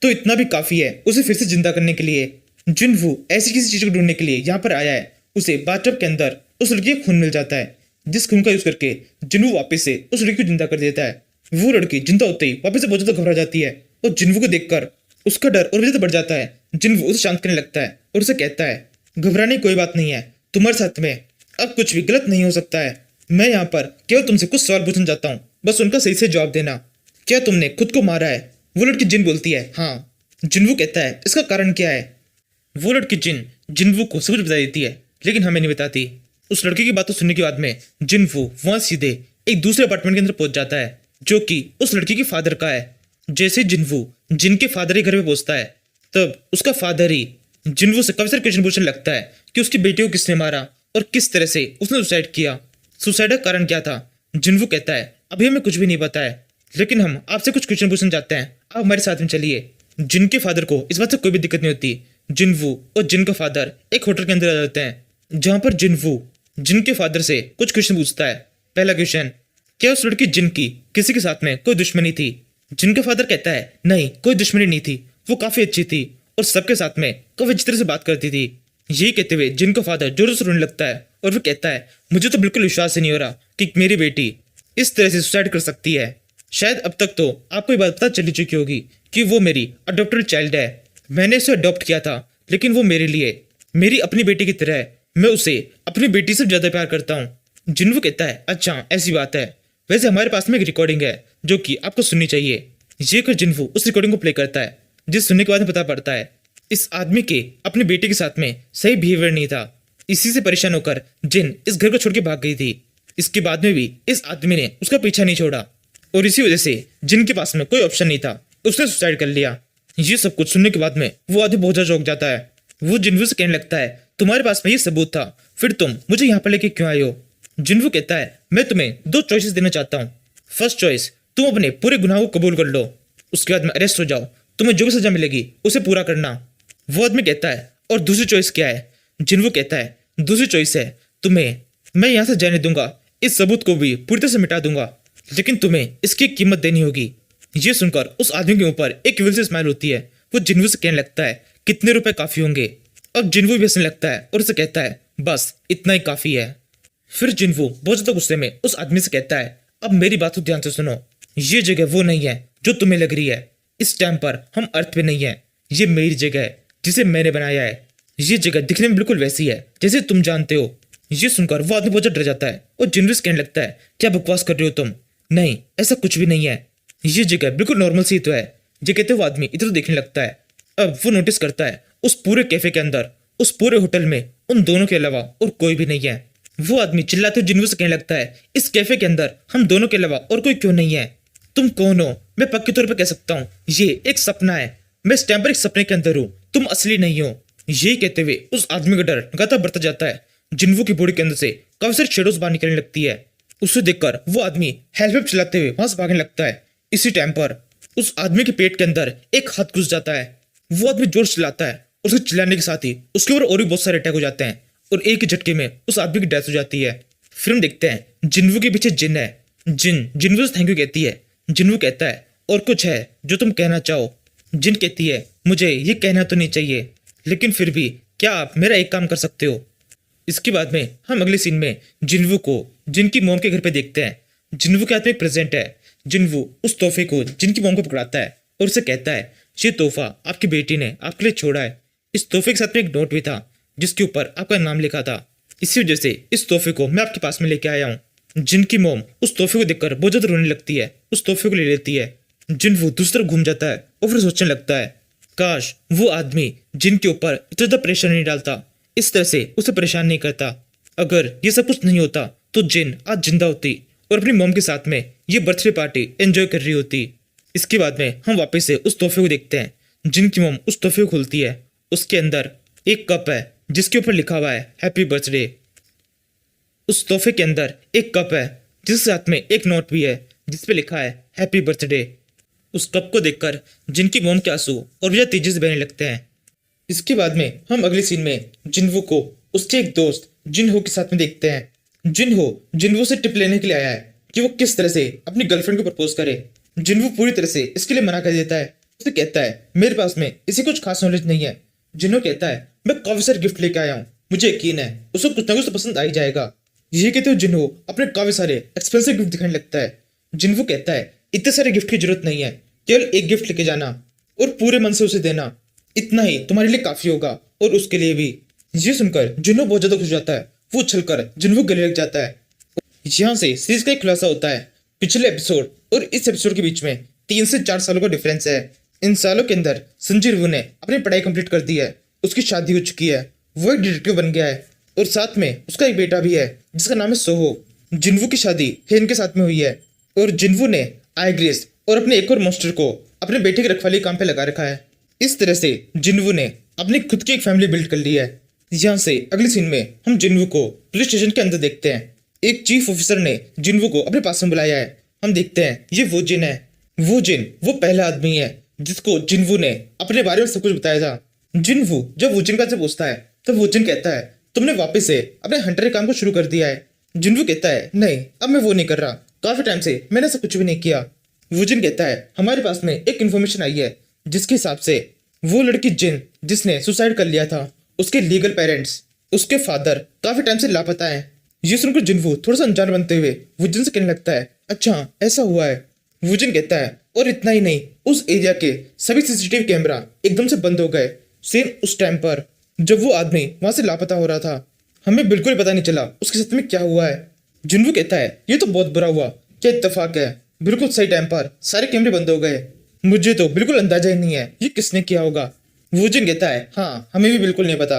तो इतना भी काफी है उसे फिर से जिंदा करने के लिए। जिन्वू ऐसी किसी चीज को ढूंढने के लिए यहाँ पर आया है। उसे बाथटब के अंदर उस लड़की का खून मिल जाता है, जिस खून का यूज करके जिन्वू वापस से उस लड़की को जिंदा कर देता है। वो लड़की जिंदा होते ही वापस से बहुत ज्यादा घबरा जाती है और जिन्वू को देखकर उसका डर और भी ज्यादा बढ़ जाता है। जिन्वू उसे शांत करने लगता है और उसे कहता है, घबराने की कोई बात नहीं है, तुम्हारे साथ में अब कुछ भी गलत नहीं हो सकता है। मैं यहाँ पर केवल तुमसे कुछ सवाल पूछना चाहता हूँ, बस उनका सही से जवाब देना। क्या तुमने खुद को मारा है? वो लड़की जिन बोलती है, हाँ। जिन्वू कहता है, इसका कारण क्या है? वो लड़की जिन्वू को सब कुछ बता देती है, लेकिन हमें नहीं बताती। उस लड़की की बातों सुनने के बाद में जिन्वू वहां सीधे एक दूसरे अपार्टमेंट के अंदर पहुंच जाता है, जो कि उस लड़की के फादर का है। जैसे जिन्वू जिनके फादर के घर में पहुंचता है, तब उसका फादर ही जिन्वू से काफी सारे क्वेश्चन पूछने लगता है कि उसकी बेटी को किसने मारा और किस तरह से उसने सुसाइड किया, सुसाइड का कारण क्या था। जिन्वू कहता है, अभी हमें कुछ भी नहीं पता है, लेकिन हम आपसे कुछ क्वेश्चन पूछना चाहते हैं, आप हमारे साथ में चलिए। जिनके फादर को इस बात से कोई भी दिक्कत नहीं होती। जिन्वू और जिन का फादर एक होटल के अंदर आ जाते हैं, जहां पर जिन्वू जिनके फादर से कुछ क्वेश्चन पूछता है। पहला क्वेश्चन, क्या उस लड़की जिन की किसी के साथ में कोई दुश्मनी थी? जिनका फादर कहता है, नहीं, कोई दुश्मनी नहीं थी, वो काफी अच्छी थी और सबके साथ में काफी अच्छी तरह से बात करती थी। यही कहते हुए जिनका फादर जोर से रोने लगता है और वो कहता है, मुझे तो बिल्कुल विश्वास ही नहीं हो रहा कि मेरी बेटी इस तरह से सुसाइड कर सकती है। शायद अब तक तो आपको ये बात पता चली चुकी होगी कि वो मेरी अडॉप्टेड चाइल्ड है। मैंने उसे अडॉप्ट किया था, लेकिन वो मेरे लिए मेरी अपनी बेटी की तरह है। मैं उसे अपनी बेटी से ज्यादा प्यार करता हूँ। जिन्वू कहता है, अच्छा ऐसी बात है। वैसे हमारे पास में एक रिकॉर्डिंग है जो कि आपको सुननी चाहिए। ये कर जिन्वू उस रिकॉर्डिंग को प्ले करता है, जिस सुनने के बाद में पता पड़ता है इस आदमी के अपनी बेटी के साथ में सही बिहेवियर नहीं था। इसी से परेशान होकर जिन इस घर को छोड़ के भाग गई थी। इसके बाद में भी इस आदमी ने उसका पीछा नहीं छोड़ा और इसी वजह से जिन के पास में कोई ऑप्शन नहीं था, उसने सुसाइड कर लिया। ये सब कुछ सुनने के बाद में वो आदमी बहुत ज्यादा चौंक जाता है। वो जिन्वू से कहने लगता है, तुम्हारे पास में ये सबूत था, फिर तुम मुझे यहाँ पर लेके क्यों आए हो? जिन्वू कहता है, मैं तुम्हें दो चॉइसेस देना चाहता हूँ। फर्स्ट चॉइस, तुम अपने पूरे गुनाहों को कबूल कर लो, उसके बाद में अरेस्ट हो जाओ, तुम्हें जो भी सजा मिलेगी उसे पूरा करना। वो आदमी कहता है, और दूसरी चॉइस क्या है? जिन्वू कहता है, दूसरी चॉइस है तुम्हें मैं यहाँ से जाने दूंगा, इस सबूत को भी पूरी तरह से मिटा दूंगा, लेकिन तुम्हें इसकी कीमत देनी होगी। ये सुनकर उस आदमी के ऊपर एक विल से स्माइल होती है। वो जिन्वू से कहने लगता है, कितने रुपए काफी होंगे? अब जिन्वू भी हंसने लगता है और उसे कहता है, बस इतना ही काफी है। फिर जिन्वू बहुत ज्यादा गुस्से में उस आदमी से कहता है, अब मेरी बात को ध्यान से सुनो, ये जगह वो नहीं है जो तुम्हें लग रही है। इस टाइम पर हम अर्थ पे नहीं है, ये मेरी जगह है जिसे मैंने बनाया है। ये जगह दिखने में बिल्कुल वैसी है जैसे तुम जानते हो। ये सुनकर वो आदमी बहुत डर जाता है और जिन्वू से कहने लगता है, क्या बकवास कर रहे हो तुम? नहीं, ऐसा कुछ भी नहीं है, ये जगह बिल्कुल नॉर्मल सी तो है। ये कहते हुए आदमी इधर देखने लगता है। अब वो नोटिस करता है उस पूरे कैफे के अंदर, उस पूरे होटल में उन दोनों के अलावा और कोई भी नहीं है। वो आदमी चिल्लाते हुए जिन्वू से कहने लगता है, इस कैफे के अंदर हम दोनों के अलावा और कोई क्यों नहीं है? तुम कौन हो? मैं पक्के तौर पर कह सकता हूँ ये एक सपना है। मैं इस टाइम पर एक सपने के अंदर हूँ, तुम असली नहीं हो। यही कहते हुए उस आदमी का डर लगातार बढ़ता जाता है। जिन्वू की बॉडी के अंदर से काफी सारी शेडोज बाहर निकलने लगती है। उसे देखकर वो आदमी हेल्प चलाते हुए वहां से भागने लगता है। इसी टाइम पर उस आदमी के पेट के अंदर एक हाथ घुस जाता है। वो आदमी जोर से चिल्लाता है, उसके चिल्लाने के साथ ही उसके ऊपर और भी बहुत सारे अटैक हो जाते हैं और एक ही झटके में उस आदमी की डेथ हो जाती है। फिर हम देखते हैं जिन्वू के पीछे जिन है। जिन्वू से थैंक यू कहती है। जिन्वू कहता है, और कुछ है जो तुम कहना चाहो? जिन कहती है, मुझे ये कहना तो नहीं चाहिए, लेकिन फिर भी क्या आप मेरा एक काम कर सकते हो? इसके बाद में हम अगले सीन में जिन्वू को जिनकी मॉम के घर पे देखते हैं। जिन्वू के हाथ में एक प्रेजेंट है। जिन्वू उस तोहफे को जिनकी मॉम को पकड़ाता है और उसे कहता है, ये तोहफा आपकी बेटी ने आपके लिए छोड़ा है। इस तोहफे के साथ में एक नोट भी था जिसके ऊपर आपका नाम लिखा था। इसी वजह से इस तोहफे को मैं आपके पास में लेके आया हूँ। जिनकी मॉम उस तोहफे को देखकर बहुत ज्यादा रोने लगती है, उस तोहफे को ले लेती है। जिन्वू दूसरी तरफ घूम जाता है और फिर सोचने लगता है, काश वो आदमी जिनके ऊपर इतना ज्यादा प्रेशर नहीं डालता, इस तरह से उसे परेशान नहीं करता। अगर ये सब कुछ नहीं होता तो जिन आज जिंदा होती और अपनी मॉम के साथ में ये बर्थडे पार्टी एंजॉय कर रही होती। इसके बाद में हम वापस से उस तोहफे को देखते हैं। जिनकी मॉम उस तोहफे को खोलती है। उसके अंदर एक कप है जिसके ऊपर लिखा हुआ है हैप्पी बर्थडे। उस तोहफे के अंदर एक कप है जिसके साथ में एक नोट भी है जिसपे लिखा है हैप्पी बर्थडे। उस कप को देखकर जिनकी मॉम के आंसू और भी तेजी से बहने लगते हैं। इसके बाद में हम अगले सीन में जिन्वू को उसके एक दोस्त जिनहो के साथ में देखते हैं। जिनहो जिन्वो से टिप लेने के लिए आया है कि वो किस तरह से अपनी गर्लफ्रेंड को प्रपोज करे। जिन्वो पूरी तरह से इसके लिए मना कर देता है। उसे कहता है मेरे पास में इसे कुछ खास नॉलेज नहीं है। जिन्हो कहता है मैं काफी सारे गिफ्ट लेके आया हूँ, मुझे यकीन है उसको कुछ ना कुछ तो पसंद आ ही जाएगा। ये कहते हुए जिन्हो अपने काफी सारे एक्सपेंसिव गिफ्ट दिखाने लगता है। जिन्हो कहता है इतने सारे गिफ्ट की जरूरत नहीं है, केवल एक गिफ्ट लेके जाना और पूरे मन से उसे देना, इतना ही तुम्हारे लिए काफी होगा और उसके लिए भी। ये सुनकर जिन्हो बहुत ज्यादा खुश हो जाता है। वो उछलकर जिन्हो गले लग जाता है। यहाँ से सीरीज का एक खुलासा होता है। पिछले एपिसोड और इस एपिसोड के बीच में 3 से 4 सालों का डिफरेंस है। इन सालों के अंदर संजीव ने अपनी पढ़ाई कंप्लीट कर दी है, उसकी शादी हो चुकी है, वो एक डिटेक्टिव बन गया है और साथ में उसका एक बेटा भी है जिसका नाम है सोहो। जिन्वू की शादी हेन के साथ में हुई है और जिन्वू ने आइग्रेस और अपने एक और मॉन्स्टर को अपने बेटे की रखवाली काम पे लगा रखा है। इस तरह से जिन्वू ने अपनी खुद की एक फैमिली बिल्ड कर ली है। यहाँ से अगली सीन में हम जिन्वू को पुलिस स्टेशन के अंदर देखते हैं। एक चीफ ऑफिसर ने जिन्वू को अपने पास में बुलाया है। हम देखते हैं ये वो जिन है। वो पहला आदमी है जिसको जिन्वू ने अपने बारे में सब कुछ बताया था। जिन्वू जब वुजिन का से पूछता है तब वुजिन कहता है तुमने वापस से अपने हंटर के काम को शुरू कर दिया है। जिन्वू कहता है नहीं, अब मैं वो नहीं कर रहा, काफी टाइम से मैंने ऐसा कुछ भी नहीं किया। वुजिन कहता है हमारे पास में एक इन्फॉर्मेशन आई है जिसके हिसाब से वो लड़की जिन जिसने सुसाइड कर लिया था, उसके लीगल पेरेंट्स, उसके फादर काफी टाइम से लापता है। ये सुनकर जिन्वू थोड़ा सा अनजान बनते हुए वुजिन से कहने लगता है अच्छा ऐसा हुआ है। वुजिन कहता है और इतना ही नहीं, उस एरिया के सभी सीसीटीवी कैमरा एकदम से बंद हो गए, सेम उस टाइम पर जब वो आदमी वहां से लापता हो रहा था। हमें बिल्कुल पता नहीं चला उसके साथ में क्या हुआ है। जिन्वू कहता है ये तो बहुत बुरा हुआ, क्या इत्तेफाक है, बिल्कुल सही टाइम पर सारे कैमरे बंद हो गए, मुझे तो बिल्कुल अंदाजा ही नहीं है ये किसने किया होगा। वुजिन कहता है हाँ हमें भी बिल्कुल नहीं पता,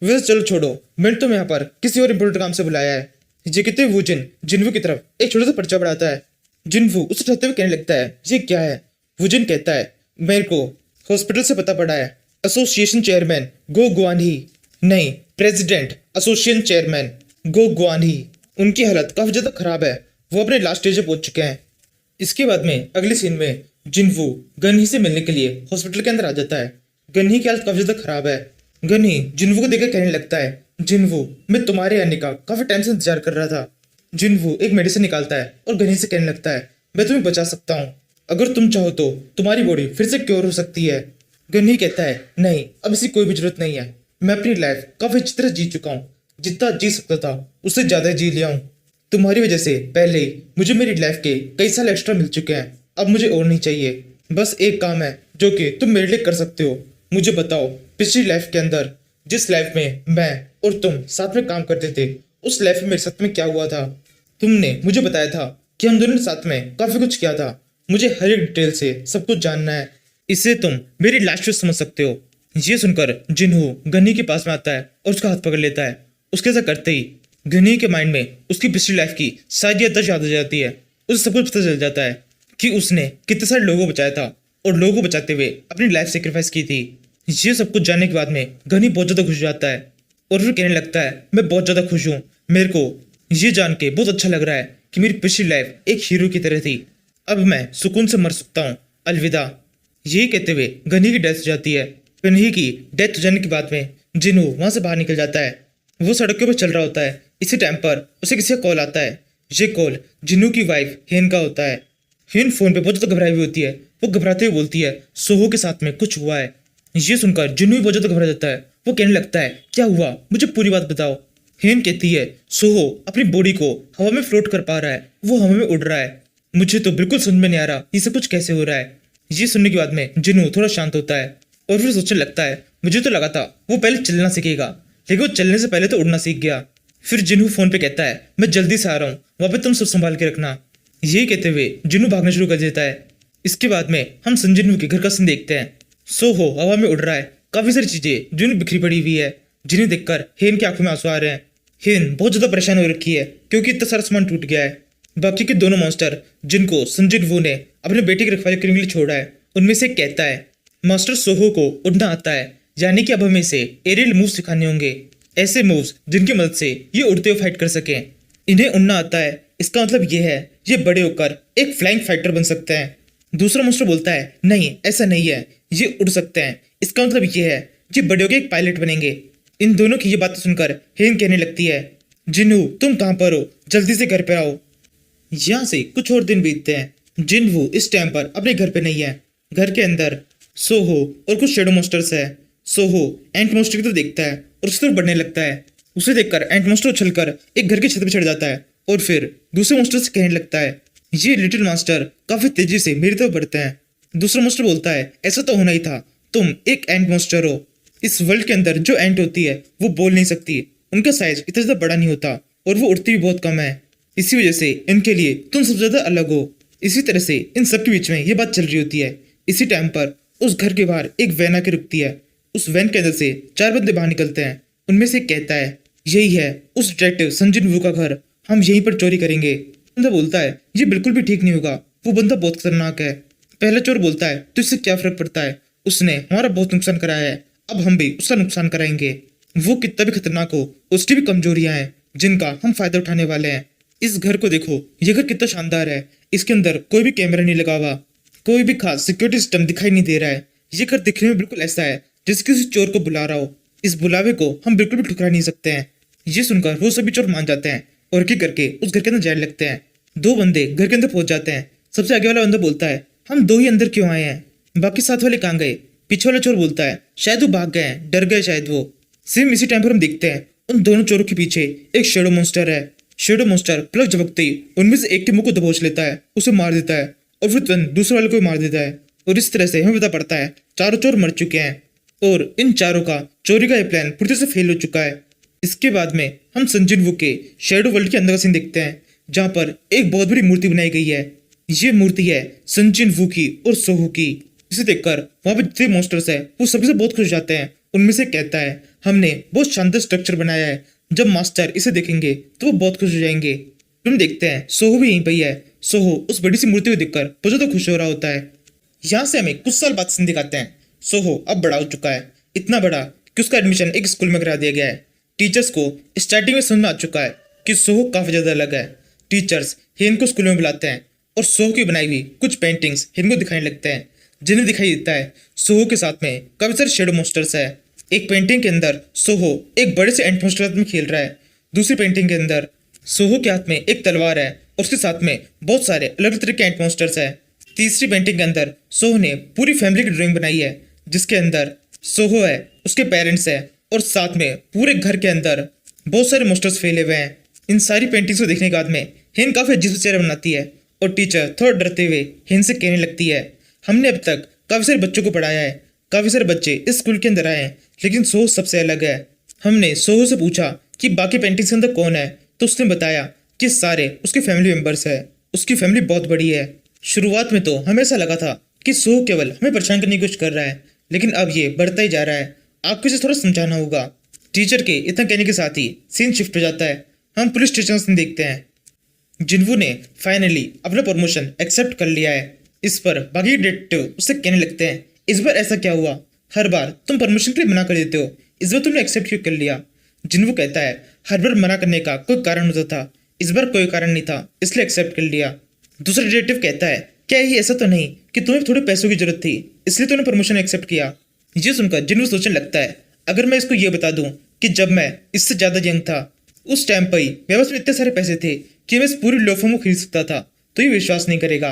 वैसे चलो छोड़ो, मैंने तुम्हें यहाँ पर किसी और इम्पोर्टेंट काम से बुलाया है। ये कहते हुए वुजिन जिन्वू की तरफ एक छोटा सा पर्चा बढ़ाता है। जिन्वू उसे उठाते हुए कहने लगता है ये क्या है। वुजिन कहता है मेरे को हॉस्पिटल से पता पड़ा है, एसोसिएशन चेयरमैन गो गुआन ही, नहीं प्रेसिडेंट एसोसिएशन चेयरमैन गो गुआन ही, उनकी हालत काफी ज्यादा खराब है, वो अपने लास्ट स्टेज पे पहुंच चुके हैं। इसके बाद में अगले सीन में जिन्वू गनही से मिलने के लिए हॉस्पिटल के अंदर आ जाता है। गनही की हालत काफी ज्यादा खराब है। गनही जिन्वू को देखकर कहने लगता है जिन्वू मैं तुम्हारे आने का काफी टाइम से इंतजार कर रहा था। जिन्वू एक मेडिसिन निकालता है और गनही से कहने लगता है मैं तुम्हें बचा सकता हूँ, अगर तुम चाहो तो तुम्हारी बॉडी फिर से क्योर हो सकती है। गनही कहता है नहीं अब इसकी कोई भी जरूरत नहीं है, मैं अपनी लाइफ काफी अच्छी तरह जी चुका हूँ, जितना जी सकता था उससे ज्यादा जी लिया हूँ। तुम्हारी वजह से पहले ही मुझे मेरी लाइफ के कई साल एक्स्ट्रा मिल चुके हैं, अब मुझे और नहीं चाहिए। बस एक काम है जो कि तुम मेरे लिए कर सकते हो, मुझे बताओ पिछली लाइफ के अंदर जिस लाइफ में मैं और तुम साथ में काम करते थे उस लाइफ में मेरे साथ में क्या हुआ था। तुमने मुझे बताया था कि हम दोनों ने साथ में काफी कुछ किया था, मुझे हर एक डिटेल से सब कुछ जानना है, इससे तुम मेरी लास्ट समझ सकते हो। ये सुनकर जिन्हू गन्नी के पास में आता है और उसका हाथ पकड़ लेता है। उसके ऐसा करते ही गन्नी के माइंड में उसकी पिछली लाइफ की सारी यादें याद आ जाती है। उसे सब कुछ पता चल जाता है कि उसने कितने सारे लोगों को बचाया था और लोगों को बचाते हुए अपनी लाइफ सेक्रीफाइस की थी। ये सब कुछ जानने के बाद में गन्नी बहुत ज्यादा खुश हो जाता है और फिर कहने लगता है मैं बहुत ज्यादा खुश हूँ, मेरे को ये जान के बहुत अच्छा लग रहा है कि मेरी पिछली लाइफ एक हीरो की तरह थी, अब मैं सुकून से मर सकता हूँ, अलविदा। यही कहते हुए गन्ही की डेथ हो जाती है। गन्ही की डेथ हो जाने के बाद में जिन्हू वहां से बाहर निकल जाता है। वो सड़क के ऊपर चल रहा होता है। इसी टाइम पर उसे किसी का कॉल आता है। ये कॉल जिन्हू की वाइफ हेन का होता है। हेन फोन पे बहुत ज्यादा घबराई हुई होती है। वो घबराते हुए बोलती है सोहो के साथ में कुछ हुआ है। ये सुनकर जिन्हू भी बहुत ज्यादा घबरा जाता है। वो कहने लगता है क्या हुआ, मुझे पूरी बात बताओ। हेन कहती है सोहो अपनी बॉडी को हवा में फ्लोट कर पा रहा है, वो हवा में उड़ रहा है, मुझे तो बिल्कुल समझ में नहीं आ रहा ये सब कुछ कैसे हो रहा है। ये सुनने के बाद में जिन्हू थोड़ा शांत होता है और फिर सोचने लगता है मुझे तो लगा था वो पहले चलना सीखेगा, लेकिन वो चलने से पहले तो उड़ना सीख गया। फिर जिन्हू फोन पे कहता है मैं जल्दी से आ रहा हूँ, वहां पे तुम सब संभाल के रखना। यही कहते हुए जिन्हू भागना शुरू कर देता है। इसके बाद में हम संजिन्हू के घर का सीन देखते हैं। सोहो हवा में उड़ रहा है, काफी सारी चीजें जिन्हें बिखरी पड़ी हुई है, जिन्हें देखकर हेन की आंखों में आंसू आ रहे हैं। हेन बहुत ज्यादा परेशान हो रखी है क्योंकि इतना सारा सामान टूट गया है। बाकी के दोनों मॉन्स्टर जिनको संजिन्हू ने अपने बेटे की रखवाली करने के लिए छोड़ा है, उनमें से एक कहता है मास्टर सोहो को उड़ना आता है, यानी कि अब हमें इसे एरियल मूव सिखाने होंगे, ऐसे मूव्स जिनकी मदद से ये उड़ते हुए फाइट कर सकें। इन्हें उड़ना आता है, इसका मतलब ये है ये बड़े होकर एक फ्लाइंग फाइटर बन सकते हैं। दूसरा मॉन्स्टर बोलता है नहीं ऐसा नहीं है, ये उड़ सकते हैं, इसका मतलब ये है ये बड़े होकर एक पायलट बनेंगे। इन दोनों की ये बातें सुनकर हेन कहने लगती है जिन्हू तुम कहाँ पर हो, जल्दी से घर पे आओ। यहाँ से कुछ और दिन बीतते हैं। जिन्हू इस टाइम पर अपने घर पे नहीं है। घर के अंदर सोहो और कुछ शेडो मॉन्स्टर्स है। सोहो एंट मॉन्स्टर की तरफ देखता है और उसकी तरफ बढ़ने लगता है। उसे देखकर एंट मॉन्स्टर उछलकर एक घर की छत पर चढ़ जाता है और फिर दूसरे मॉन्स्टर से कहने लगता है, ये लिटिल मास्टर काफी तेजी से मेरी तरफ बढ़ते हैं। दूसरा मॉन्स्टर बोलता है, ऐसा तो होना ही था, तुम एक एंट मॉन्स्टर हो। इस वर्ल्ड के अंदर जो एंट होती है वो बोल नहीं सकती, उनका साइज इतना ज्यादा बड़ा नहीं होता और वो उड़ती भी बहुत कम है। इसी वजह से इनके लिए तुम सबसे ज्यादा अलग हो। इसी तरह से इन सबके बीच में ये बात चल रही होती है। इसी टाइम पर उस घर के बाहर एक वैन आके रुकती है। उस वैन के अंदर से 4 बंदे बाहर निकलते हैं। उनमें से एक कहता है, यही है उस डिटेक्टिव संजन वू का घर, हम यहीं पर चोरी करेंगे। बंदा बोलता है, ये बिल्कुल भी ठीक नहीं होगा, वो बंदा बहुत खतरनाक है। पहला चोर बोलता है, तो इससे क्या फर्क पड़ता है, उसने हमारा बहुत नुकसान कराया है, अब हम भी उसका नुकसान कराएंगे। वो कितना भी खतरनाक हो, उसकी भी कमजोरियां हैं जिनका हम फायदा उठाने वाले हैं। इस घर को देखो, ये घर कितना शानदार है। इसके अंदर कोई भी कैमरा नहीं लगा हुआ, कोई भी खास सिक्योरिटी सिस्टम दिखाई नहीं दे रहा है। ये घर दिखने में बिल्कुल ऐसा है जैसे किसी चोर को बुला रहा हो। इस बुलावे को हम बिल्कुल भी ठुकरा नहीं सकते हैं। ये सुनकर वो सभी चोर मान जाते हैं और की करके उस घर के अंदर जाने लगते हैं। 2 बंदे घर के अंदर पहुंच जाते हैं। सबसे आगे वाला बंदा बोलता है, हम 2 ही अंदर क्यों आए हैं, बाकी साथ वाले कहाँ गए। पीछे वाला चोर बोलता है, शायद वो भाग गए हैं, डर गए शायद वो। सेम इसी टाइम पर हम देखते हैं उन दोनों चोरों के पीछे एक शेडो मॉन्स्टर है। शेडो मॉन्स्टर प्लग झपकते ही उनमें से एक के मुंह को दबोच लेता है, उसे मार देता है और फिर तुरंत दूसरे वाले को भी मार देता है। और इस तरह से हमें पता पड़ता है चारों चोर मर चुके हैं और इन चारों का चोरी का ये प्लान पूरी तरह से फेल हो चुका है। इसके बाद में हम संजन वू के शेडो वर्ल्ड के अंदर का सीन देखते हैं, जहाँ पर एक बहुत बड़ी मूर्ति बनाई गई है। ये मूर्ति है संजन वू की और सोहू की। इसे देखकर वहां पे जितने मॉन्स्टर्स है वो सभी से बहुत खुश हो जाते हैं। उनमें से कहता है, हमने बहुत शानदार स्ट्रक्चर बनाया है, जब मास्टर इसे देखेंगे तो वो बहुत खुश हो जाएंगे। तुम देखते हैं सोहू भी यहीं पर ही है। सोहू उस बड़ी सी मूर्ति को देखकर बहुत ज्यादा खुश हो रहा होता है। यहाँ से हमें कुछ साल बाद सीन दिखाते हैं। सोहो अब बड़ा हो चुका है, इतना बड़ा कि उसका एडमिशन एक स्कूल में करा दिया गया है। टीचर्स को स्टार्टिंग में समझ में आ चुका है कि सोहो काफी ज्यादा अलग है। टीचर्स हेन को स्कूल में बुलाते हैं और सोहो की बनाई हुई कुछ पेंटिंग्स हेन को दिखाने लगते हैं, जिन्हें दिखाई देता है सोहो के साथ में काफी सारे शेडो मॉन्स्टर्स है। एक पेंटिंग के अंदर सोहो एक बड़े से एंट मॉन्स्टर में खेल रहा है। दूसरी पेंटिंग के अंदर सोहो के हाथ में एक तलवार है और उसके साथ में बहुत सारे अलग अलग तरह के एंट मॉन्स्टर्स है। तीसरी पेंटिंग के अंदर सोहो ने पूरी फैमिली की ड्राइंग बनाई है, जिसके अंदर सोहो है, उसके पेरेंट्स है और साथ में पूरे घर के अंदर बहुत सारे मॉन्स्टर्स फैले हुए हैं। इन सारी पेंटिंग्स को देखने के बाद में हेन काफी अजीब से चेहरा बनाती है और टीचर थोड़ा डरते हुए हेन से कहने लगती है, हमने अब तक काफी सारे बच्चों को पढ़ाया है, काफी सारे बच्चे इस स्कूल के अंदर आए हैं, लेकिन सोहो सबसे अलग है। हमने सोहो से पूछा कि बाकी पेंटिंग्स के अंदर कौन है, तो उसने बताया कि सारे उसके फैमिली मेंबर्स है। उसकी फैमिली बहुत बड़ी है। शुरुआत में तो हमें ऐसा लगा था कि सोहो केवल हमें परेशान करने की कोशिश कर रहा है, लेकिन अब ये बढ़ता ही जा रहा है, आपको इसे थोड़ा समझाना होगा। टीचर के इतना कहने के साथ ही सीन शिफ्ट हो जाता है। हम पुलिस स्टेशन से देखते हैं। जिन्वू ने फाइनली अपना प्रमोशन एक्सेप्ट कर लिया है। इस पर बाकी डिटेक्टिव उससे कहने लगते हैं, इस बार ऐसा क्या हुआ, हर बार तुम प्रमोशन के लिए मना कर देते हो, इस बार तुमने एक्सेप्ट क्यों कर लिया। जिन्वू कहता है, हर बार मना करने का कोई कारण होता था, इस बार कोई कारण नहीं था, इसलिए एक्सेप्ट कर लिया। दूसरा डिटेक्टिव कहता है, क्या ये ऐसा तो नहीं कि तुम्हें थोड़े पैसों की जरूरत थी, इसलिए तुमने प्रमोशन एक्सेप्ट किया। ये सुनकर जिन्वू सोचने लगता है, अगर मैं इसको ये बता दूं कि जब मैं इससे ज्यादा यंग था, उस टाइम पर ही मेरे पास में इतने सारे पैसे थे कि मैं इस पूरी लॉ फर्म को खरीद सकता था, तो ये विश्वास नहीं करेगा।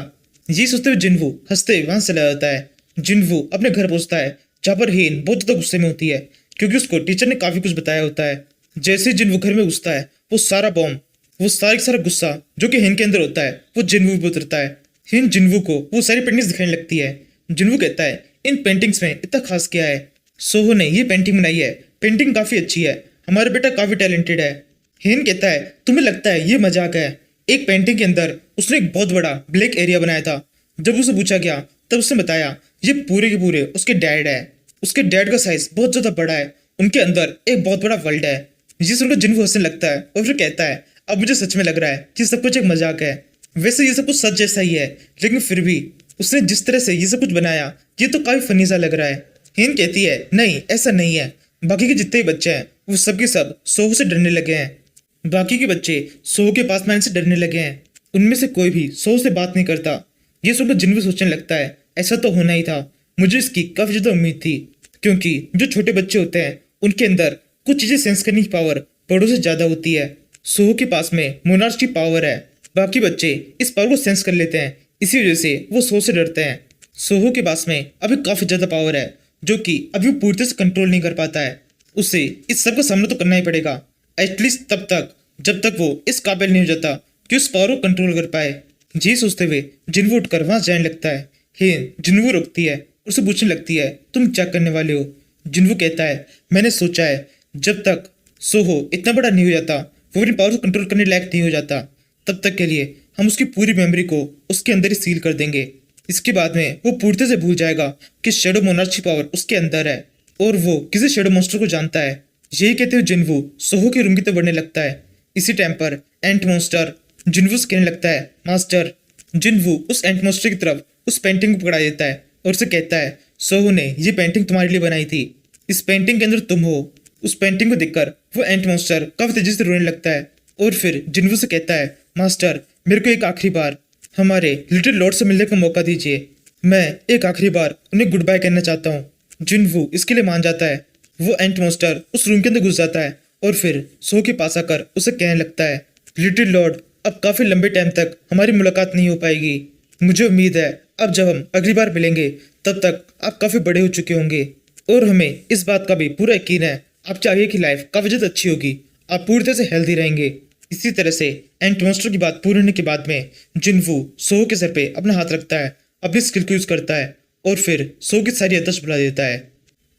ये सोचते हुए जिन्वू हंसते वहां से चला जाता है। जिन्वू अपने घर पहुंचता है, जहाँ पर हेन बहुत ज्यादा गुस्से में होती है क्योंकि उसको टीचर ने काफी कुछ बताया होता है। जैसे ही जिन्वू घर में घुसता है, वो सारा बॉम्ब, वो सारा का सारा गुस्सा जो कि हेन के अंदर होता है वो जिन्वू पे उतरता है। हेन जिन्वू को वो सारी पेंटिंग्स दिखाने लगती है। जिन्वू कहता है, इन पेंटिंग्स में इतना खास क्या है। सोहो ने ये पेंटिंग बनाई है, पेंटिंग काफी अच्छी है, हमारा बेटा काफी टैलेंटेड है। हेन कहता है, तुम्हें लगता है ये मजाक है। एक पेंटिंग के अंदर उसने एक बहुत बड़ा ब्लैक एरिया बनाया था। जब उसे पूछा गया तब उसने बताया ये पूरे के पूरे उसके डैड है। उसके डैड का साइज बहुत ज्यादा बड़ा है, उनके अंदर एक बहुत बड़ा वर्ल्ड है। ये सुनकर जिन्वू हंसने लगता है और फिर कहता है, अब मुझे सच में लग रहा है कि सब कुछ एक मजाक है। वैसे ये सब कुछ सच जैसा ही है, लेकिन फिर भी उसने जिस तरह से ये सब कुछ बनाया ये तो काफी फनी सा लग रहा है। हेन कहती है, नहीं ऐसा नहीं है, बाकी के जितने भी बच्चे हैं वो सब के सब सोहो से डरने लगे हैं। बाकी के बच्चे सोहो के पास में से डरने लगे हैं, उनमें से कोई भी सोहो से बात नहीं करता। ये सुनकर जिन्वू सोचने लगता है, ऐसा तो होना ही था, मुझे इसकी काफी ज्यादा उम्मीद थी, क्योंकि जो छोटे बच्चे होते हैं उनके अंदर कुछ चीजें सेंस करने की पावर बड़ों से ज्यादा होती है। सोहो के पास में मोनार्च की पावर है। बाकी बच्चे इस पावर को सेंस कर लेते हैं, इसी वजह से वो सोहो से डरते हैं। सोहो के पास में अभी काफी ज्यादा पावर है जो कि अभी वो पूरी तरह से कंट्रोल नहीं कर पाता है। उसे इस सब का सामना तो करना ही पड़ेगा, एटलीस्ट तब तक जब तक वो इस काबिल नहीं हो जाता कि उस पावर को कंट्रोल कर पाए। ये सोचते हुए जिन्वो उठकर वहां जाने लगता है। जिन्वो रुकती है, उसे पूछने लगती है तुम क्या करने वाले हो। जिन्वो कहता है मैंने सोचा है जब तक सोहो इतना बड़ा नहीं हो जाता, वो अपनी पावर को कंट्रोल करने लायक नहीं हो जाता, तब तक के लिए हम उसकी पूरी मेमोरी को उसके अंदर ही सील कर देंगे। इसके बाद में वो पूरी तरह से भूल जाएगा कि शैडो मोनार्च की पावर उसके अंदर है और वो किसी शैडो मॉन्स्टर को जानता है। यही कहते हुए जिन्वो सोहो के रूम की तरफ बढ़ने लगता है। इसी टाइम पर एंट मॉन्स्टर जिन्वो से कहने लगता है मास्टर। जिन्वो उस एंट मॉन्स्टर की तरफ उस पेंटिंग को पकड़ा देता है और उसे कहता है सोहो ने ये पेंटिंग तुम्हारे लिए बनाई थी, इस पेंटिंग के अंदर तुम हो। उस पेंटिंग को देखकर वो एंट मॉन्स्टर काफी तेजी से रोने लगता है और फिर जिन्वो से कहता है मास्टर मेरे को एक आखिरी बार हमारे लिटिल लॉर्ड से मिलने का मौका दीजिए, मैं एक आखिरी बार उन्हें गुड बाय कहना चाहता हूँ। जिन्वो इसके लिए मान जाता है। वो एंट मॉन्स्टर उस रूम के अंदर घुस जाता है और फिर सो के पास आकर उसे कहने लगता है लिटिल लॉर्ड अब काफी लंबे टाइम तक हमारी मुलाकात नहीं हो पाएगी, मुझे उम्मीद है अब जब हम अगली बार मिलेंगे तब तक आप काफी बड़े हो चुके होंगे और हमें इस बात का भी पूरा यकीन है आपकी आगे की लाइफ काफी ज्यादा अच्छी होगी, आप पूरी तरह से हेल्दी रहेंगे। इसी तरह से एंट मॉन्स्टर की बात पूरी होने के बाद में जिन्वो सोहो के सर पे अपना हाथ रखता है, अपनी स्किल को यूज करता है और फिर सोहो की सारी याददाश्त भुला देता है।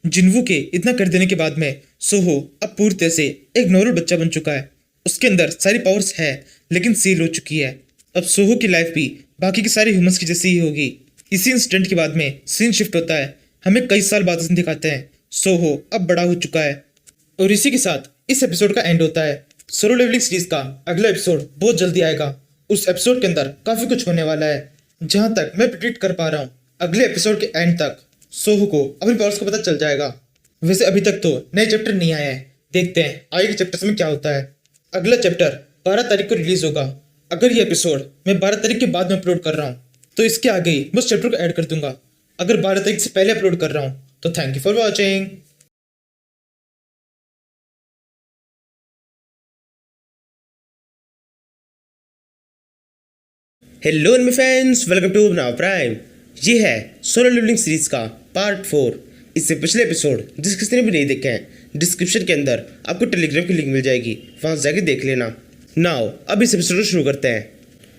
जिन्वो के इतना कर देने के बाद में सोहो अब पूरी तरह से एक नॉर्मल बच्चा बन चुका है। उसके अंदर सारी पावर्स है लेकिन सील हो चुकी है। अब सोहो की लाइफ भी बाकी की सारी ह्यूमंस की जैसी ही होगी। इसी इंसिडेंट के बाद में सीन शिफ्ट होता है, हमें कई साल बाद दिखाते हैं सोहो अब बड़ा हो चुका है और इसी के साथ इस एपिसोड का एंड होता है। सोलो लेवलिंग सीरीज का अगला एपिसोड बहुत जल्दी आएगा। उस एपिसोड के अंदर काफी कुछ होने वाला है। जहां तक मैं प्रिडिक्ट कर पा रहा हूँ अगले एपिसोड के एंड तक सोहो को अपनी पावर्स का पता चल जाएगा। वैसे अभी तक तो नए चैप्टर नहीं आए हैं, देखते हैं आगे के चैप्टर्स में क्या होता है। अगला चैप्टर 12 तारीख को रिलीज होगा। अगर ये एपिसोड मैं 12 तारीख के बाद में अपलोड कर रहा हूँ तो इसके आगे ही मैं उस चैप्टर को ऐड कर दूंगा। अगर 12 तारीख से पहले अपलोड कर रहा हूँ तो thank you for watching. Hello anime fans, welcome to Now Prime. ये है सोलो लेवलिंग सीरीज का पार्ट 4। इससे पिछले एपिसोड जिस किसी ने भी नहीं देखे हैं डिस्क्रिप्शन के अंदर आपको टेलीग्राम की लिंक मिल जाएगी, वहां जाके देख लेना। नाउ अब इस एपिसोड को शुरू करते हैं।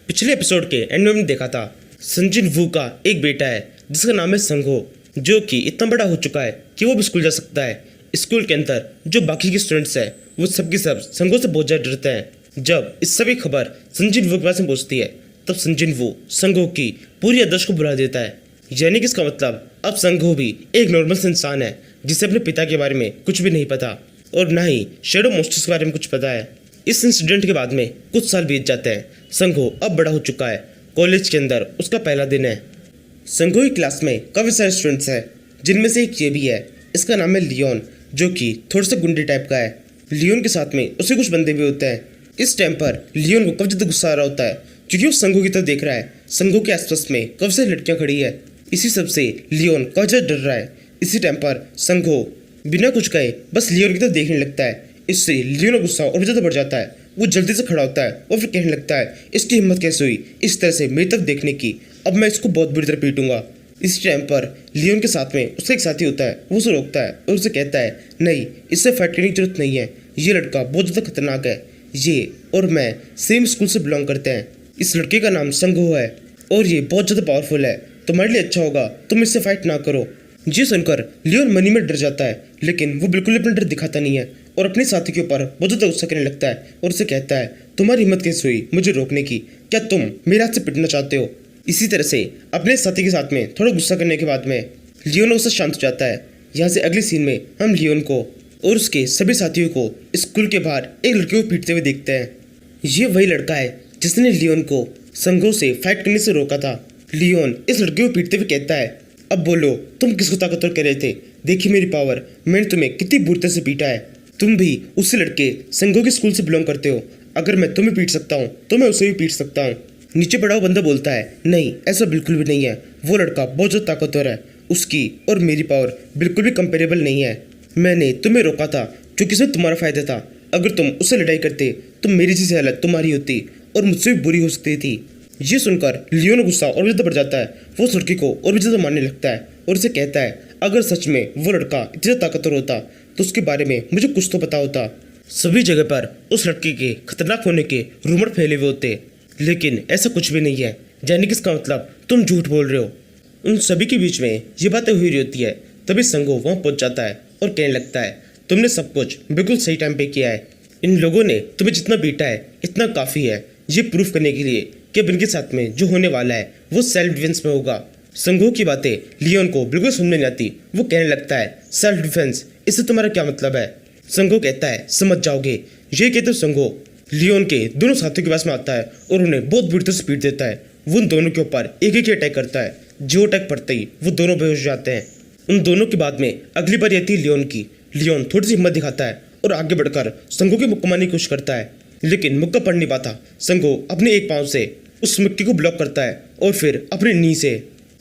पिछले एपिसोड के एंड में हमने देखा था संजिन वू का एक बेटा है जिसका नाम है संगो, जो कि इतना बड़ा हो चुका है कि वो भी स्कूल जा सकता है। स्कूल के अंदर जो बाकी के स्टूडेंट्स हैं वो सबके सब संगो से बहुत ज़्यादा डरते हैं। जब इस सभी खबर संजिन वू के पास में पहुँचती है तब संजिन वू संगो की पूरी आदर्श को भुला देता है। यानी कि इसका मतलब अब संगो भी एक नॉर्मल से इंसान है जिसे अपने पिता के बारे में कुछ भी नहीं पता और ना ही शैडो मॉन्स्टर्स के बारे में कुछ पता है। इस इंसिडेंट के बाद में कुछ साल बीत जाते हैं। संगो अब बड़ा हो चुका है। कॉलेज के अंदर उसका पहला दिन है। संगो की क्लास में काफ़ी सारे स्टूडेंट्स हैं जिनमें से एक ये भी है, इसका नाम है लियोन, जो कि थोड़ा सा गुंडे टाइप का है। लियोन के साथ में उसके कुछ बंदे भी होते हैं। इस टाइम पर लियोन को काफ़ी ज़्यादा गुस्सा आ रहा होता है क्योंकि वो संगो की तरफ देख रहा है। संगो के आसपास में काफ़ी सारी लड़कियाँ खड़ी है। इसी सब से लियोन काफ़ी ज़्यादा डर रहा है। इसी टाइम पर संगो बिना कुछ कहे बस लियोन की तरफ देखने लगता है। इससे लियोन का गुस्सा और भी ज़्यादा बढ़ जाता है। वो जल्दी से खड़ा होता है और फिर कहने लगता है इसकी हिम्मत कैसे हुई इस तरह से मेरी तरफ देखने की, अब मैं इसको बहुत बुरी तरह पीटूंगा। इस टाइम पर लियोन के साथ में उसका एक साथी होता है, वो उसे रोकता है और उसे कहता है नहीं, इससे फाइट करने की जरूरत नहीं है, ये लड़का बहुत ज़्यादा खतरनाक है, ये और मैं सेम स्कूल से बिलोंग करते हैं। इस लड़के का नाम संगो है और ये बहुत ज़्यादा पावरफुल है, तुम्हारे लिए अच्छा होगा तुम इससे फाइट ना करो। ये सुनकर लियोन मनी में डर जाता है, लेकिन वो बिल्कुल अपना डर दिखाता नहीं है और अपने साथी के ऊपर बहुत ज़्यादा गुस्सा करने लगता है और उसे कहता है तुम्हारी हिम्मत कैसे हुई मुझे रोकने की, क्या तुम मेरे हाथ से पिटना चाहते हो। इसी तरह से अपने साथी के साथ में थोड़ा गुस्सा करने के बाद में लियोन उससे शांत हो जाता है। यहाँ से अगली सीन में हम लियोन को और उसके सभी साथियों को स्कूल के बाहर एक लड़के को पीटते हुए देखते हैं। ये वही लड़का है जिसने लियोन को संगो से फाइट करने से रोका था। लियोन इस लड़के को पीटते हुए कहता है अब बोलो तुम किसको ताकतवर कर रहे थे, देखिए मेरी पावर, मैंने तुम्हें कितनी बुरी तरह से पीटा है। तुम भी उससे लड़के संगो के स्कूल से बिलोंग करते हो, अगर मैं तुम्हें पीट सकता हूँ तो मैं उसे भी पीट सकता हूँ। नीचे पड़ा हुआ बंदा बोलता है नहीं, ऐसा बिल्कुल भी नहीं है, वो लड़का बहुत ज़्यादा ताकतवर है, उसकी और मेरी पावर बिल्कुल भी कंपेरेबल नहीं है। मैंने तुम्हें रोका था क्योंकि इसमें तुम्हारा फायदा था, अगर तुम उससे लड़ाई करते तो मेरी जैसी हालत तुम्हारी होती और मुझसे भी बुरी हो सकती थी। ये सुनकर लियोन गुस्सा और भी ज्यादा बढ़ जाता है। वो उस लड़के को और भी ज्यादा मारने लगता है और उसे कहता है अगर सच में वो लड़का इतना ताकतवर होता तो उसके बारे में मुझे कुछ तो पता होता। सभी जगह पर उस लड़के के खतरनाक होने के रूमर फैले हुए होते, लेकिन ऐसा कुछ भी नहीं है। यानी कि इसका मतलब तुम झूठ बोल रहे हो। उन सभी के बीच में ये बातें हुई रही होती है, तभी संगो वहाँ पहुँच जाता है और कहने लगता है तुमने सब कुछ बिल्कुल सही टाइम पे किया है। इन लोगों ने तुम्हें जितना बीटा है इतना काफ़ी है ये प्रूफ करने के लिए कि अब इनके साथ में जो होने वाला है वो सेल्फ डिफेंस में होगा। संगो की बातें लियोन को बिल्कुल समझ में नहीं आती। वो कहने लगता है सेल्फ डिफेंस, इससे तुम्हारा क्या मतलब है? संगो कहता है समझ जाओगे। ये कहते संगो लियोन के दोनों साथियों के पास में आता है और उन्हें बहुत बुरी तरह से पीट देता है। वो उन दोनों के ऊपर एक एक अटैक करता है। जो अटैक पड़ते ही वो दोनों बेहोश हो जाते हैं। उन दोनों के बाद में अगली बार आती है लियोन की। लियोन थोड़ी सी हिम्मत दिखाता है और आगे बढ़कर संगो के मुक्का मारने की कोशिश करता है, लेकिन मुक्का पड़ नहीं पाता। संगो अपने एक पांव से उस मिक्की को ब्लॉक करता है और फिर अपने नी से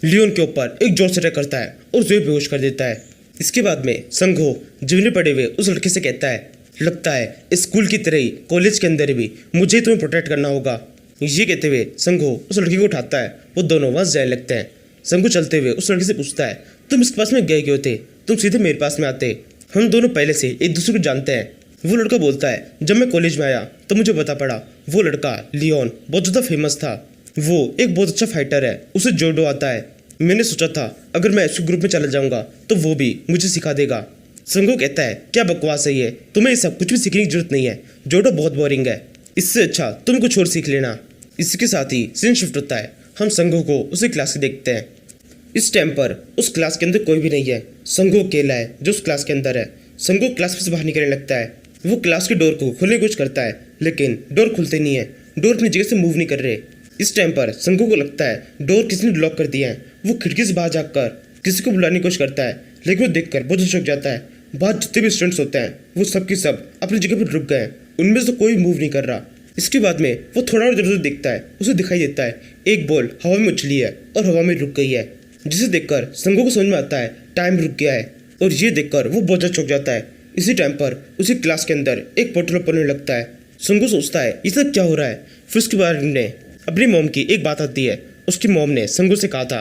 लियोन के ऊपर एक जोर से अटैक करता है और उसे बेहोश कर देता है। इसके बाद में संगो जमीन पड़े हुए उस लड़के से कहता है लगता है स्कूल की तरह ही कॉलेज के अंदर भी मुझे तुम्हें प्रोटेक्ट करना होगा। ये कहते हुए संगो उस लड़की को उठाता है। वो दोनों वहां जाने लगते हैं। संगो चलते हुए उस लड़की से पूछता है तुम इसके पास में गए क्यों थे? तुम सीधे मेरे पास में आते। हम दोनों पहले से एक दूसरे को जानते हैं। वो लड़का बोलता है जब मैं कॉलेज में आया तो मुझे पता पड़ा वो लड़का लियोन बहुत ज़्यादा फेमस था। वो एक बहुत अच्छा फाइटर है, उसे जोडो आता है। मैंने सोचा था अगर मैं उसके ग्रुप में चला जाऊंगा तो वो भी मुझे सिखा देगा। संगो कहता है क्या बकवास है ये, तुम्हें ये सब कुछ भी सीखने की जरूरत नहीं है, जोडो बहुत बोरिंग है, इससे अच्छा तुम कुछ और सीख लेना। इसके साथ ही सीन शिफ्ट होता है। हम संगो को उसी क्लास से देखते हैं। इस टाइम पर उस क्लास के अंदर कोई भी नहीं है। संगो अकेला है जो उस क्लास के अंदर है। संगो क्लास से बाहर निकलने लगता है। वो क्लास के डोर को खोलने की कोशिश करता है, लेकिन डोर खुलते नहीं है। डोर अपनी जगह से मूव नहीं कर रहे। इस टाइम पर संगो को लगता है डोर किसी ने लॉक कर दिया है। वो खिड़की से बाहर जाकर किसी को बुलाने की कोशिश करता है, लेकिन वो देखकर बहुत चौंक जाता है। बाहर जितने भी स्टूडेंट्स होते हैं वो सब के सब अपनी जगह पर रुक गए हैं। उनमें से कोई मूव नहीं कर रहा। इसके बाद में वो थोड़ा और इधर उधर देखता है। उसे दिखाई देता है एक बॉल हवा में उछली है और हवा में रुक गई है, जिसे देखकर संगो को समझ में आता है टाइम रुक गया है। और ये देखकर वो बहुत चौंक जाता है। इसी टाइम पर उसी क्लास के अंदर एक पोर्टल ओपन होने लगता है। संगो सोचता है ये सब क्या हो रहा है। फिर उसके बाद में अपनी मॉम की एक बात आती है। उसकी मॉम ने संगो से कहा था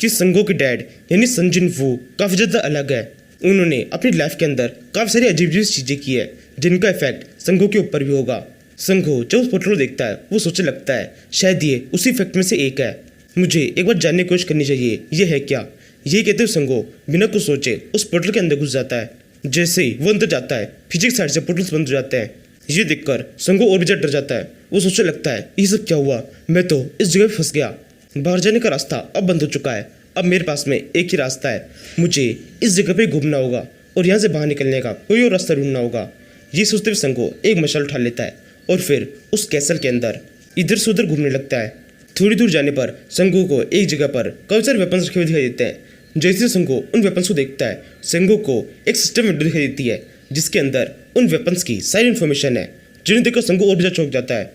कि संगो के डैड यानी संजिन वू काफ़ी ज़्यादा अलग है। उन्होंने अपनी लाइफ के अंदर काफ़ी सारी अजीब अजीब चीज़ें की है जिनका इफेक्ट संगो के ऊपर भी होगा। संगो जब उस पोर्टल को देखता है वो सोचने लगता है शायद ये उसी इफेक्ट में से एक है। मुझे एक बार जानने की कोशिश करनी चाहिए ये है क्या। ये कहते हुए संगो बिना कुछ सोचे उस पोर्टल के अंदर घुस जाता है। जैसे ही वो अंदर जाता है फिजिक्स साइड से पोर्टल्स बंद हो जाते हैं। ये देखकर संगो और भी ज़्यादा डर जाता है। वो सोचने लगता है ये सब क्या हुआ, मैं तो इस जगह पे फंस गया। बाहर जाने का रास्ता अब बंद हो चुका है। अब मेरे पास में एक ही रास्ता है, मुझे इस जगह पे घूमना होगा और यहाँ से बाहर निकलने का कोई और रास्ता ढूंढना होगा। ये सोचते हुए संगो एक मशाल उठा लेता है और फिर उस कैसल के अंदर इधर से उधर घूमने लगता है। थोड़ी दूर जाने पर संगो को एक जगह पर काफी सारे वेपन्स रखे हुए दिखाई देते हैं। जैसे संगो उन वेपन्स को देखता है, संगो को एक सिस्टम विंडो दिखाई देती है जिसके अंदर उन वेपन्स की सारी इन्फॉर्मेशन है, जिन्हें देखकर संगो और भी ज्यादा चौंक जाता है।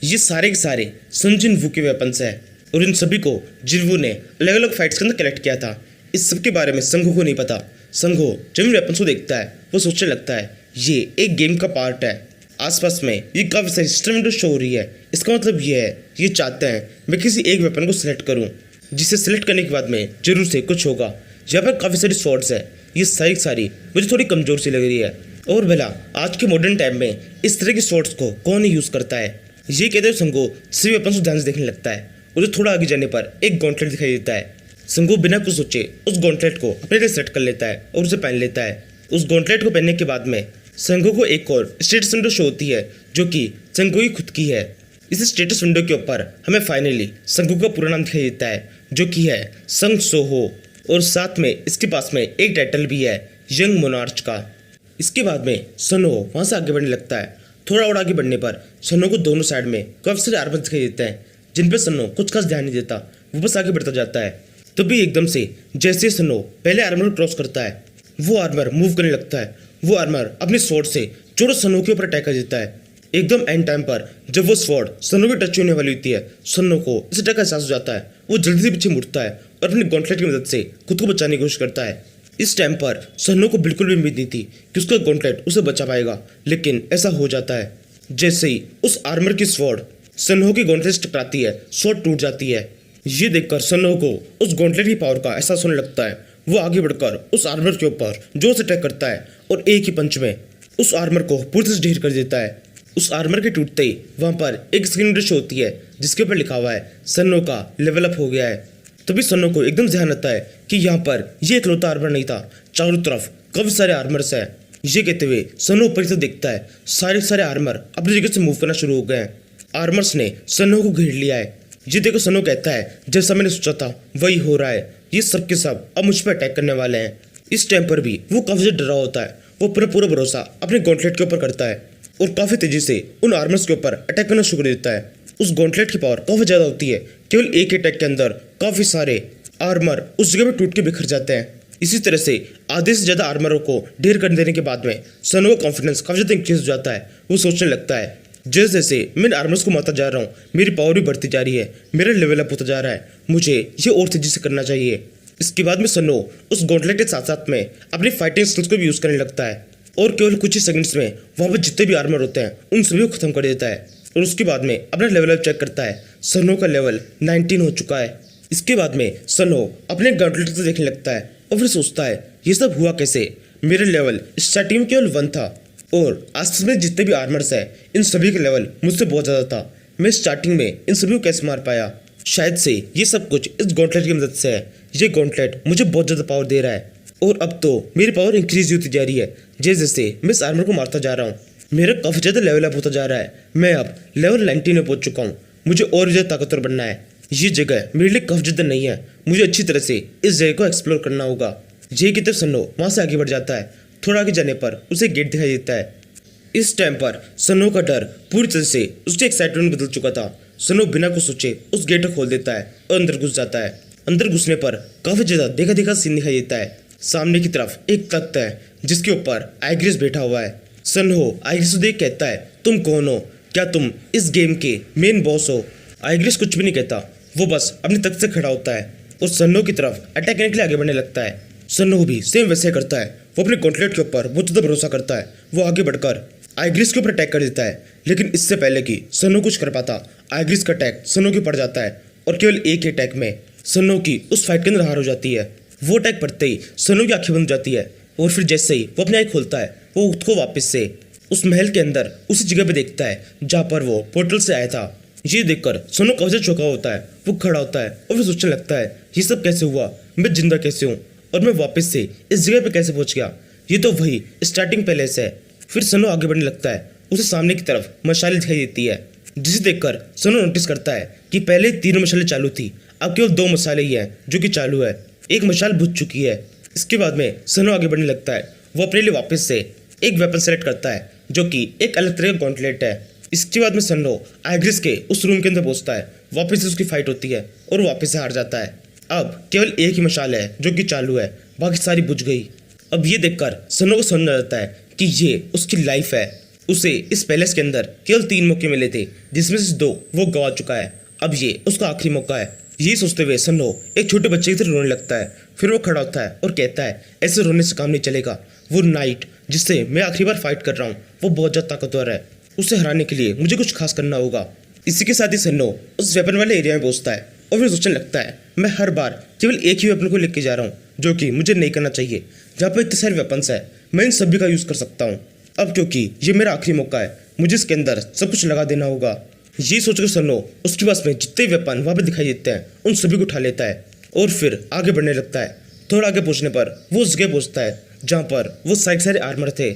ये सारे के सारे संजिन वू के वेपन्स है और इन सभी को जिनवू ने अलग अलग फाइट्स के अंदर कलेक्ट किया था। इस सब के बारे में संगो को नहीं पता। संगो जब इन वेपन्स को देखता है वो सोचने लगता है ये एक गेम का पार्ट है। आसपास में ये काफ़ी सारी सिस्टम विंडो शो हो रही है। इसका मतलब ये है ये चाहते हैं मैं किसी एक वेपन को सिलेक्ट करूं, जिसे सिलेक्ट करने के बाद में जरूर से कुछ होगा। यहाँ पर काफ़ी सारी स्वॉर्ड्स है, ये सारी मुझे थोड़ी कमज़ोर सी लग रही है। और भला आज के मॉडर्न टाइम में इस तरह की स्वॉर्ड्स को कौन ही यूज़ करता है। ये कहते हुए संगो सभी वेपन्स को ध्यान से देखने लगता है। उसे थोड़ा आगे जाने पर एक गॉन्टलेट दिखाई देता है। संगो बिना कुछ सोचे उस गॉन्टलेट को अपने लिए सेट कर लेता है और उसे पहन लेता है। उस गॉन्टलेट को पहनने के बाद में संगो को एक और स्टेटस विंडो शो होती है जो कि संगो की खुद की है। इस स्टेटस विंडो के ऊपर हमें फाइनली संगो का पूरा नाम दिखाई देता है जो कि है संग सोहो, और साथ में इसके पास में एक टाइटल भी है यंग मोनार्च का। इसके बाद में सनो वहाँ से आगे बढ़ने लगता है। थोड़ा और आगे बढ़ने पर सनो को दोनों साइड में काफी सारे आर्मर दिखाई देते हैं जिन पर सनो कुछ खास ध्यान नहीं देता, वो बस आगे बढ़ता जाता है। तभी एकदम से जैसे सनो पहले आर्मर को क्रॉस करता है वो आर्मर मूव करने लगता है। वो आर्मर अपने स्वॉर्ड से जोरो सनो के ऊपर अटैक कर देता है। एकदम एंड टाइम पर जब वो स्वॉर्ड सनो की टच होने वाली होती है, सनो को इस अटैक का एहसास हो जाता है। वो जल्दी से पीछे मुड़ता है और अपने गॉन्टलेट की मदद से खुद को बचाने की कोशिश करता है। इस टाइम पर सन्नो को बिल्कुल भी उम्मीद नहीं थी कि उसका गॉन्टलेट उसे बचा पाएगा, लेकिन ऐसा हो जाता है। जैसे ही उस आर्मर की स्वॉर्ड सन्नो की गॉन्टलेट से टकराती है, स्वॉर्ड टूट जाती है। ये देखकर सन्नो को उस गॉन्टलेट की पावर का एहसास होने लगता है। वो आगे बढ़कर उस आर्मर के ऊपर जोर से अटैक करता है और एक ही पंच में उस आर्मर को पूरी तरह से ढेर कर देता है। उस आर्मर के टूटते ही वहां पर एक स्क्रीन शो होती है जिसके ऊपर लिखा हुआ है सन्नो का लेवल अप हो गया है। तभी सन्नो को एकदम ध्यान आता है कि यहाँ पर ये इकलौता आर्मर नहीं था, चारों तरफ काफी सारे आर्मर्स है। ये कहते हुए सन्नो ऊपर से देखता है, सारे आर्मर अपनी जगह से मूव करना शुरू हो गए हैं। आर्मर्स ने सन्नो को घेर लिया है। ये देखो सन्नो कहता है जैसा मैंने सोचा था वही हो रहा है, ये सब के सब अब मुझ पर अटैक करने वाले हैं। इस टाइम पर भी वो काफी ज्यादा डरा होता है। वो पूरा भरोसा अपने गॉन्टलेट के ऊपर करता है और काफी तेजी से उन आर्मर्स के ऊपर अटैक करना शुरू कर देता है। उस गॉन्टलेट की पावर काफी ज्यादा होती है, केवल एक अटैक के अंदर काफी सारे आर्मर उस जगह पे टूट के बिखर जाते हैं। इसी तरह से आधे से ज्यादा आर्मरों को ढेर कर देने के बाद में सन्नो का कॉन्फिडेंस काफी ज्यादा इंक्रीज हो जाता है। वो सोचने लगता है जैसे जैसे मैं इन आर्मर्स को मारता जा रहा हूँ, मेरी पावर भी बढ़ती जा रही है, मेरा लेवल अप होता जा रहा है, मुझे ये और तेजी से करना चाहिए। इसके बाद में सन्नो उस गॉन्टलेट के साथ साथ में अपनी फाइटिंग स्किल्स को भी यूज करने लगता है और केवल कुछ ही सेकंड्स में वहां पर जितने भी आर्मर होते हैं उन सभी को खत्म कर देता है। और उसके बाद में अपना लेवल अप चेक करता है। सन्नो का लेवल 19 हो चुका है। इसके बाद में सन्नो अपने गॉन्टलेट को देखने लगता है और फिर सोचता है ये सब हुआ कैसे। मेरा लेवल स्टार्टिंग में केवल 1 था और आसपास में जितने भी आर्मर्स है इन सभी का लेवल मुझसे बहुत ज्यादा था। मैं स्टार्टिंग में इन सभी को कैसे मार पाया? शायद से ये सब कुछ इस गॉन्टलेट की मदद से है। ये गॉन्टलेट मुझे बहुत ज्यादा पावर दे रहा है और अब तो मेरी पावर इंक्रीज होती जा रही है। जैसे जैसे मैं इस आर्मर को मारता जा रहा हूँ, मेरा काफी ज्यादा लेवल अप होता जा रहा है। मैं अब लेवल 19 में पहुंच चुका हूँ। मुझे और भी ज्यादा ताकतवर बनना है। ये जगह मेरे लिए काफी ज्यादा नहीं है, मुझे अच्छी तरह से इस जगह को एक्सप्लोर करना होगा। ये की तरफ सन्नो वहां से आगे बढ़ जाता है। थोड़ा आगे जाने पर उसे गेट दिखाई देता है। इस टाइम पर सन्नो का डर पूरी तरह से उसके एक्साइटमेंट में बदल चुका था। सन्नो बिना कुछ सोचे उस गेट को खोल देता है और अंदर घुस जाता है। अंदर घुसने पर काफी ज्यादा देखा सीन दिखाई देता है। सामने की तरफ एक तख्त है जिसके ऊपर आइग्रिस बैठा हुआ है। सन्नो आइग्रिस को देख कहता है तुम कौन हो? क्या तुम इस गेम के मेन बॉस हो? आइग्रिस कुछ भी नहीं कहता, वो बस अपने तख्त से खड़ा होता है और सन्नो की तरफ अटैक करने के लिए आगे बढ़ने लगता है। सन्नो भी सेम वैसे करता है। वो अपने गॉन्टलेट के ऊपर बहुत ज्यादा भरोसा करता है। वो आगे बढ़कर आइग्रिस के ऊपर अटैक कर देता है, लेकिन इससे पहले कि सन्नो कुछ कर पाता, आइग्रिस का अटैक सन्नो के पड़ जाता है और केवल एक ही अटैक में सन्नो की उस फाइट के अंदर हार हो जाती है। वो अटैक पड़ते ही सन्नो की आंखें बंद हो जाती है और फिर जैसे ही वो अपनी आंख खोलता है, वो खुद को वापस से उस महल के अंदर उसी जगह पे देखता है जहाँ पर वो पोर्टल से आया था। ये देखकर सन्नो काफी चौंका होता है। वो खड़ा होता है और फिर सोचने लगता है ये सब कैसे हुआ, मैं जिंदा कैसे हूँ और मैं वापस से इस जगह पे कैसे पहुंच गया? ये तो वही स्टार्टिंग पैलेस है। फिर सन्नो आगे बढ़ने लगता है। उसे सामने की तरफ मशाल दिखाई देती है, जिसे देखकर सन्नो नोटिस करता है कि पहले 3 मशालें चालू थी, अब केवल 2 मशाले ही हैं जो कि चालू है। एक मशाल बुझ चुकी है। इसके बाद में सन्नो आगे बढ़ने लगता है। वो अपने लिए वापस से एक वेपन सेलेक्ट करता है जो कि एक अलग तरह का गॉन्टलेट है। इसके बाद में सन्नो आइग्रिस के उस रूम के अंदर पहुंचता है। वापस से उसकी फाइट होती है और वापस से हार जाता है। अब केवल एक ही मशाल है जो कि चालू है, बाकी सारी बुझ गई। अब ये देखकर सन्नो को समझ आ जाता है कि ये उसकी लाइफ है। उसे इस पैलेस के अंदर केवल 3 मौके मिले थे, जिसमें से 2 वो गवा चुका है। अब ये उसका आखिरी मौका है। ये सोचते हुए सन्नो एक छोटे बच्चे की तरह रोने लगता है। फिर वो खड़ा होता है और कहता है ऐसे रोने से काम नहीं चलेगा। वो नाइट जिससे मैं आखिरी बार फाइट कर रहा हूँ वो बहुत ज्यादा ताकतवर है, उसे हराने के लिए मुझे कुछ खास करना होगा। इसी के साथ ही सन्नो उस वेपन वाले एरिया में पहुंचता है और फिर सोचने लगता है मैं हर बार केवल एक ही वेपन को लेके जा रहा हूँ, जो कि मुझे नहीं करना चाहिए। जहाँ पर इतने सारे वेपन्स है मैं इन सभी का यूज कर सकता हूँ। अब क्योंकि ये मेरा आखिरी मौका है, मुझे इसके अंदर सब कुछ लगा देना होगा। ये सोचकर सन्नो उसके पास में जितने वेपन वहां पर दिखाई देते हैं उन सभी को उठा लेता है और फिर आगे बढ़ने लगता है। थोड़ा आगे पहुंचने पर वो उस जगह पहुंचता है जहाँ पर वो सारे आर्मर थे।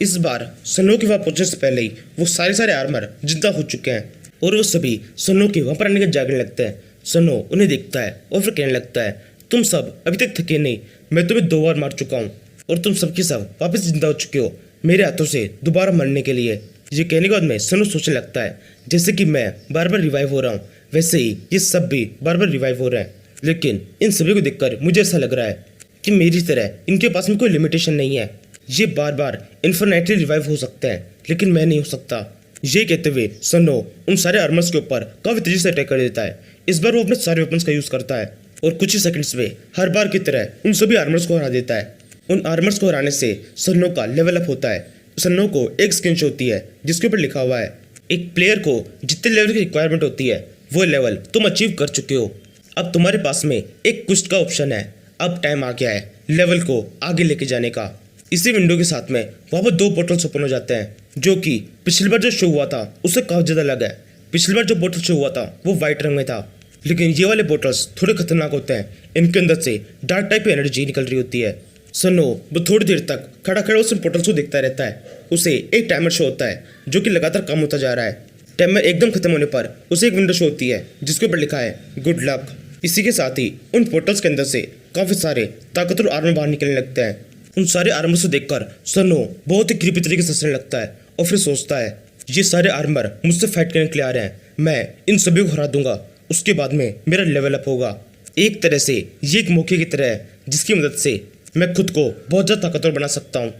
इस बार सन्नो के वहां पहुंचने से पहले ही वो सारे आर्मर जिंदा हो चुके हैं और वो सभी सन्नो के वहां पर आने के जागने लगते हैं। सन्नो उन्हें देखता है और फिर कहने लगता है तुम सब अभी तक थके नहीं, मैं तुम्हें 2 बार मार चुका हूँ और तुम सबके सब वापस जिंदा हो चुके हो मेरे हाथों से दोबारा मरने के लिए। ये कहने के बाद में सन्नो सोचने लगता है जैसे कि मैं बार बार रिवाइव हो रहा हूँ, वैसे ही ये सब भी बार बार रिवाइव हो रहे हैं। लेकिन इन सभी को देखकर मुझे ऐसा लग रहा है कि मेरी तरह इनके पास में कोई लिमिटेशन नहीं है। ये बार बार इन्फिनिटली रिवाइव हो सकते हैं, लेकिन मैं नहीं हो सकता। ये कहते हुए सन्नो उन सारे आर्मर्स के ऊपर काफी तेजी से अटैक कर देता है। इस बार वो अपने सारे वेपन्स का यूज करता है और कुछ ही सेकंड्स में हर बार की तरह उन सभी आर्मर्स को हरा देता है। उन आर्मर्स को हराने से सन्नो का लेवल अप होता है। सन्नो को एक स्क्रीन शो होती है जिसके ऊपर लिखा हुआ है एक प्लेयर को जितने लेवल की रिक्वायरमेंट होती है वो लेवल तुम अचीव कर चुके हो। अब तुम्हारे पास में एक क्वेस्ट का ऑप्शन है। अब टाइम आ गया है लेवल को आगे लेके जाने का। इसी विंडो के साथ में वहाँ पर 2 पोर्टल्स ओपन हो जाते हैं जो कि पिछली बार जो शो हुआ था उससे काफ़ी ज़्यादा अलग है। पिछली बार जो पोर्टल शो हुआ था वो वाइट रंग में था, लेकिन ये वाले पोर्टल्स थोड़े खतरनाक होते हैं। इनके अंदर से डार्क टाइप की एनर्जी निकल रही होती है। सनो वो थोड़ी देर तक खड़ा खड़ा उस पोर्टल्स को देखता रहता है। उसे एक टाइमर शो होता है जो कि लगातार कम होता जा रहा है। टाइमर एकदम खत्म होने पर उसे एक विंडो शो होती है जिसके ऊपर लिखा है गुड लक। इसी के साथ ही उन पोर्टल्स के अंदर से काफ़ी सारे ताकतवर आर्मर बाहर निकलने लगते हैं। उन सारे आर्मर से देखकर सनो बहुत ही क्रीपी तरीके से हंसने लगता है और फिर सोचता है ये सारे आर्मर मुझसे फाइट करने के लिए आ रहे हैं, मैं इन सभी को हरा दूंगा, उसके बाद में मेरा लेवल अप होगा। एक तरह से ये एक मौके की तरह है जिसकी मदद से मैं खुद को बहुत ज़्यादा ताकतवर बना सकता हूँ।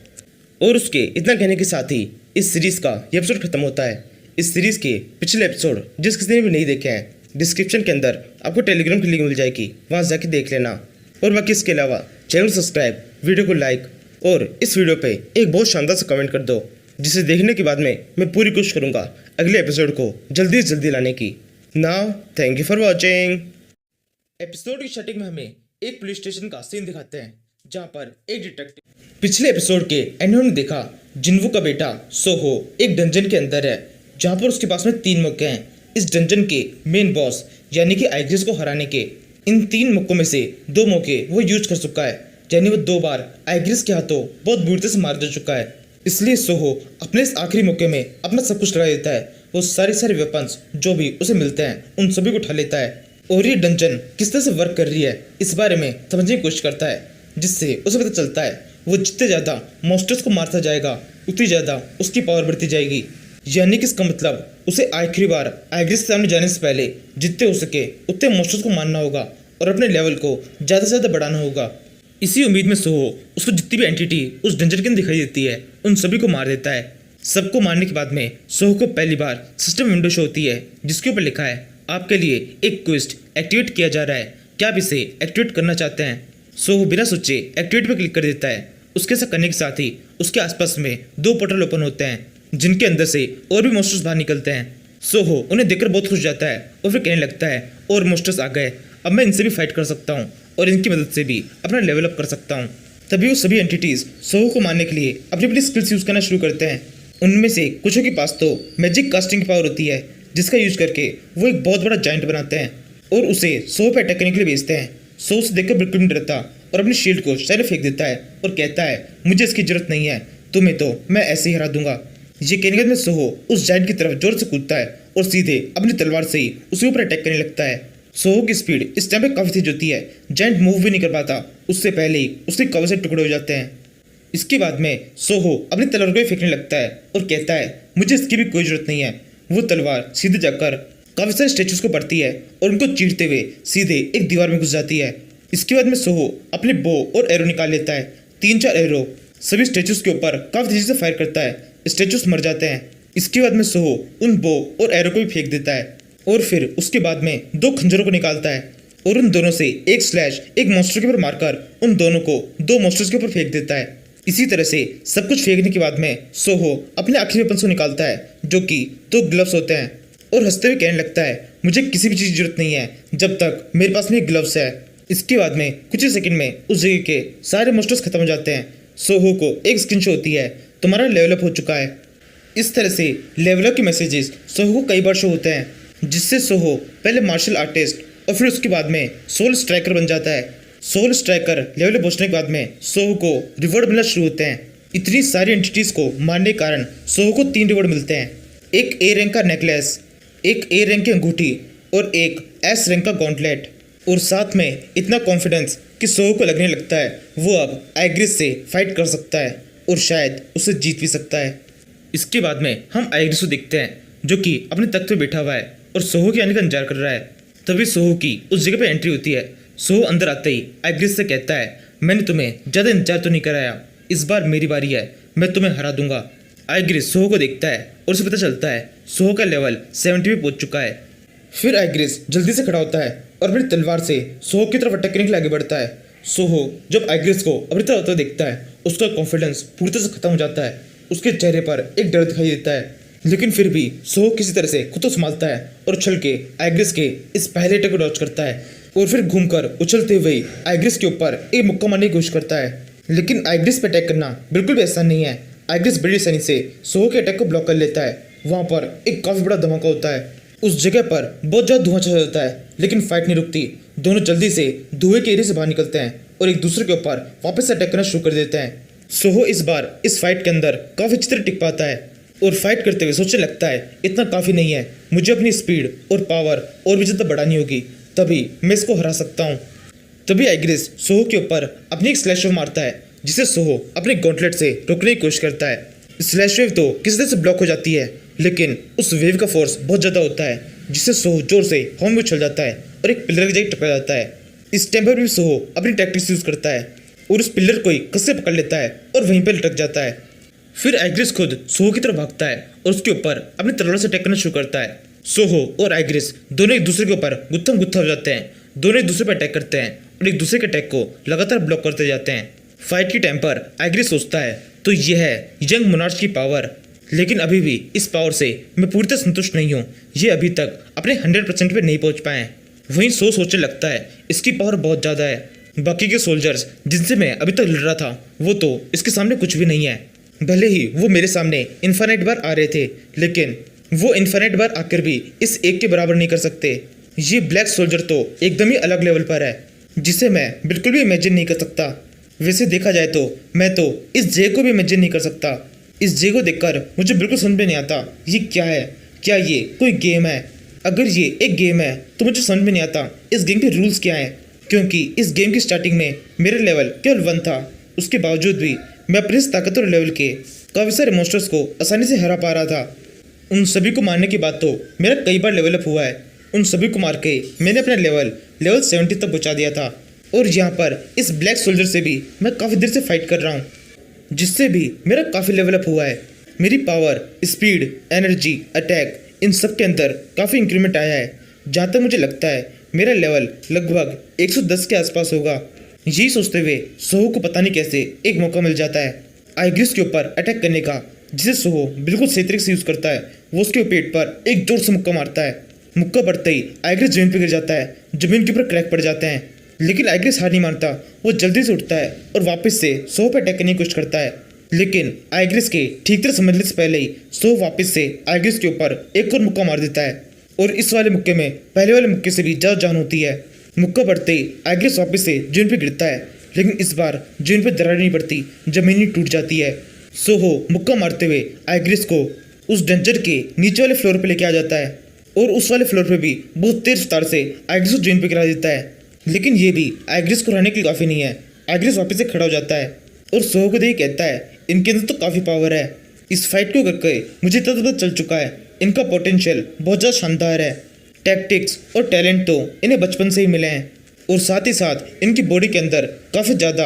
और उसके इतना कहने के साथ ही इस सीरीज़ का ये एपिसोड खत्म होता है। इस सीरीज़ के पिछले एपिसोड जिस किसी ने भी नहीं देखे हैं डिस्क्रिप्शन के अंदर आपको टेलीग्राम की लिंक मिल जाएगी, वहाँ जाके देख लेना। और बाकी इसके अलावा चैनल सब्सक्राइब, वीडियो को लाइक और इस वीडियो पे एक बहुत शानदार सा कमेंट कर दो, जिसे देखने के बाद में मैं पूरी कोशिश करूँगा अगले एपिसोड को जल्दी से जल्दी लाने की। Now thank you for watching. Episode की स्टार्टिंग में हमें एक पुलिस स्टेशन का सीन दिखाते हैं जहां पर एक डिटेक्टिव पिछले एपिसोड के एंड में देखा जिन्वू का बेटा सोहो एक डंजन के अंदर है जहां पर उसके पास में 3 मौके हैं इस डंजन के मेन बॉस यानी कि आइग्रिस को हराने के। इन 3 मौकों में से 2 मौके वो यूज कर चुका है, यानी वो 2 बार आइग्रिस के हाथों बहुत बुरी तरह से मार दे चुका है। इसलिए सोहो अपने इस आखिरी मौके में अपना सब कुछ लगा देता है। वो सारे वेपन्स जो भी उसे मिलते हैं उन सभी को उठा लेता है और ये डंजन किस तरह से वर्क कर रही है इस बारे में समझने की कोशिश करता है, जिससे उसे पता चलता है वो जितने ज़्यादा मॉन्स्टर्स को मारता जाएगा उतनी ज़्यादा उसकी पावर बढ़ती जाएगी। यानी कि इसका मतलब उसे आखिरी बार आइग्रिस के सामने जाने से पहले जितने हो सके उतने मॉन्स्टर्स को मारना होगा और अपने लेवल को ज़्यादा से ज़्यादा बढ़ाना होगा। इसी उम्मीद में सोहो उसको जितनी भी एंटिटी उस डंजन के अंदर दिखाई देती है उन सभी को मार देता है। सबको मारने के बाद में सोहो को पहली बार सिस्टम विंडो शो होती है जिसके ऊपर लिखा है आपके लिए एक क्वेस्ट एक्टिवेट किया जा रहा है, क्या आप इसे एक्टिवेट करना चाहते हैं। सोहो बिना सोचे एक्टिवेट पर क्लिक कर देता है। उसके साथ करने के साथ ही उसके आसपास में 2 पोर्टल ओपन होते हैं जिनके अंदर से और भी मॉन्स्टर्स बाहर निकलते हैं। सोहो उन्हें देखकर बहुत खुश हो जाता है और फिर कहने लगता है और मॉन्स्टर्स आ गए, अब मैं इनसे भी फाइट कर सकता हूँ और इनकी मदद से भी अपना लेवल अप कर सकता हूँ। तभी वो सभी एंटिटीज सोहो को मारने के लिए अपनी अपनी स्किल्स यूज करना शुरू करते हैं। उनमें से कुछों के पास तो मैजिक कास्टिंग की पावर होती है जिसका यूज करके वो एक बहुत बड़ा जाइंट बनाते हैं और उसे सोहो पे अटैक करने के लिए भेजते हैं। सोहो उसे देखकर बिल्कुल नहीं डरता और अपनी शील्ड को साइड फेंक देता है और कहता है मुझे इसकी जरूरत नहीं है, तुम्हें तो मैं ऐसे ही हरा दूंगा। ये कहने के बाद में सोहो उस जाइंट की तरफ जोर से कूदता है और सीधे अपनी तलवार से ही उसके ऊपर अटैक करने लगता है। सोहो की स्पीड इस टाइम पे काफी तेज होती है, जाइंट मूव भी नहीं कर पाता, उससे पहले ही उसके कवर से टुकड़े हो जाते हैं। इसके बाद में सोहो अपनी तलवार को ही फेंकने लगता है और कहता है मुझे इसकी भी कोई जरूरत नहीं है। वो तलवार सीधे जाकर काफी सारे स्टेचूज को पड़ती है और उनको चीरते हुए सीधे एक दीवार में घुस जाती है। इसके बाद में सोहो अपने बो और एरो निकाल लेता है। 3-4 एरो सभी स्टेचूज के ऊपर काफी तेजी से फायर करता है, स्टेचूज मर जाते हैं। इसके बाद में सोहो उन बो और एरो को भी फेंक देता है और फिर उसके बाद में 2 खंजरों को निकालता है और उन दोनों से एक स्लैश एक मॉन्स्टर के ऊपर मारकर उन दोनों को 2 मॉन्स्टर्स के ऊपर फेंक देता है। इसी तरह से सब कुछ फेंकने के बाद में सोहो अपने आखिरी वेपन को निकालता है जो कि 2 ग्लव्स होते हैं और हंसते हुए कहने लगता है मुझे किसी भी चीज़ की जरूरत नहीं है जब तक मेरे पास में ग्लव्स है। इसके बाद में कुछ ही सेकंड में उस जगह के सारे मॉन्स्टर्स खत्म हो जाते हैं। सोहो को एक स्क्रीन शो होती है तुम्हारा लेवल अप हो चुका है। इस तरह से लेवल अप के मैसेजेस सोहो को कई बार शो होते हैं जिससे सोहो पहले मार्शल आर्टिस्ट और फिर उसके बाद में सोल स्ट्राइकर बन जाता है। सोल स्ट्राइकर लेवल पे पहुंचने के बाद में सोहो को रिवॉर्ड मिलना शुरू होते हैं। इतनी सारी एंटिटीज को मारने के कारण सोहो को 3 रिवॉर्ड मिलते हैं, एक ए रैंक का नेकलेस, एक ए रैंक की अंगूठी और एक एस रैंक का गॉन्टलेट। और साथ में इतना कॉन्फिडेंस कि सोहो को लगने लगता है वो अब आइग्रिस से फाइट कर सकता है और शायद उसे जीत भी सकता है। इसके बाद में हम आइग्रिस को देखते हैं जो कि अपने तख्त पे बैठा हुआ है और सोहो के आने का इंतजार कर रहा है। तभी सोहो की उस जगह पे एंट्री होती है। सोहो अंदर आते ही आइग्रिस से कहता है मैंने तुम्हें ज़्यादा इंतजार तो नहीं कराया, इस बार मेरी बारी है, मैं तुम्हें हरा दूंगा। आइग्रिस सोहो को देखता है और उसे पता चलता है सोहो का लेवल 70 पे पहुंच चुका है। फिर आइग्रिस जल्दी से खड़ा होता है और अपनी तलवार से सोहो की तरफ अटैक करने के लिए आगे बढ़ता है। सोहो जब आइग्रिस को अपनी तरफ आता देखता है उसका कॉन्फिडेंस पूरी तरह से खत्म हो जाता है। उसके चेहरे पर एक डर दिखाई देता है, लेकिन फिर भी सोहो किसी तरह से खुद को संभालता है और उछल के आइग्रिस के इस पहले अटैक को डॉच करता है और फिर घूमकर उछलते हुए आइग्रिस के ऊपर एक मुक्का मारने की कोशिश करता है। लेकिन आइग्रिस पे अटैक करना बिल्कुल भी आसान नहीं है। आइग्रिस बड़ी आसानी से सोहो के अटैक को ब्लॉक कर लेता है। वहाँ पर एक काफी बड़ा धमाका होता है। उस जगह पर बहुत ज़्यादा धुआं छा जाता है, लेकिन फाइट नहीं रुकती। दोनों जल्दी से धुएं के एरिया से बाहर निकलते हैं और एक दूसरे के ऊपर वापस से अटैक करना शुरू कर देते हैं। सोहो इस बार इस फाइट के अंदर काफी अच्छी तरह टिक पाता है और फाइट करते हुए सोचने लगता है इतना काफी नहीं है, मुझे अपनी स्पीड और पावर और भी ज़्यादा बढ़ानी होगी, तभी मैं इसको हरा सकता हूँ। तभी आइग्रिस सोहो के ऊपर अपनी एक स्लैश वेव मारता है, जिसे सोहो अपने गॉन्टलेट से रोकने की कोशिश करता है। स्लैश वेव तो किसी तरह से ब्लॉक हो जाती है, लेकिन उस वेव का फोर्स बहुत ज़्यादा होता है, जिससे सोहो जोर से हवा में उछल जाता है और एक पिलर की जगह टकरा जाता है। इस टाइम पर भी सोहो अपनी टैक्टिक्स यूज करता है और उस पिलर को ही कस से पकड़ लेता है और वहीं पर लटक जाता है। फिर आइग्रिस खुद सोहो की तरफ भागता है और उसके ऊपर अपनी तलवार से अटैक करना शुरू करता है। सोहो और आइग्रिस दोनों एक दूसरे के ऊपर गुत्थम गुत्था हो जाते हैं। दोनों एक दूसरे पर अटैक करते हैं और एक दूसरे के अटैक को लगातार ब्लॉक करते जाते हैं। फाइट के टाइम पर आइग्रिस सोचता है तो यह है यंग मोनार्च की पावर, लेकिन अभी भी इस पावर से मैं पूरी तरह संतुष्ट नहीं हूँ। ये अभी तक अपने 100% पे नहीं पहुँच पाए। वहीं सोचने लगता है इसकी पावर बहुत ज़्यादा है। बाकी के सोल्जर्स जिनसे मैं अभी तक लड़ रहा था वो तो इसके सामने कुछ भी नहीं है। भले ही वो मेरे सामने इन्फाइनाइट बार आ रहे थे, लेकिन वो इन्फाइनाइट बार आकर भी इस एक के बराबर नहीं कर सकते। ये ब्लैक सोल्जर तो एकदम ही अलग लेवल पर है, जिसे मैं बिल्कुल भी इमेजिन नहीं कर सकता। वैसे देखा जाए तो मैं तो इस जे को भी इमेजिन नहीं कर सकता। इस जे को देखकर मुझे बिल्कुल समझ में नहीं आता ये क्या है। क्या ये कोई गेम है? अगर ये एक गेम है तो मुझे समझ में नहीं आता इस गेम के रूल्स क्या हैं, क्योंकि इस गेम की स्टार्टिंग में मेरा लेवल केवल 1 था। उसके बावजूद भी मैं अपने इस ताकतवर लेवल के काफ़ी सारे मॉन्स्टर्स को आसानी से हरा पा रहा था। उन सभी को मारने के बाद तो मेरा कई बार लेवल अप हुआ है। उन सभी को मार के मैंने अपना लेवल 70 तक पहुंचा दिया था। और यहाँ पर इस ब्लैक सोल्जर से भी मैं काफ़ी देर से फाइट कर रहा हूँ, जिससे भी मेरा काफ़ी लेवल अप हुआ है। मेरी power, speed, energy, attack in सब के अंदर काफ़ी इंक्रीमेंट आया है। जहाँ तक मुझे लगता है मेरा लेवल लगभग 110 के आसपास होगा। यही सोचते हुए सोहो को पता नहीं कैसे एक मौका मिल जाता है आइग्रिस के ऊपर अटैक करने का, जिसे सोहो बिल्कुल सही तरीके से यूज़ करता है। वो उसके पेट पर एक जोर से मुक्का मारता है। मुक्का पड़ते ही आइग्रिस जमीन पर गिर जाता है। जमीन के ऊपर क्रैक पड़ जाते हैं, लेकिन आइग्रिस हार नहीं मानता। वो जल्दी से उठता है और वापस से सोहो पर अटैक करने की कोशिश करता है, लेकिन आइग्रिस के ठीक तरह समझने से पहले ही सोहो वापस से आइग्रिस के ऊपर एक और मुक्का मार देता है। और इस वाले मुक्के में पहले वाले मुक्के से भी ज़्यादा जान होती है। मुक्का पड़ते ही आइग्रिस वापस से जमीन पर गिरता है, लेकिन इस बार जमीन पर दरार नहीं पड़ती, जमीन ही टूट जाती है। सोहो मुक्का मारते हुए आइग्रिस को उस डंजर के नीचे वाले फ्लोर पर लेके आ जाता है और उस वाले फ्लोर पर भी बहुत तेज रफ्तार से आइग्रिस को जमीन पर गिरा देता है। लेकिन ये भी आइग्रिस को रहने के लिए काफ़ी नहीं है। आइग्रिस वापस से खड़ा हो जाता है और सोहो को देख कहता है इनके अंदर तो काफ़ी पावर है। इस फाइट को करके मुझे इतना पता चल चुका है इनका पोटेंशियल बहुत ज़्यादा शानदार है। टैक्टिक्स और टैलेंट तो इन्हें बचपन से ही मिले हैं, और साथ ही साथ इनकी बॉडी के अंदर काफ़ी ज़्यादा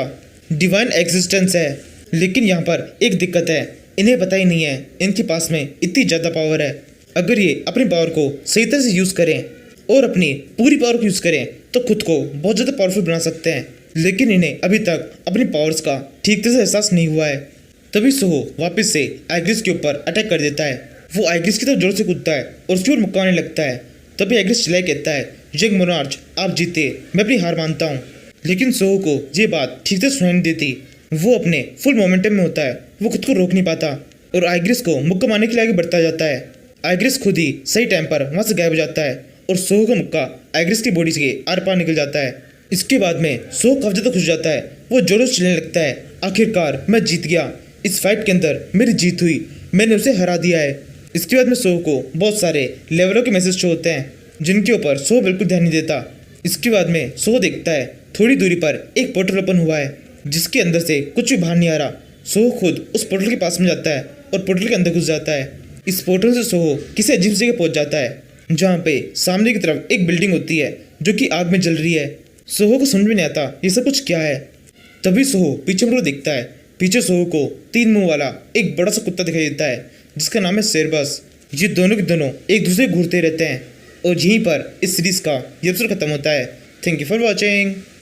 डिवाइन एग्जिस्टेंस है। लेकिन यहाँ पर एक दिक्कत है, इन्हें पता ही नहीं है इनके पास में इतनी ज़्यादा पावर है। अगर ये अपनी पावर को सही तरह से यूज़ करें और अपनी पूरी पावर को यूज़ करें तो खुद को बहुत ज़्यादा पावरफुल बना सकते हैं, लेकिन इन्हें अभी तक अपनी पावर्स का ठीक तरह से एहसास नहीं हुआ है। तभी सोहो वापस से आइग्रिस के ऊपर अटैक कर देता है। वो आइग्रिस की तरफ जोर से कूदता है और उसकी ओर मुक्का आने लगता है। तभी आइग्रिस चिल्लाए कहता है यंग मोनार्च आप जीते, मैं अपनी हार मानता हूँ। लेकिन सोहो को ये बात ठीक से सुनाई नहीं देती। वो अपने फुल मोमेंटम में होता है, वो खुद को रोक नहीं पाता और आइग्रिस को मुक्का मारने के लिए आगे बढ़ता जाता है। आइग्रिस खुद ही सही टाइम पर वहाँ से गायब हो जाता है और सोहो का मुक्का आइग्रिस की बॉडी से आर पार निकल जाता है। इसके बाद में सोहो काफी ज़्यादा खुश हो जाता है। वो जोरों से चिल्लाने लगता है आखिरकार मैं जीत गया, इस फाइट के अंदर मेरी जीत हुई, मैंने उसे हरा दिया है। इसके बाद में सोहो को बहुत सारे लेवलों के मैसेज शो होते हैं, जिनके ऊपर सोहो बिल्कुल ध्यान नहीं देता। इसके बाद में सोहो देखता है थोड़ी दूरी पर एक पोर्टल ओपन हुआ है, जिसके अंदर से कुछ भी बाहर नहीं आ रहा। सोहो खुद उस पोर्टल के पास में जाता है और पोर्टल के अंदर घुस जाता है। इस पोर्टल से सोहो किसी अजीब जगह पहुंच जाता है, जहाँ पे सामने की तरफ एक बिल्डिंग होती है जो कि आग में जल रही है। सोहो को समझ में नहीं आता ये सब कुछ क्या है। तभी सोहो पीछे मुड़ देखता है। पीछे सोहो को 3 मुंह वाला एक बड़ा सा कुत्ता दिखाई देता है, जिसका नाम है सेरबस। ये दोनों के दोनों एक दूसरे को घूरते रहते हैं और यहीं पर इस सीरीज का ये एपिसोड खत्म होता है। Thank you for watching.